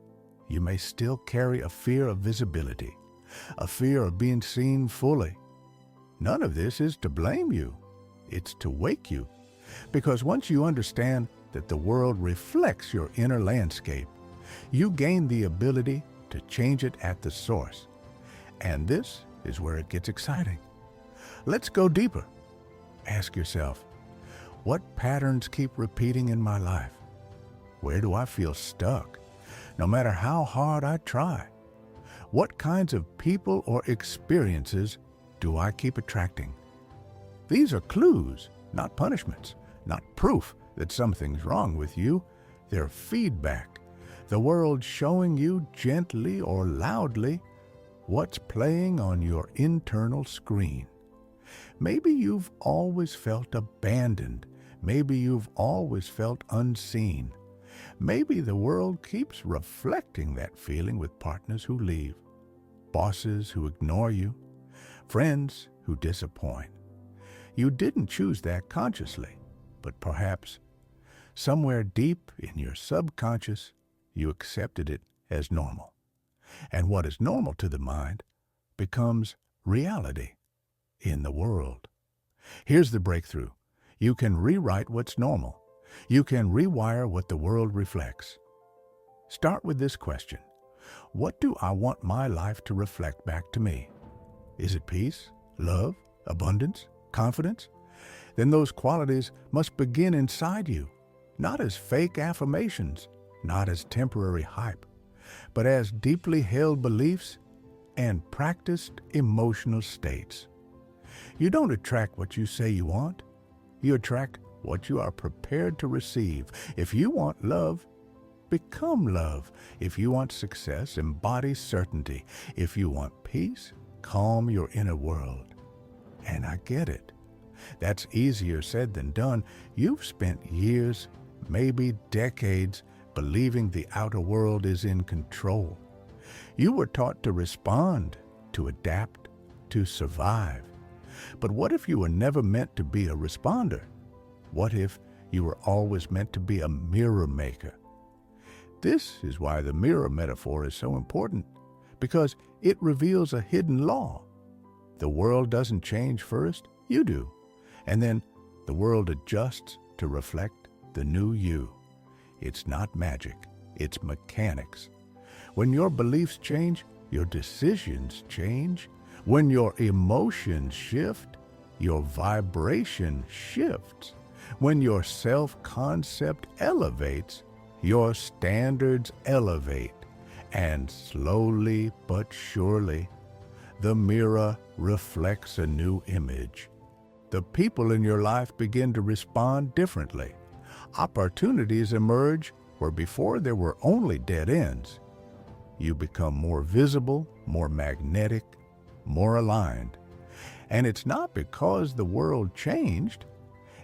you may still carry a fear of visibility, a fear of being seen fully. None of this is to blame you. It's to wake you. Because once you understand that the world reflects your inner landscape, you gain the ability to change it at the source. And this is where it gets exciting. Let's go deeper. Ask yourself, what patterns keep repeating in my life? Where do I feel stuck, no matter how hard I try? What kinds of people or experiences do I keep attracting? These are clues, not punishments, not proof that something's wrong with you. They're feedback, the world showing you gently or loudly what's playing on your internal screen. Maybe you've always felt abandoned. Maybe you've always felt unseen. Maybe the world keeps reflecting that feeling with partners who leave, bosses who ignore you, friends who disappoint. You didn't choose that consciously, but perhaps somewhere deep in your subconscious, you accepted it as normal. And what is normal to the mind becomes reality in the world. Here's the breakthrough. You can rewrite what's normal. You can rewire what the world reflects. Start with this question. What do I want my life to reflect back to me? Is it peace, love, abundance, confidence? Then those qualities must begin inside you, not as fake affirmations, not as temporary hype, but as deeply held beliefs and practiced emotional states. You don't attract what you say you want. You attract what you are prepared to receive. If you want love, become love. If you want success, embody certainty. If you want peace, calm your inner world. And I get it. That's easier said than done. You've spent years, maybe decades, believing the outer world is in control. You were taught to respond, to adapt, to survive. But what if you were never meant to be a responder? What if you were always meant to be a mirror maker? This is why the mirror metaphor is so important, because it reveals a hidden law. The world doesn't change first, you do. And then the world adjusts to reflect the new you. It's not magic, it's mechanics. When your beliefs change, your decisions change. When your emotions shift, your vibration shifts. When your self-concept elevates, your standards elevate. And slowly but surely, the mirror reflects a new image. The people in your life begin to respond differently. Opportunities emerge where before there were only dead ends. You become more visible, more magnetic, more aligned. And it's not because the world changed,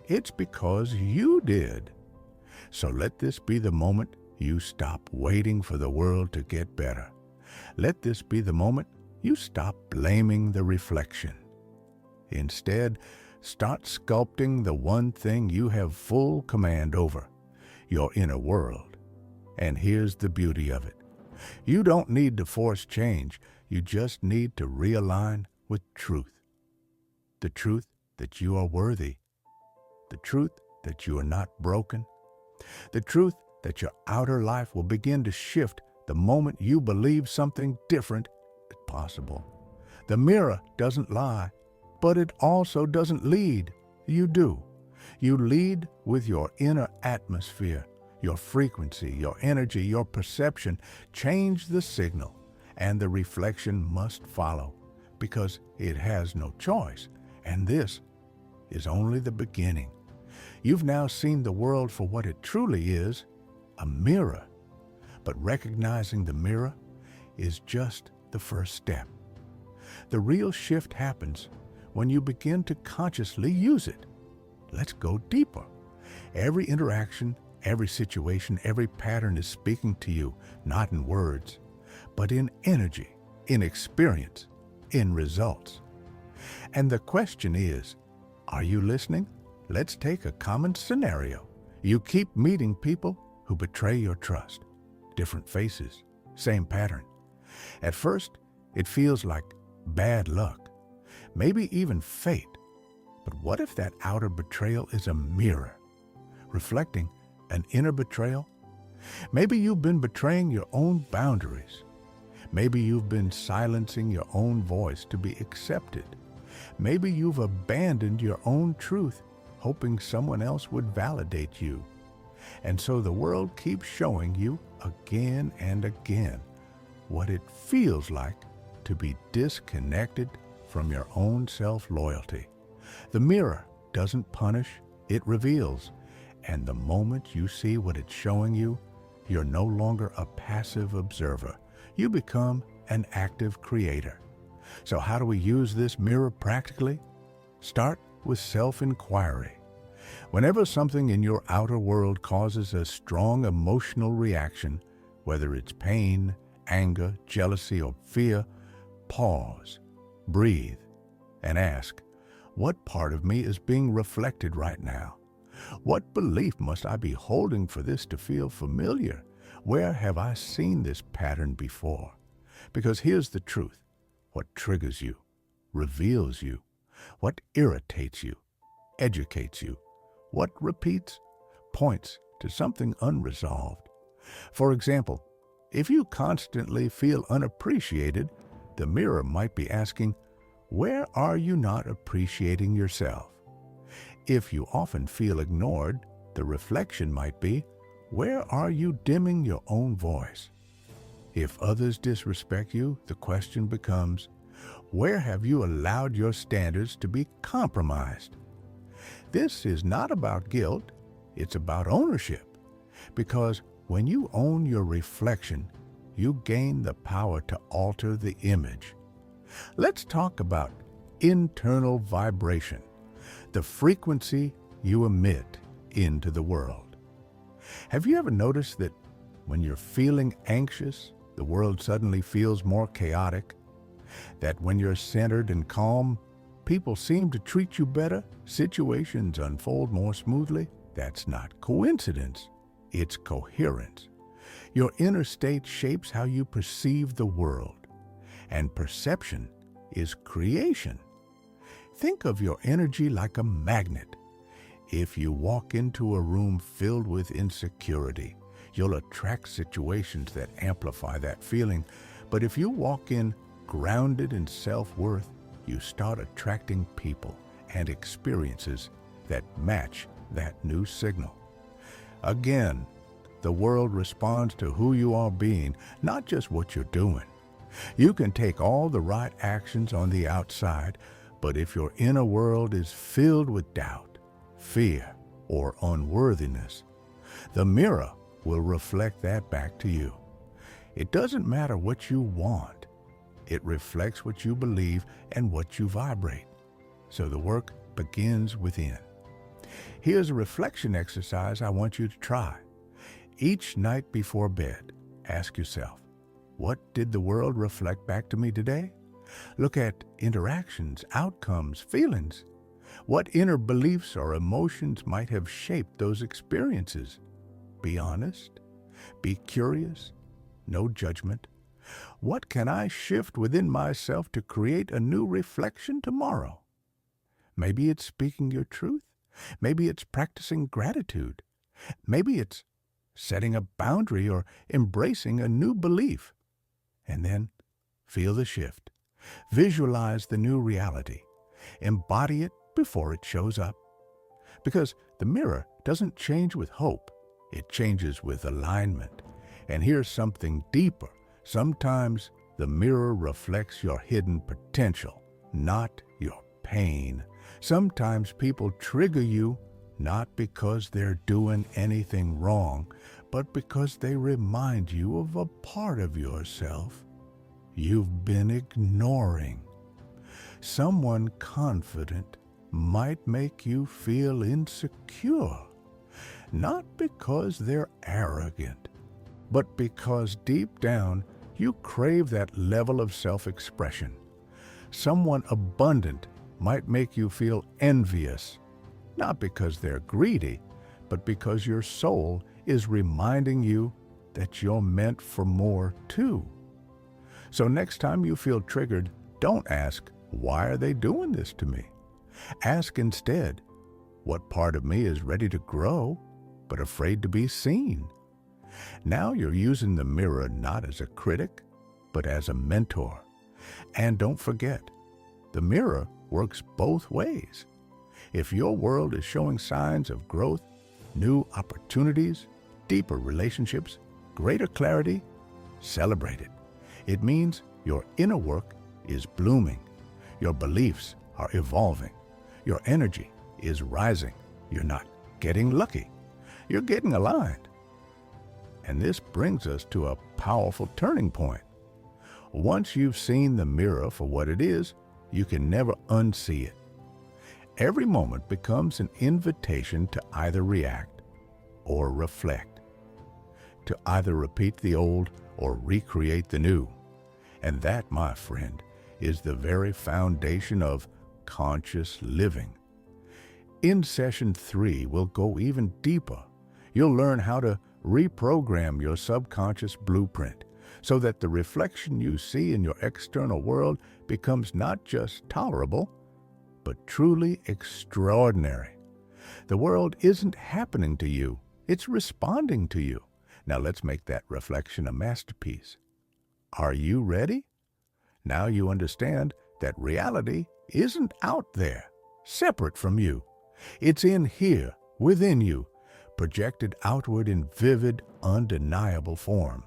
it's because you did. So let this be the moment you stop waiting for the world to get better. Let this be the moment you stop blaming the reflection. Instead, start sculpting the one thing you have full command over, your inner world. And here's the beauty of it. You don't need to force change. You just need to realign with truth. The truth that you are worthy. The truth that you are not broken. The truth that your outer life will begin to shift the moment you believe something different is possible. The mirror doesn't lie, but it also doesn't lead. You do. You lead with your inner atmosphere, your frequency, your energy, your perception. Change the signal, and the reflection must follow, because it has no choice. And this is only the beginning. You've now seen the world for what it truly is, a mirror. But recognizing the mirror is just the first step. The real shift happens when you begin to consciously use it. Let's go deeper. Every interaction, every situation, every pattern is speaking to you, not in words, but in energy, in experience, in results. And the question is, are you listening? Let's take a common scenario. You keep meeting people who betray your trust. Different faces, same pattern. At first, it feels like bad luck, maybe even fate. But what if that outer betrayal is a mirror, reflecting an inner betrayal? Maybe you've been betraying your own boundaries. Maybe you've been silencing your own voice to be accepted. Maybe you've abandoned your own truth, hoping someone else would validate you. And so the world keeps showing you again and again what it feels like to be disconnected from your own self-loyalty. The mirror doesn't punish, it reveals. And the moment you see what it's showing you, you're no longer a passive observer. You become an active creator. So how do we use this mirror practically? Start with self-inquiry. Whenever something in your outer world causes a strong emotional reaction, whether it's pain, anger, jealousy, or fear, pause, breathe, and ask, what part of me is being reflected right now? What belief must I be holding for this to feel familiar? Where have I seen this pattern before? Because here's the truth. What triggers you, reveals you. What irritates you, educates you. What repeats, points to something unresolved. For example, if you constantly feel unappreciated, the mirror might be asking, where are you not appreciating yourself? If you often feel ignored, the reflection might be, where are you dimming your own voice? If others disrespect you, the question becomes, where have you allowed your standards to be compromised? This is not about guilt, it's about ownership. Because when you own your reflection, you gain the power to alter the image. Let's talk about internal vibration. the frequency you emit into the world. Have you ever noticed that when you're feeling anxious, the world suddenly feels more chaotic? That when you're centered and calm, people seem to treat you better, situations unfold more smoothly? That's not coincidence, it's coherence. Your inner state shapes how you perceive the world, and perception is creation. Think of your energy like a magnet. If you walk into a room filled with insecurity, you'll attract situations that amplify that feeling. But if you walk in grounded in self-worth, you start attracting people and experiences that match that new signal. Again, the world responds to who you are being, not just what you're doing. You can take all the right actions on the outside, but if your inner world is filled with doubt, fear, or unworthiness, the mirror will reflect that back to you. It doesn't matter what you want. It reflects what you believe and what you vibrate. So the work begins within. Here's a reflection exercise I want you to try. Each night before bed, ask yourself, what did the world reflect back to me today? Look at interactions, outcomes, feelings. What inner beliefs or emotions might have shaped those experiences? Be honest. Be curious. No judgment. What can I shift within myself to create a new reflection tomorrow? Maybe it's speaking your truth. Maybe it's practicing gratitude. Maybe it's setting a boundary or embracing a new belief. And then feel the shift. Visualize the new reality. Embody it before it shows up. Because the mirror doesn't change with hope. It changes with alignment. And here's something deeper. Sometimes the mirror reflects your hidden potential, not your pain. Sometimes people trigger you not because they're doing anything wrong, but because they remind you of a part of yourself you've been ignoring. Someone confident might make you feel insecure, not because they're arrogant, but because deep down you crave that level of self-expression. Someone abundant might make you feel envious, not because they're greedy, but because your soul is reminding you that you're meant for more too. So next time you feel triggered, don't ask, why are they doing this to me? Ask instead, what part of me is ready to grow, but afraid to be seen? Now you're using the mirror not as a critic, but as a mentor. And don't forget, the mirror works both ways. If your world is showing signs of growth, new opportunities, deeper relationships, greater clarity, celebrate it. It means your inner work is blooming. Your beliefs are evolving. Your energy is rising. You're not getting lucky. You're getting aligned. And this brings us to a powerful turning point. Once you've seen the mirror for what it is, you can never unsee it. Every moment becomes an invitation to either react or reflect, to either repeat the old or recreate the new. And that, my friend, is the very foundation of conscious living. In session 3, we'll go even deeper. You'll learn how to reprogram your subconscious blueprint so that the reflection you see in your external world becomes not just tolerable, but truly extraordinary. The world isn't happening to you, it's responding to you. Now let's make that reflection a masterpiece. Are you ready? Now you understand that reality isn't out there, separate from you. It's in here, within you, projected outward in vivid, undeniable form.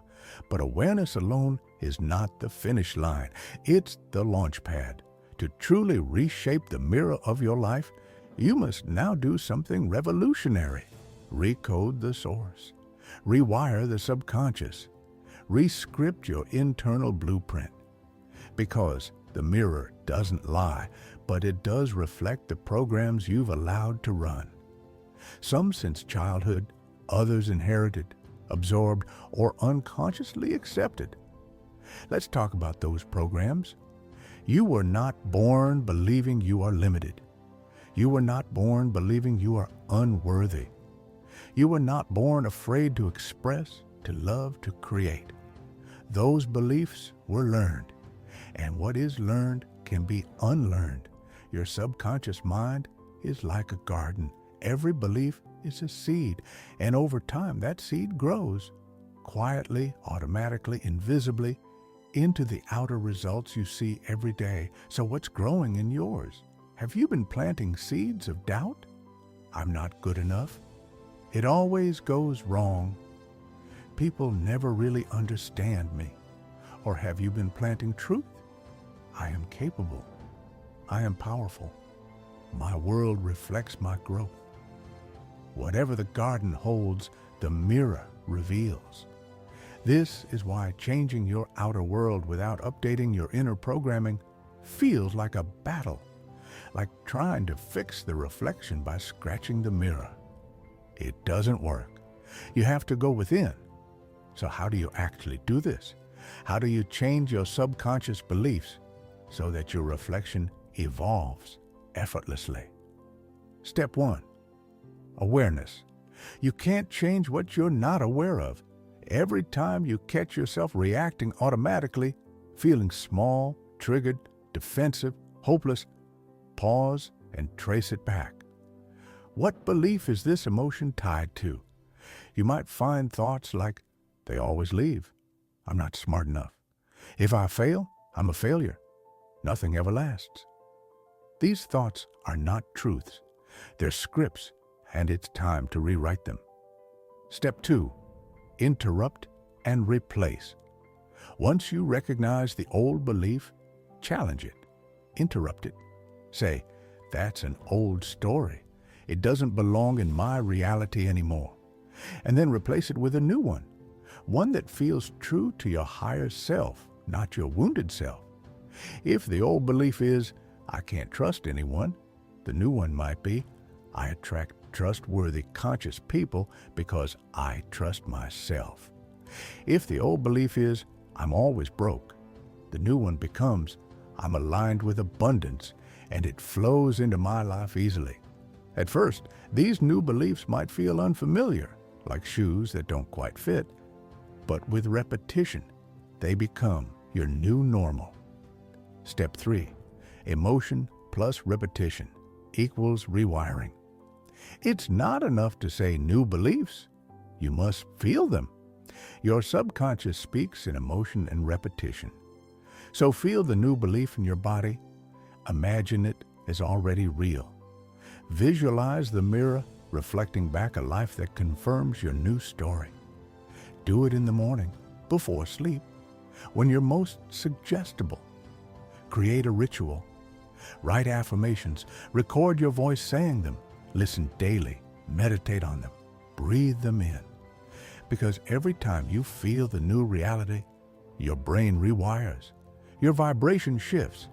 But awareness alone is not the finish line. It's the launch pad. To truly reshape the mirror of your life, you must now do something revolutionary. Recode the source. Rewire the subconscious. Rescript your internal blueprint. Because The mirror doesn't lie, but it does reflect the programs you've allowed to run. Some since childhood, others inherited, absorbed, or unconsciously accepted. Let's talk about those programs. You were not born believing you are limited. You were not born believing you are unworthy. You were not born afraid to express, to love, to create. Those beliefs were learned, and what is learned can be unlearned. Your subconscious mind is like a garden. Every belief is a seed, and over time that seed grows, quietly, automatically, invisibly, into the outer results you see every day. So what's growing in yours? Have you been planting seeds of doubt? I'm not good enough. It always goes wrong. People never really understand me. Or have you been planting truth? I am capable. I am powerful. My world reflects my growth. Whatever the garden holds, the mirror reveals. This is why changing your outer world without updating your inner programming feels like a battle, like trying to fix the reflection by scratching the mirror. It doesn't work. You have to go within. So how do you actually do this? How do you change your subconscious beliefs so that your reflection evolves effortlessly? Step 1. Awareness. You can't change what you're not aware of. Every time you catch yourself reacting automatically, feeling small, triggered, defensive, hopeless, pause and trace it back. What belief is this emotion tied to? You might find thoughts like, they always leave. I'm not smart enough. If I fail, I'm a failure. Nothing ever lasts. These thoughts are not truths. They're scripts, and it's time to rewrite them. Step 2. Interrupt and replace. Once you recognize the old belief, challenge it. Interrupt it. Say, that's an old story. It doesn't belong in my reality anymore. And then replace it with a new one that feels true to your higher self, not your wounded self. If the old belief is, I can't trust anyone, the new one might be, I attract trustworthy, conscious people because I trust myself. If the old belief is, I'm always broke, the new one becomes, I'm aligned with abundance and it flows into my life easily. At first, these new beliefs might feel unfamiliar, like shoes that don't quite fit, but with repetition, they become your new normal. Step 3. Emotion plus repetition equals rewiring. It's not enough to say new beliefs. You must feel them. Your subconscious speaks in emotion and repetition. So feel the new belief in your body. Imagine it as already real. Visualize the mirror reflecting back a life that confirms your new story. Do it in the morning, before sleep, when you're most suggestible. Create a ritual. Write affirmations. Record your voice saying them. Listen daily. Meditate on them. Breathe them in. Because every time you feel the new reality, your brain rewires, your vibration shifts,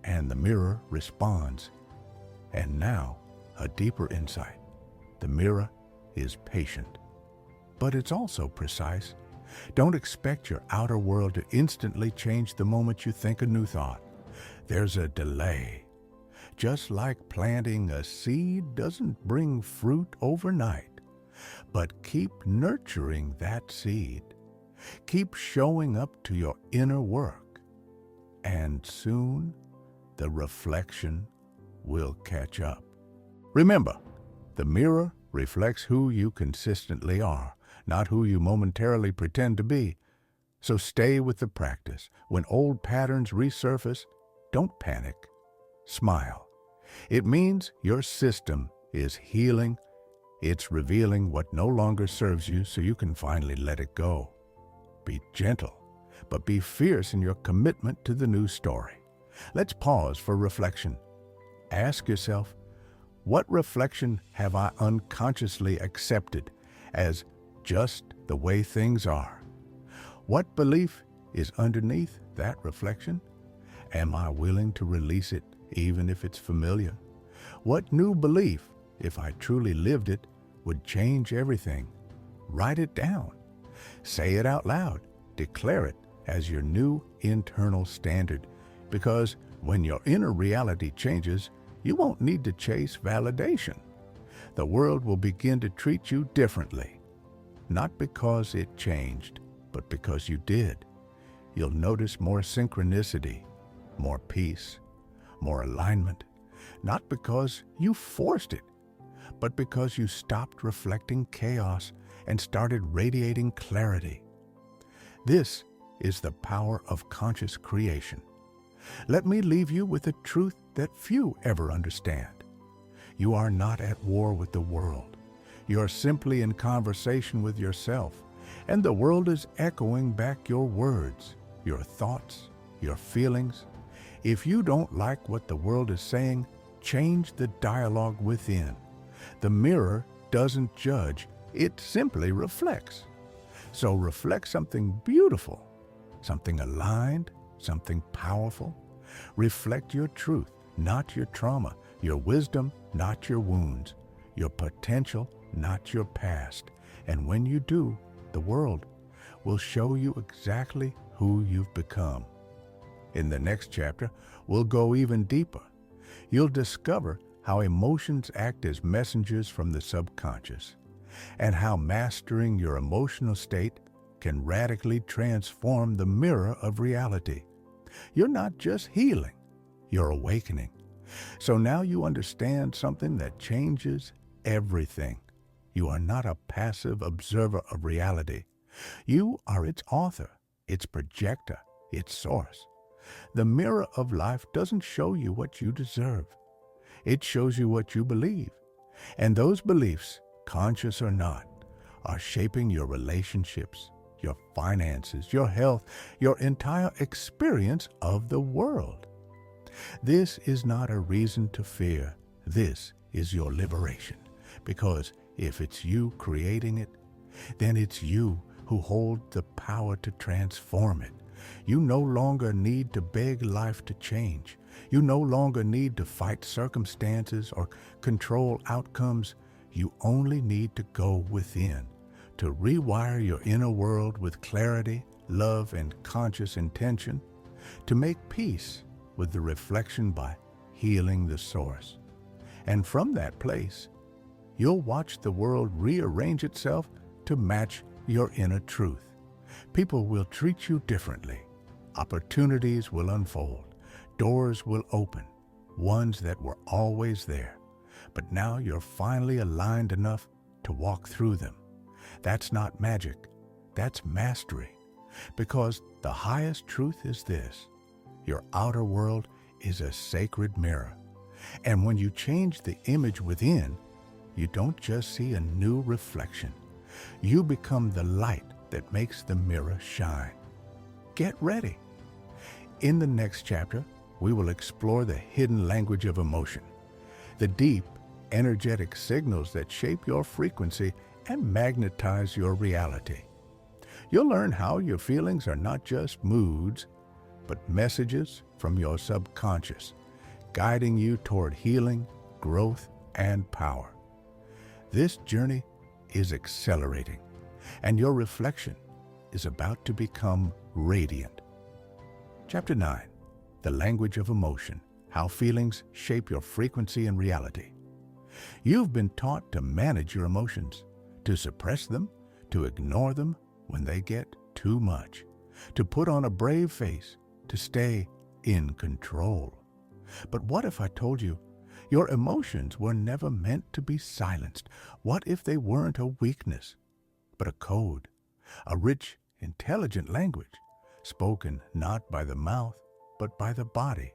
and the mirror responds. And now, a deeper insight. The mirror is patient, but it's also precise. Don't expect your outer world to instantly change the moment you think a new thought. There's a delay. Just like planting a seed doesn't bring fruit overnight. But keep nurturing that seed. Keep showing up to your inner work. And soon, the reflection will catch up. Remember, the mirror reflects who you consistently are, not who you momentarily pretend to be. So stay with the practice. When old patterns resurface, don't panic. Smile. It means your system is healing. It's revealing what no longer serves you so you can finally let it go. Be gentle, but be fierce in your commitment to the new story. Let's pause for reflection. Ask yourself, what reflection have I unconsciously accepted as just the way things are? What belief is underneath that reflection? Am I willing to release it even if it's familiar? What new belief, if I truly lived it, would change everything? Write it down. Say it out loud. Declare it as your new internal standard, because when your inner reality changes, you won't need to chase validation. The world will begin to treat you differently, not because it changed, but because you did. You'll notice more synchronicity, more peace, more alignment, not because you forced it, but because you stopped reflecting chaos and started radiating clarity. This is the power of conscious creation. Let me leave you with a truth that few ever understand. You are not at war with the world. You are simply in conversation with yourself, and the world is echoing back your words, your thoughts, your feelings. If you don't like what the world is saying, change the dialogue within. The mirror doesn't judge, it simply reflects. So reflect something beautiful, something aligned, something powerful. Reflect your truth, not your trauma, your wisdom, not your wounds, your potential, not your past. And when you do, the world will show you exactly who you've become. In the next chapter, we'll go even deeper. You'll discover how emotions act as messengers from the subconscious, and how mastering your emotional state can radically transform the mirror of reality. You're not just healing, you're awakening. So now you understand something that changes everything. You are not a passive observer of reality. You are its author, its projector, its source. The mirror of life doesn't show you what you deserve. It shows you what you believe. And those beliefs, conscious or not, are shaping your relationships, your finances, your health, your entire experience of the world. This is not a reason to fear. This is your liberation. Because if it's you creating it, then it's you who hold the power to transform it. You no longer need to beg life to change. You no longer need to fight circumstances or control outcomes. You only need to go within, to rewire your inner world with clarity, love, and conscious intention, to make peace with the reflection by healing the source. And from that place, you'll watch the world rearrange itself to match your inner truth. People will treat you differently. Opportunities will unfold. Doors will open, ones that were always there. But now you're finally aligned enough to walk through them. That's not magic. That's mastery. Because the highest truth is this: your outer world is a sacred mirror. And when you change the image within, you don't just see a new reflection. You become the light that makes the mirror shine. Get ready. In the next chapter, we will explore the hidden language of emotion, the deep, energetic signals that shape your frequency and magnetize your reality. You'll learn how your feelings are not just moods, but messages from your subconscious, guiding you toward healing, growth, and power. This journey is accelerating, and your reflection is about to become radiant. Chapter 9, The Language of Emotion, How Feelings Shape Your Frequency and Reality. You've been taught to manage your emotions, to suppress them, to ignore them when they get too much, to put on a brave face, to stay in control. But what if I told you your emotions were never meant to be silenced? What if they weren't a weakness, but a code, a rich, intelligent language, spoken not by the mouth, but by the body,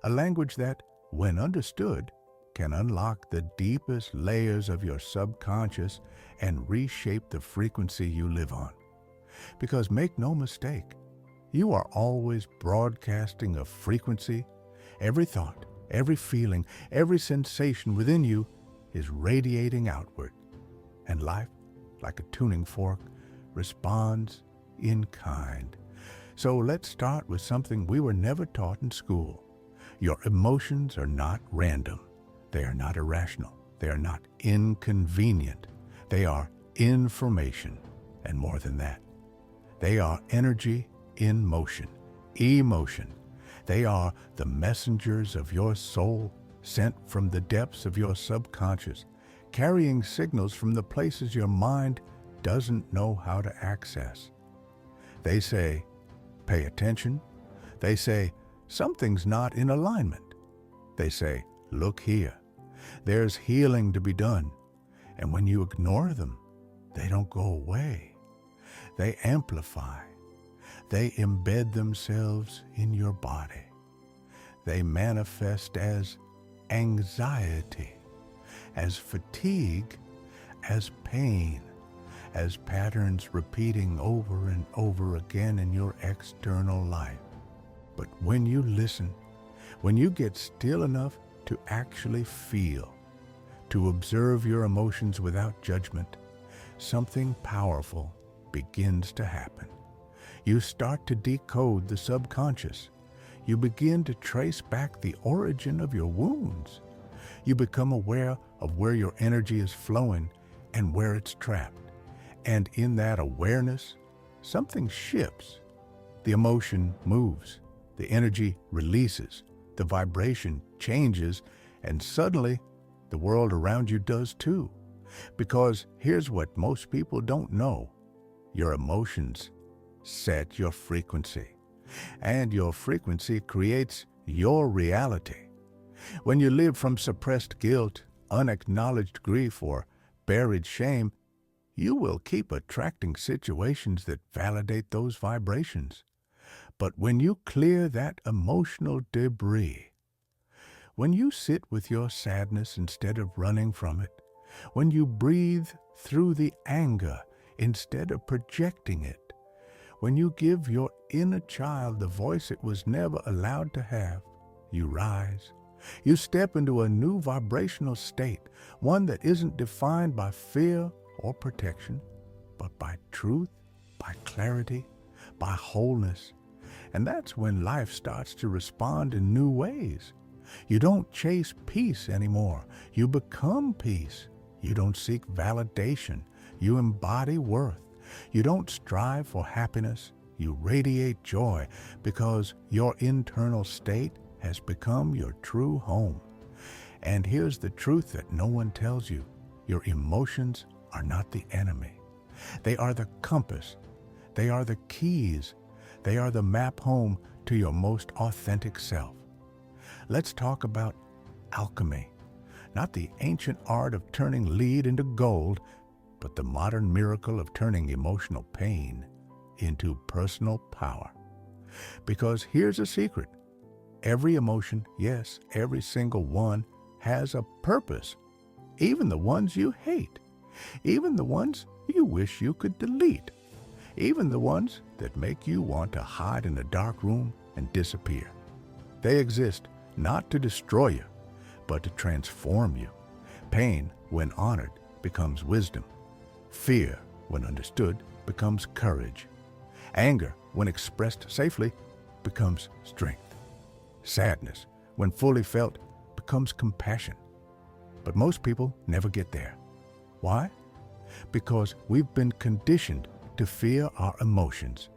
a language that, when understood, can unlock the deepest layers of your subconscious and reshape the frequency you live on. Because make no mistake, you are always broadcasting a frequency. Every thought, every feeling, every sensation within you is radiating outward. And life, like a tuning fork, responds in kind. So let's start with something we were never taught in school. Your emotions are not random. They are not irrational. They are not inconvenient. They are information, and more than that. They are energy in motion, emotion. They are the messengers of your soul sent from the depths of your subconscious, carrying signals from the places your mind doesn't know how to access. They say, pay attention. They say, something's not in alignment. They say, look here. There's healing to be done. And when you ignore them, they don't go away. They amplify. They embed themselves in your body. They manifest as anxiety, as fatigue, as pain, as patterns repeating over and over again in your external life. But when you listen, when you get still enough to actually feel, to observe your emotions without judgment, something powerful begins to happen. You start to decode the subconscious. You begin to trace back the origin of your wounds. You become aware of where your energy is flowing and where it's trapped. And in that awareness, something shifts. The emotion moves, the energy releases, the vibration changes, and suddenly the world around you does too. Because here's what most people don't know. Your emotions set your frequency, and your frequency creates your reality. When you live from suppressed guilt, unacknowledged grief, or buried shame, you will keep attracting situations that validate those vibrations. But when you clear that emotional debris, when you sit with your sadness instead of running from it, when you breathe through the anger instead of projecting it, when you give your inner child the voice it was never allowed to have, you rise. You step into a new vibrational state, one that isn't defined by fear or protection, but by truth, by clarity, by wholeness. And that's when life starts to respond in new ways. You don't chase peace anymore. You become peace. You don't seek validation. You embody worth. You don't strive for happiness. You radiate joy because your internal state has become your true home. And here's the truth that no one tells you. Your emotions are not the enemy. They are the compass. They are the keys. They are the map home to your most authentic self. Let's talk about alchemy, not the ancient art of turning lead into gold, but the modern miracle of turning emotional pain into personal power. Because here's a secret. Every emotion, yes, every single one, has a purpose. Even the ones you hate. Even the ones you wish you could delete. Even the ones that make you want to hide in a dark room and disappear. They exist not to destroy you, but to transform you. Pain, when honored, becomes wisdom. Fear, when understood, becomes courage. Anger, when expressed safely, becomes strength. Sadness, when fully felt, becomes compassion. But most people never get there. Why? Because we've been conditioned to fear our emotions.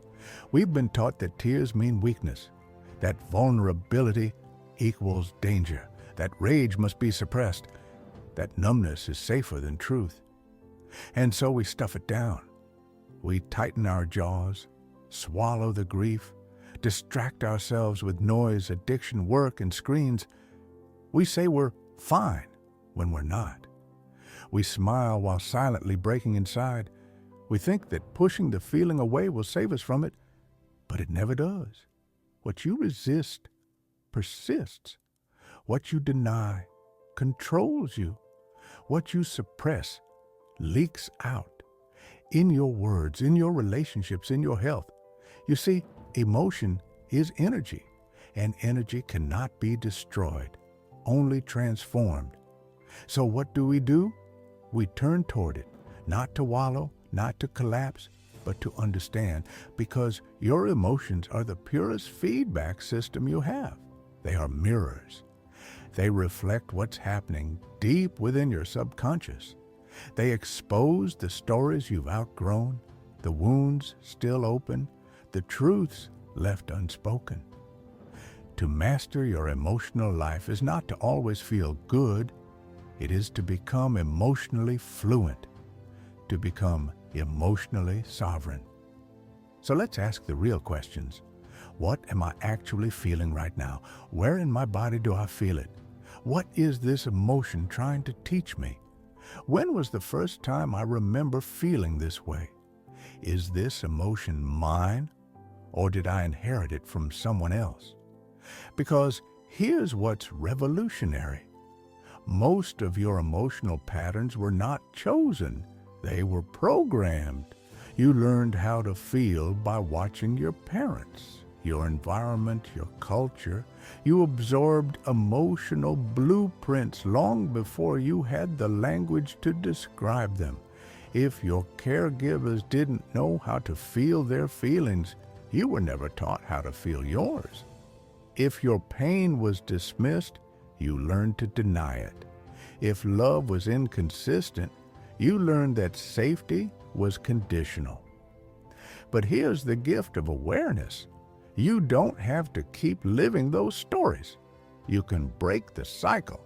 We've been taught that tears mean weakness, that vulnerability equals danger, that rage must be suppressed, that numbness is safer than truth. And so we stuff it down. We tighten our jaws, swallow the grief, distract ourselves with noise, addiction, work, and screens. We say we're fine when we're not. We smile while silently breaking inside. We think that pushing the feeling away will save us from it, but it never does. What you resist persists. What you deny controls you. What you suppress leaks out. In your words, in your relationships, in your health. You see, emotion is energy, and energy cannot be destroyed, only transformed. So what do? We turn toward it, not to wallow, not to collapse, but to understand, because your emotions are the purest feedback system you have. They are mirrors. They reflect what's happening deep within your subconscious. They expose the stories you've outgrown, the wounds still open, the truths left unspoken. To master your emotional life is not to always feel good. It is to become emotionally fluent, to become emotionally sovereign. So let's ask the real questions. What am I actually feeling right now? Where in my body do I feel it? What is this emotion trying to teach me? When was the first time I remember feeling this way? Is this emotion mine, or did I inherit it from someone else? Because here's what's revolutionary. Most of your emotional patterns were not chosen. They were programmed. You learned how to feel by watching your parents, your environment, your culture. You absorbed emotional blueprints long before you had the language to describe them. If your caregivers didn't know how to feel their feelings, you were never taught how to feel yours. If your pain was dismissed, you learned to deny it. If love was inconsistent, you learned that safety was conditional. But here's the gift of awareness. You don't have to keep living those stories. You can break the cycle.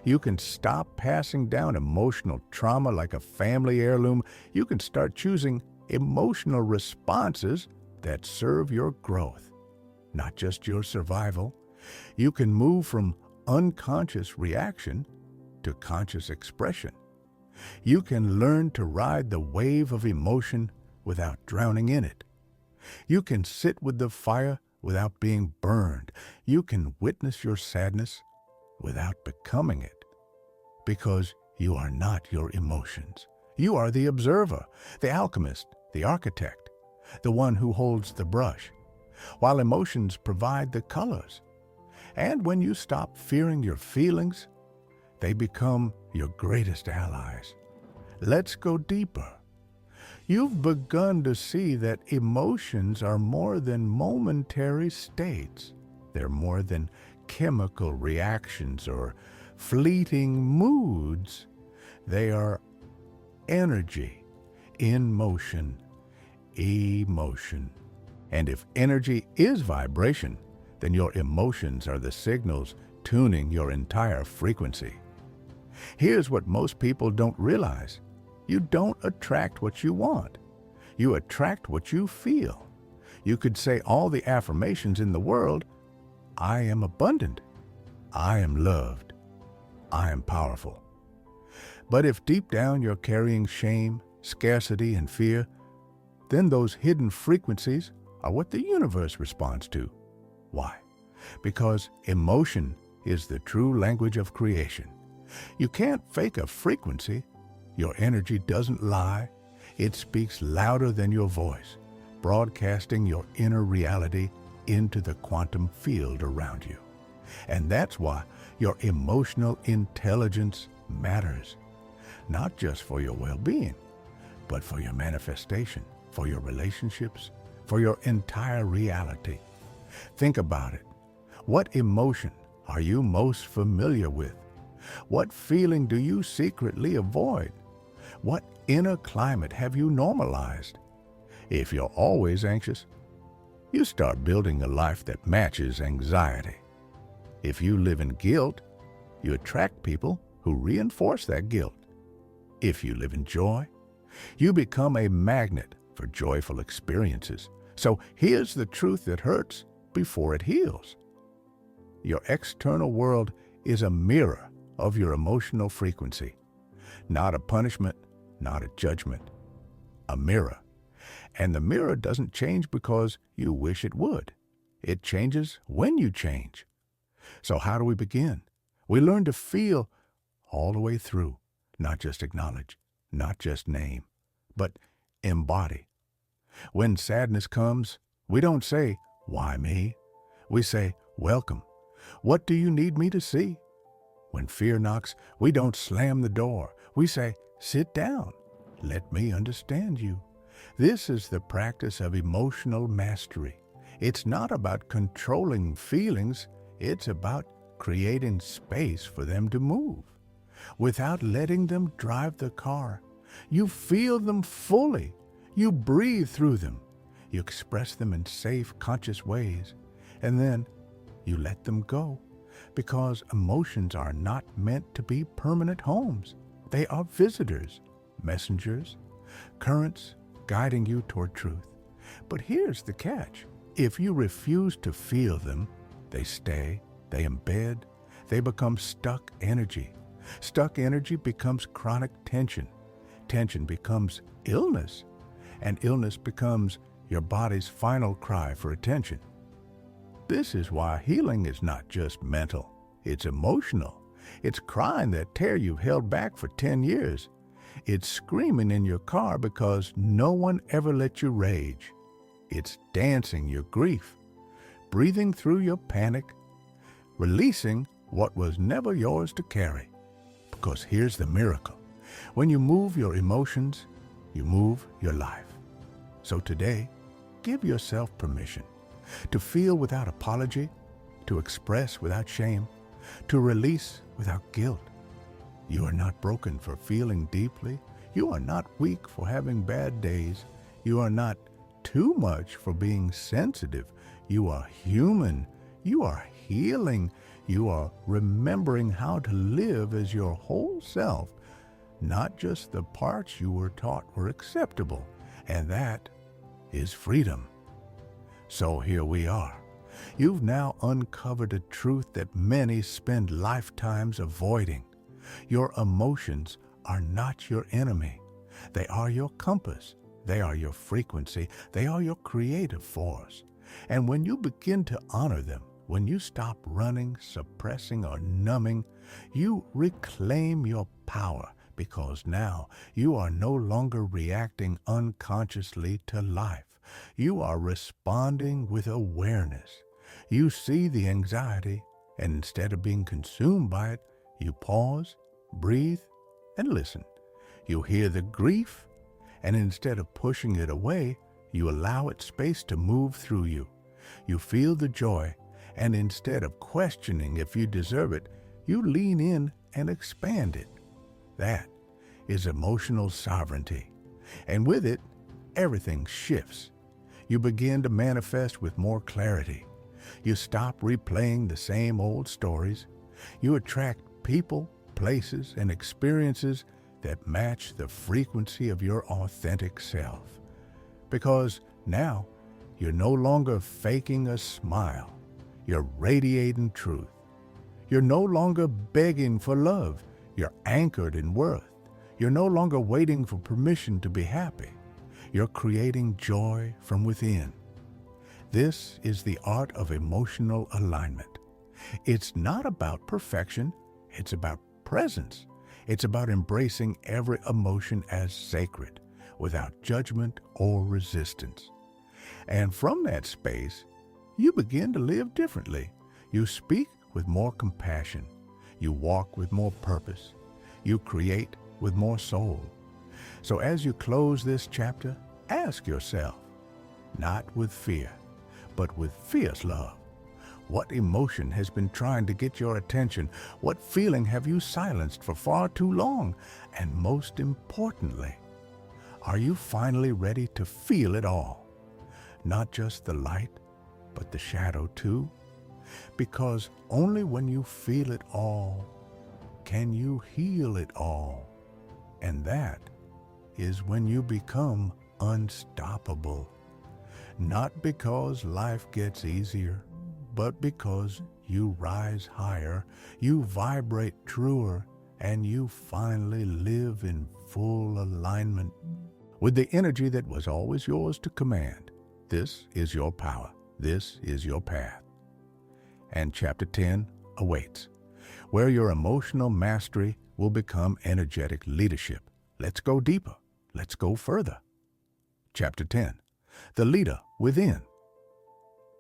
You can stop passing down emotional trauma like a family heirloom. You can start choosing emotional responses that serve your growth, not just your survival. You can move from unconscious reaction to conscious expression. You can learn to ride the wave of emotion without drowning in it. You can sit with the fire without being burned. You can witness your sadness without becoming it. Because you are not your emotions. You are the observer, the alchemist, the architect, the one who holds the brush, while emotions provide the colors. And when you stop fearing your feelings, they become your greatest allies. Let's go deeper. You've begun to see that emotions are more than momentary states. They're more than chemical reactions or fleeting moods. They are energy in motion, emotion. And if energy is vibration, then your emotions are the signals tuning your entire frequency. Here's what most people don't realize. You don't attract what you want. You attract what you feel. You could say all the affirmations in the world. I am abundant. I am loved. I am powerful. But if deep down you're carrying shame, scarcity, and fear, then those hidden frequencies are what the universe responds to. Why? Because emotion is the true language of creation. You can't fake a frequency. Your energy doesn't lie. It speaks louder than your voice, broadcasting your inner reality into the quantum field around you. And that's why your emotional intelligence matters, not just for your well-being, but for your manifestation, for your relationships, for your entire reality. Think about it. What emotion are you most familiar with? What feeling do you secretly avoid? What inner climate have you normalized? If you're always anxious, you start building a life that matches anxiety. If you live in guilt, you attract people who reinforce that guilt. If you live in joy, you become a magnet for joyful experiences. So here's the truth that hurts before it heals. Your external world is a mirror of your emotional frequency, not a punishment, not a judgment, a mirror. And the mirror doesn't change because you wish it would. It changes when you change. So how do we begin? We learn to feel all the way through, not just acknowledge, not just name, but embody. When sadness comes, we don't say, "Why me?" We say, "Welcome. What do you need me to see?" When fear knocks, we don't slam the door. We say, "Sit down. Let me understand you." This is the practice of emotional mastery. It's not about controlling feelings, it's about creating space for them to move without letting them drive the car. You feel them fully. You breathe through them. You express them in safe, conscious ways. And then you let them go, because emotions are not meant to be permanent homes. They are visitors, messengers, currents guiding you toward truth. But here's the catch. If you refuse to feel them, they stay, they embed, they become stuck energy. Stuck energy becomes chronic tension. Tension becomes illness, and illness becomes your body's final cry for attention. This is why healing is not just mental, it's emotional. It's crying that tear you've held back for 10 years. It's screaming in your car because no one ever let you rage. It's dancing your grief, breathing through your panic, releasing what was never yours to carry. Because here's the miracle. When you move your emotions, you move your life. So today, give yourself permission to feel without apology, to express without shame, to release without guilt. You are not broken for feeling deeply. You are not weak for having bad days. You are not too much for being sensitive. You are human. You are healing. You are remembering how to live as your whole self, not just the parts you were taught were acceptable. And that is freedom. So here we are. You've now uncovered a truth that many spend lifetimes avoiding. Your emotions are not your enemy. They are your compass. They are your frequency. They are your creative force. And when you begin to honor them, when you stop running, suppressing, or numbing, you reclaim your power, because now you are no longer reacting unconsciously to life. You are responding with awareness. You see the anxiety, and instead of being consumed by it, you pause, breathe, and listen. You hear the grief, and instead of pushing it away, you allow it space to move through you. You feel the joy, and instead of questioning if you deserve it, you lean in and expand it. That is emotional sovereignty. And with it, everything shifts. You begin to manifest with more clarity. You stop replaying the same old stories. You attract people, places, and experiences that match the frequency of your authentic self. Because now, you're no longer faking a smile. You're radiating truth. You're no longer begging for love. You're anchored in worth. You're no longer waiting for permission to be happy. You're creating joy from within. This is the art of emotional alignment. It's not about perfection. It's about presence. It's about embracing every emotion as sacred, without judgment or resistance. And from that space, you begin to live differently. You speak with more compassion. You walk with more purpose. You create with more soul. So as you close this chapter, ask yourself, not with fear, but with fierce love, what emotion has been trying to get your attention? What feeling have you silenced for far too long? And most importantly, are you finally ready to feel it all? Not just the light, but the shadow too? Because only when you feel it all can you heal it all. And that is when you become unstoppable. Not because life gets easier, but because you rise higher, you vibrate truer, and you finally live in full alignment with the energy that was always yours to command. This is your power. This is your path. And Chapter 10 awaits, where your emotional mastery will become energetic leadership. Let's go deeper. Let's go further. Chapter 10, the leader within.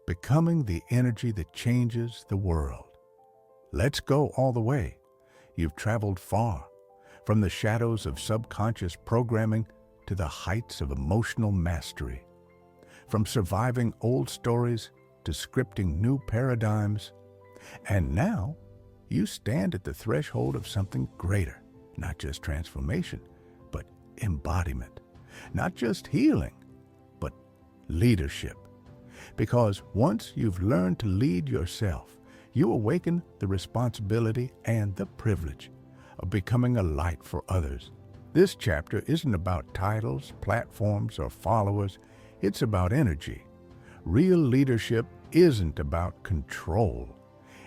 Becoming the energy that changes the world. Let's go all the way. You've traveled far, from the shadows of subconscious programming to the heights of emotional mastery. From surviving old stories to scripting new paradigms. And now, you stand at the threshold of something greater, not just transformation, but embodiment. Not just healing, but leadership. Because once you've learned to lead yourself, you awaken the responsibility and the privilege of becoming a light for others. This chapter isn't about titles, platforms, or followers. It's about energy. Real leadership isn't about control.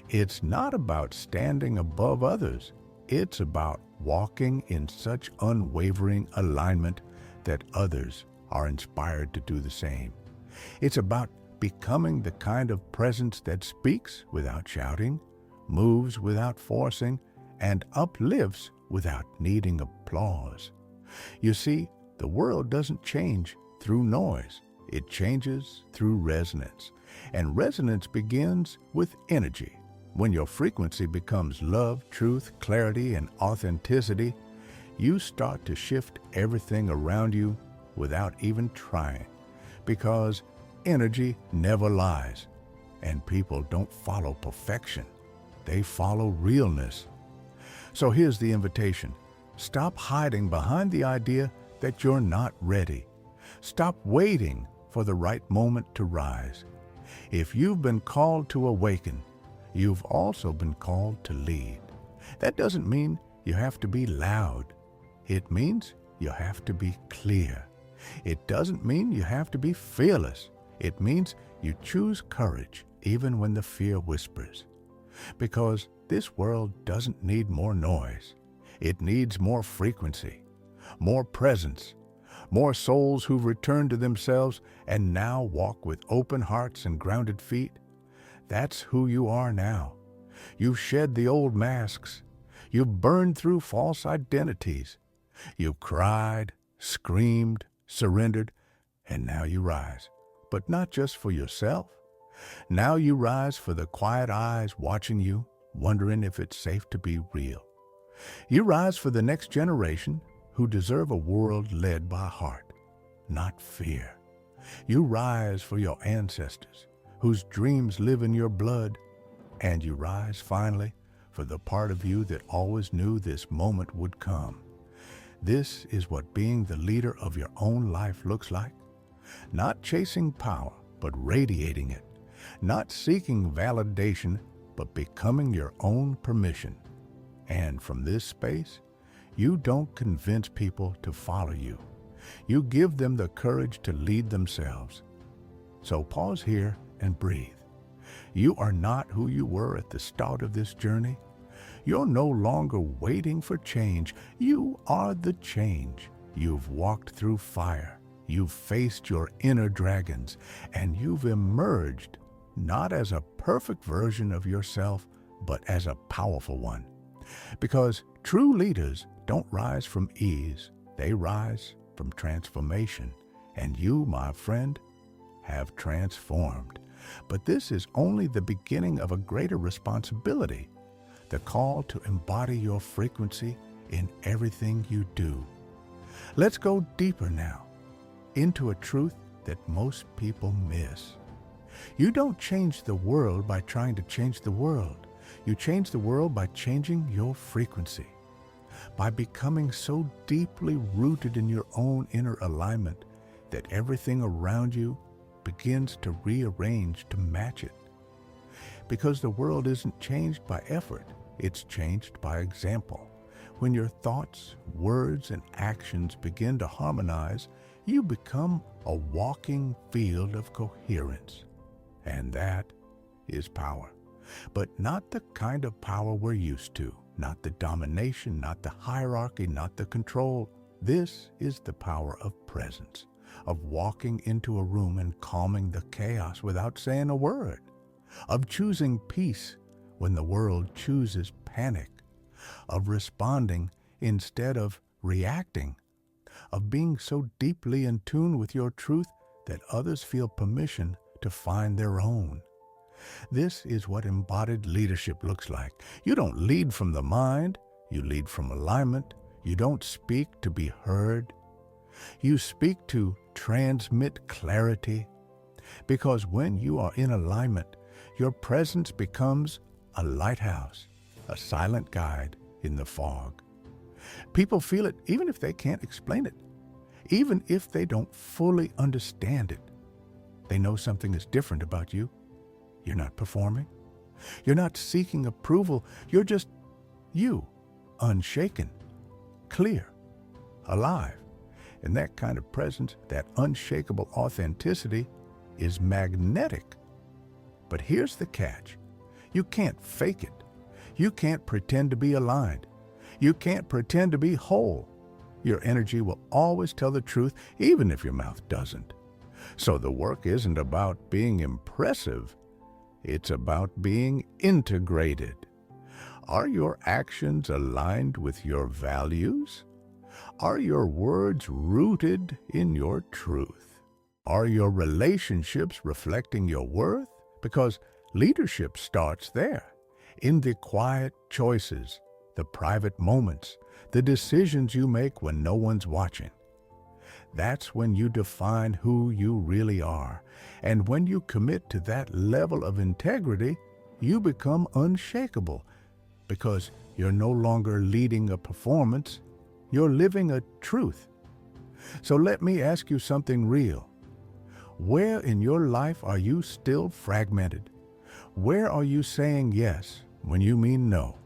It's not about standing above others. It's about walking in such unwavering alignment that others are inspired to do the same. It's about becoming the kind of presence that speaks without shouting, moves without forcing, and uplifts without needing applause. You see, the world doesn't change through noise. It changes through resonance. And resonance begins with energy. When your frequency becomes love, truth, clarity, and authenticity, you start to shift everything around you without even trying. Because energy never lies, and people don't follow perfection. They follow realness. So here's the invitation. Stop hiding behind the idea that you're not ready. Stop waiting for the right moment to rise. If you've been called to awaken, you've also been called to lead. That doesn't mean you have to be loud. It means you have to be clear. It doesn't mean you have to be fearless. It means you choose courage even when the fear whispers. Because this world doesn't need more noise. It needs more frequency, more presence, more souls who've returned to themselves and now walk with open hearts and grounded feet. That's who you are now. You've shed the old masks. You've burned through false identities. You've cried, screamed, surrendered, and now you rise. But not just for yourself. Now you rise for the quiet eyes watching you, wondering if it's safe to be real. You rise for the next generation who deserve a world led by heart, not fear. You rise for your ancestors whose dreams live in your blood. And you rise, finally, for the part of you that always knew this moment would come. This is what being the leader of your own life looks like. Not chasing power, but radiating it. Not seeking validation, but becoming your own permission. And from this space, you don't convince people to follow you. You give them the courage to lead themselves. So pause here and breathe. You are not who you were at the start of this journey. You're no longer waiting for change. You are the change. You've walked through fire. You've faced your inner dragons, and you've emerged not as a perfect version of yourself, but as a powerful one. Because true leaders don't rise from ease. They rise from transformation. And you, my friend, have transformed. But this is only the beginning of a greater responsibility, the call to embody your frequency in everything you do. Let's go deeper now into a truth that most people miss. You don't change the world by trying to change the world. You change the world by changing your frequency, by becoming so deeply rooted in your own inner alignment that everything around you begins to rearrange to match it. Because the world isn't changed by effort, it's changed by example. When your thoughts, words, and actions begin to harmonize, you become a walking field of coherence. And that is power. But not the kind of power we're used to, not the domination, not the hierarchy, not the control. This is the power of presence, of walking into a room and calming the chaos without saying a word, of choosing peace when the world chooses panic, of responding instead of reacting, of being so deeply in tune with your truth that others feel permission to find their own. This is what embodied leadership looks like. You don't lead from the mind, you lead from alignment. You don't speak to be heard. You speak to transmit clarity, because when you are in alignment, your presence becomes a lighthouse, a silent guide in the fog. People feel it even if they can't explain it, even if they don't fully understand it. They know something is different about you. You're not performing. You're not seeking approval. You're just you, unshaken, clear, alive. And that kind of presence, that unshakable authenticity, is magnetic. But here's the catch. You can't fake it. You can't pretend to be aligned. You can't pretend to be whole. Your energy will always tell the truth, even if your mouth doesn't. So the work isn't about being impressive. It's about being integrated. Are your actions aligned with your values? Are your words rooted in your truth? Are your relationships reflecting your worth? Because leadership starts there, in the quiet choices, the private moments, the decisions you make when no one's watching. That's when you define who you really are. And when you commit to that level of integrity, you become unshakable, because you're no longer leading a performance, you're living a truth. So let me ask you something real. Where in your life are you still fragmented? Where are you saying yes when you mean no?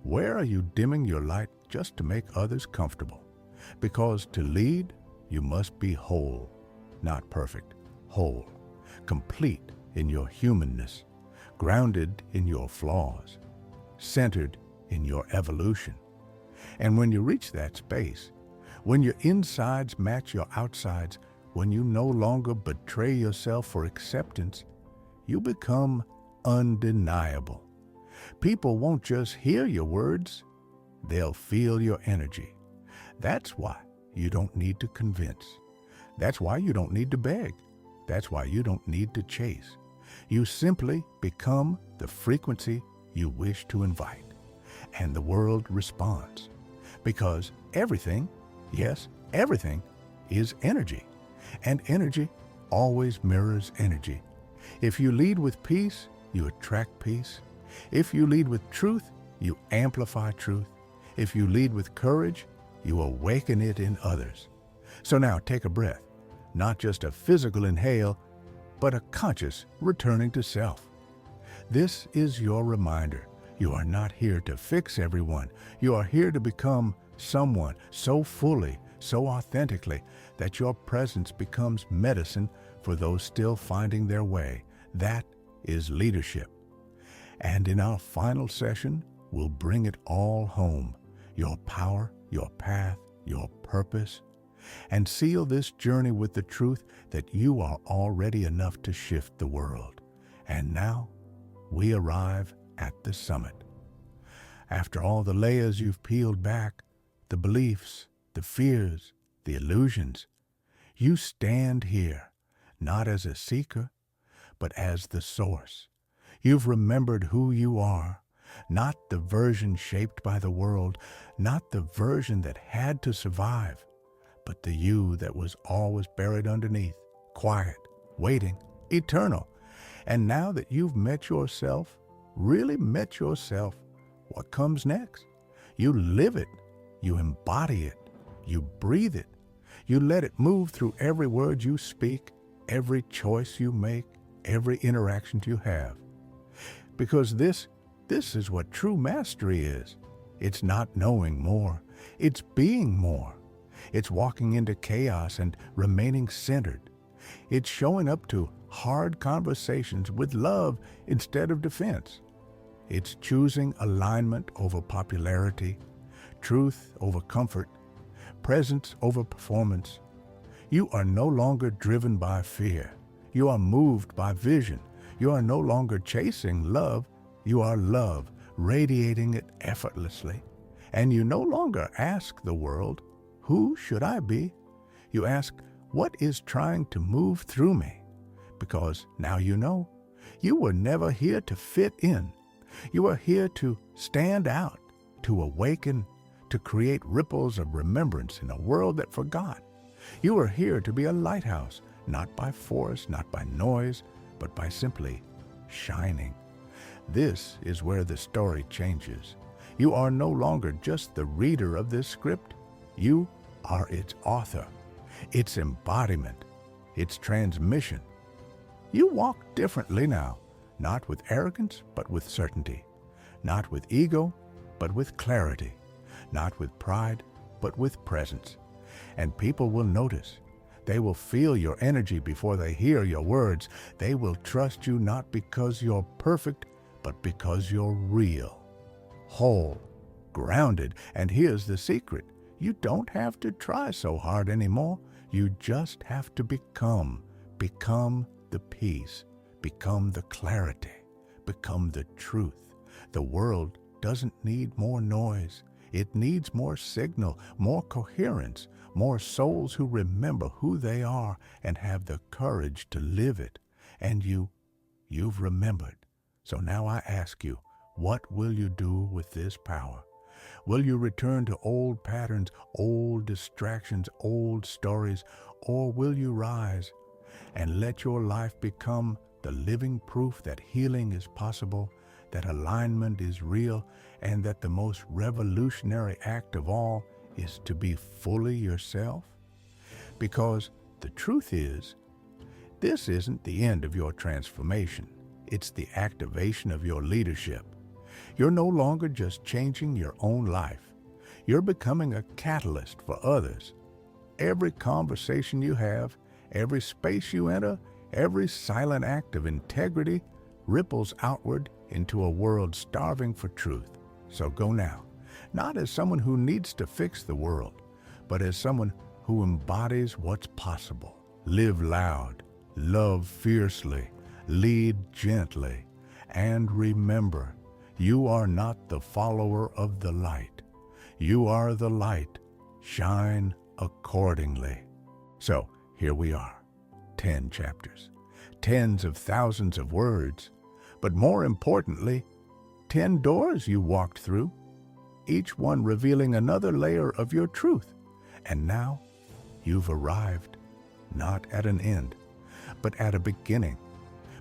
Where are you dimming your light just to make others comfortable? Because to lead, you must be whole, not perfect, whole, complete in your humanness, grounded in your flaws, centered in your evolution. And when you reach that space, when your insides match your outsides, when you no longer betray yourself for acceptance, you become undeniable. People won't just hear your words, they'll feel your energy. That's why you don't need to convince. That's why you don't need to beg. That's why you don't need to chase. You simply become the frequency you wish to invite, and the world responds. Because everything, yes, everything, is energy, and energy always mirrors energy. If you lead with peace, you attract peace. If you lead with truth, you amplify truth. If you lead with courage, you awaken it in others. So now take a breath, not just a physical inhale, but a conscious returning to self. This is your reminder. You are not here to fix everyone. You are here to become someone so fully, so authentically, that your presence becomes medicine for those still finding their way. That is leadership. And in our final session, we'll bring it all home. Your power, your path, your purpose, and seal this journey with the truth that you are already enough to shift the world. And now, we arrive at the summit. After all the layers you've peeled back, the beliefs, the fears, the illusions, you stand here, not as a seeker, but as the source. You've remembered who you are, not the version shaped by the world, not the version that had to survive, but the you that was always buried underneath, quiet, waiting, eternal. And now that you've met yourself, really met yourself, what comes next? You live it, you embody it, you breathe it, you let it move through every word you speak, every choice you make, every interaction you have. Because this is what true mastery is. It's not knowing more, it's being more. It's walking into chaos and remaining centered. It's showing up to hard conversations with love instead of defense. It's choosing alignment over popularity, truth over comfort, presence over performance. You are no longer driven by fear. You are moved by vision. You are no longer chasing love. You are love, radiating it effortlessly. And you no longer ask the world, who should I be? You ask, what is trying to move through me? Because now you know, you were never here to fit in. You are here to stand out, to awaken, to create ripples of remembrance in a world that forgot. You are here to be a lighthouse, not by force, not by noise, but by simply shining. This is where the story changes. You are no longer just the reader of this script. You are its author, its embodiment, its transmission. You walk differently now, not with arrogance, but with certainty, not with ego, but with clarity, not with pride, but with presence. And people will notice. They will feel your energy before they hear your words. They will trust you not because you're perfect, but because you're real, whole, grounded. And here's the secret. You don't have to try so hard anymore. You just have to become the peace, become the clarity, become the truth. The world doesn't need more noise. It needs more signal, more coherence, more souls who remember who they are and have the courage to live it. And you've remembered. So now I ask you, what will you do with this power? Will you return to old patterns, old distractions, old stories, or will you rise and let your life become the living proof that healing is possible, that alignment is real, and that the most revolutionary act of all is to be fully yourself? Because the truth is, this isn't the end of your transformation. It's the activation of your leadership. You're no longer just changing your own life. You're becoming a catalyst for others. Every conversation you have, every space you enter, every silent act of integrity ripples outward into a world starving for truth. So go now, not as someone who needs to fix the world, but as someone who embodies what's possible. Live loud, love fiercely, lead gently, and remember, you are not the follower of the light. You are the light. Shine accordingly. So here we are, 10 chapters, tens of thousands of words, but more importantly, 10 doors you walked through, each one revealing another layer of your truth. And now you've arrived, not at an end, but at a beginning,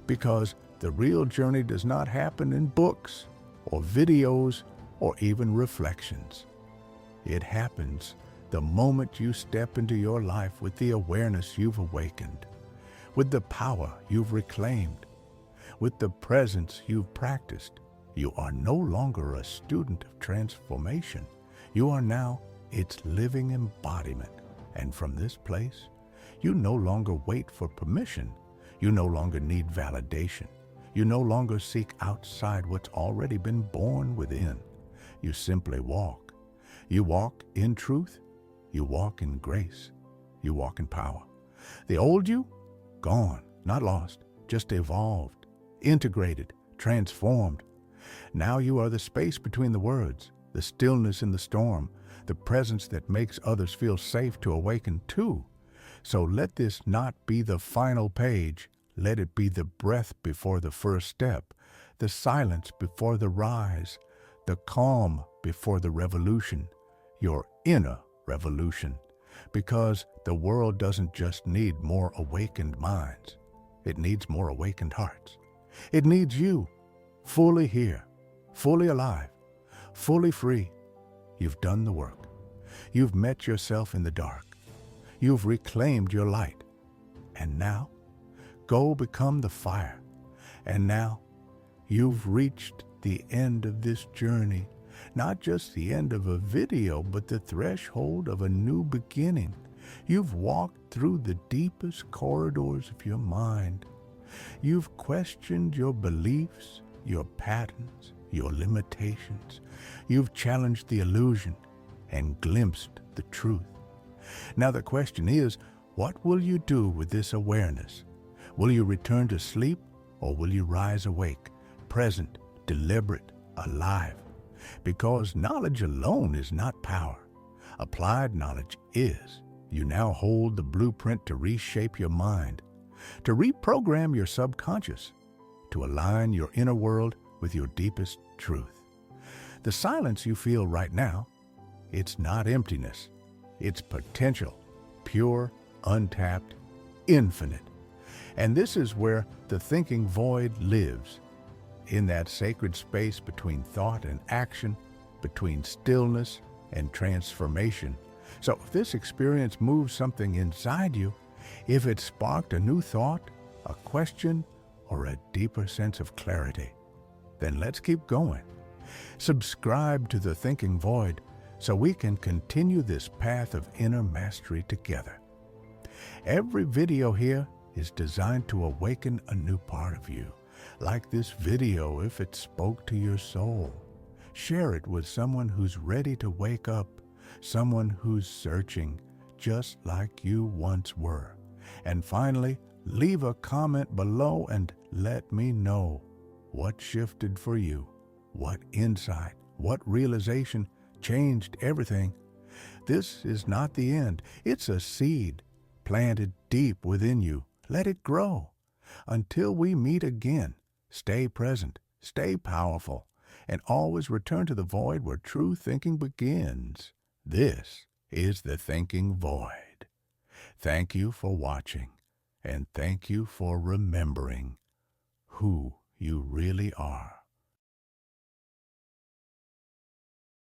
because the real journey does not happen in books or videos or even reflections. It happens the moment you step into your life with the awareness you've awakened, with the power you've reclaimed, with the presence you've practiced. You are no longer a student of transformation. You are now its living embodiment. And from this place, you no longer wait for permission. You no longer need validation. You no longer seek outside what's already been born within. You simply walk. You walk in truth. You walk in grace. You walk in power. The old you, gone, not lost, just evolved, integrated, transformed. Now you are the space between the words, the stillness in the storm, the presence that makes others feel safe to awaken too. So let this not be the final page. Let it be the breath before the first step, the silence before the rise, the calm before the revolution, your inner revolution. Because the world doesn't just need more awakened minds. It needs more awakened hearts. It needs you, fully here, fully alive, fully free. You've done the work. You've met yourself in the dark. You've reclaimed your light. And now, go become the fire. And now, you've reached the end of this journey. Not just the end of a video, but the threshold of a new beginning. You've walked through the deepest corridors of your mind. You've questioned your beliefs, your patterns, your limitations. You've challenged the illusion and glimpsed the truth. Now the question is, what will you do with this awareness? Will you return to sleep, or will you rise awake, present, deliberate, alive? Because knowledge alone is not power. Applied knowledge is. You now hold the blueprint to reshape your mind, to reprogram your subconscious, to align your inner world with your deepest truth. The silence you feel right now, it's not emptiness. It's potential, pure, untapped, infinite. And this is where the thinking void lives, in that sacred space between thought and action, between stillness and transformation. So if this experience moves something inside you, if it sparked a new thought, a question, or a deeper sense of clarity, then let's keep going. Subscribe to the Thinking Void so we can continue this path of inner mastery together. Every video here is designed to awaken a new part of you. Like this video if it spoke to your soul. Share it with someone who's ready to wake up, someone who's searching, just like you once were. And finally, leave a comment below and let me know what shifted for you, what insight, what realization changed everything. This is not the end. It's a seed planted deep within you. Let it grow. Until we meet again, stay present, stay powerful, and always return to the void where true thinking begins. This is the Thinking Void. Thank you for watching, and thank you for remembering who you really are.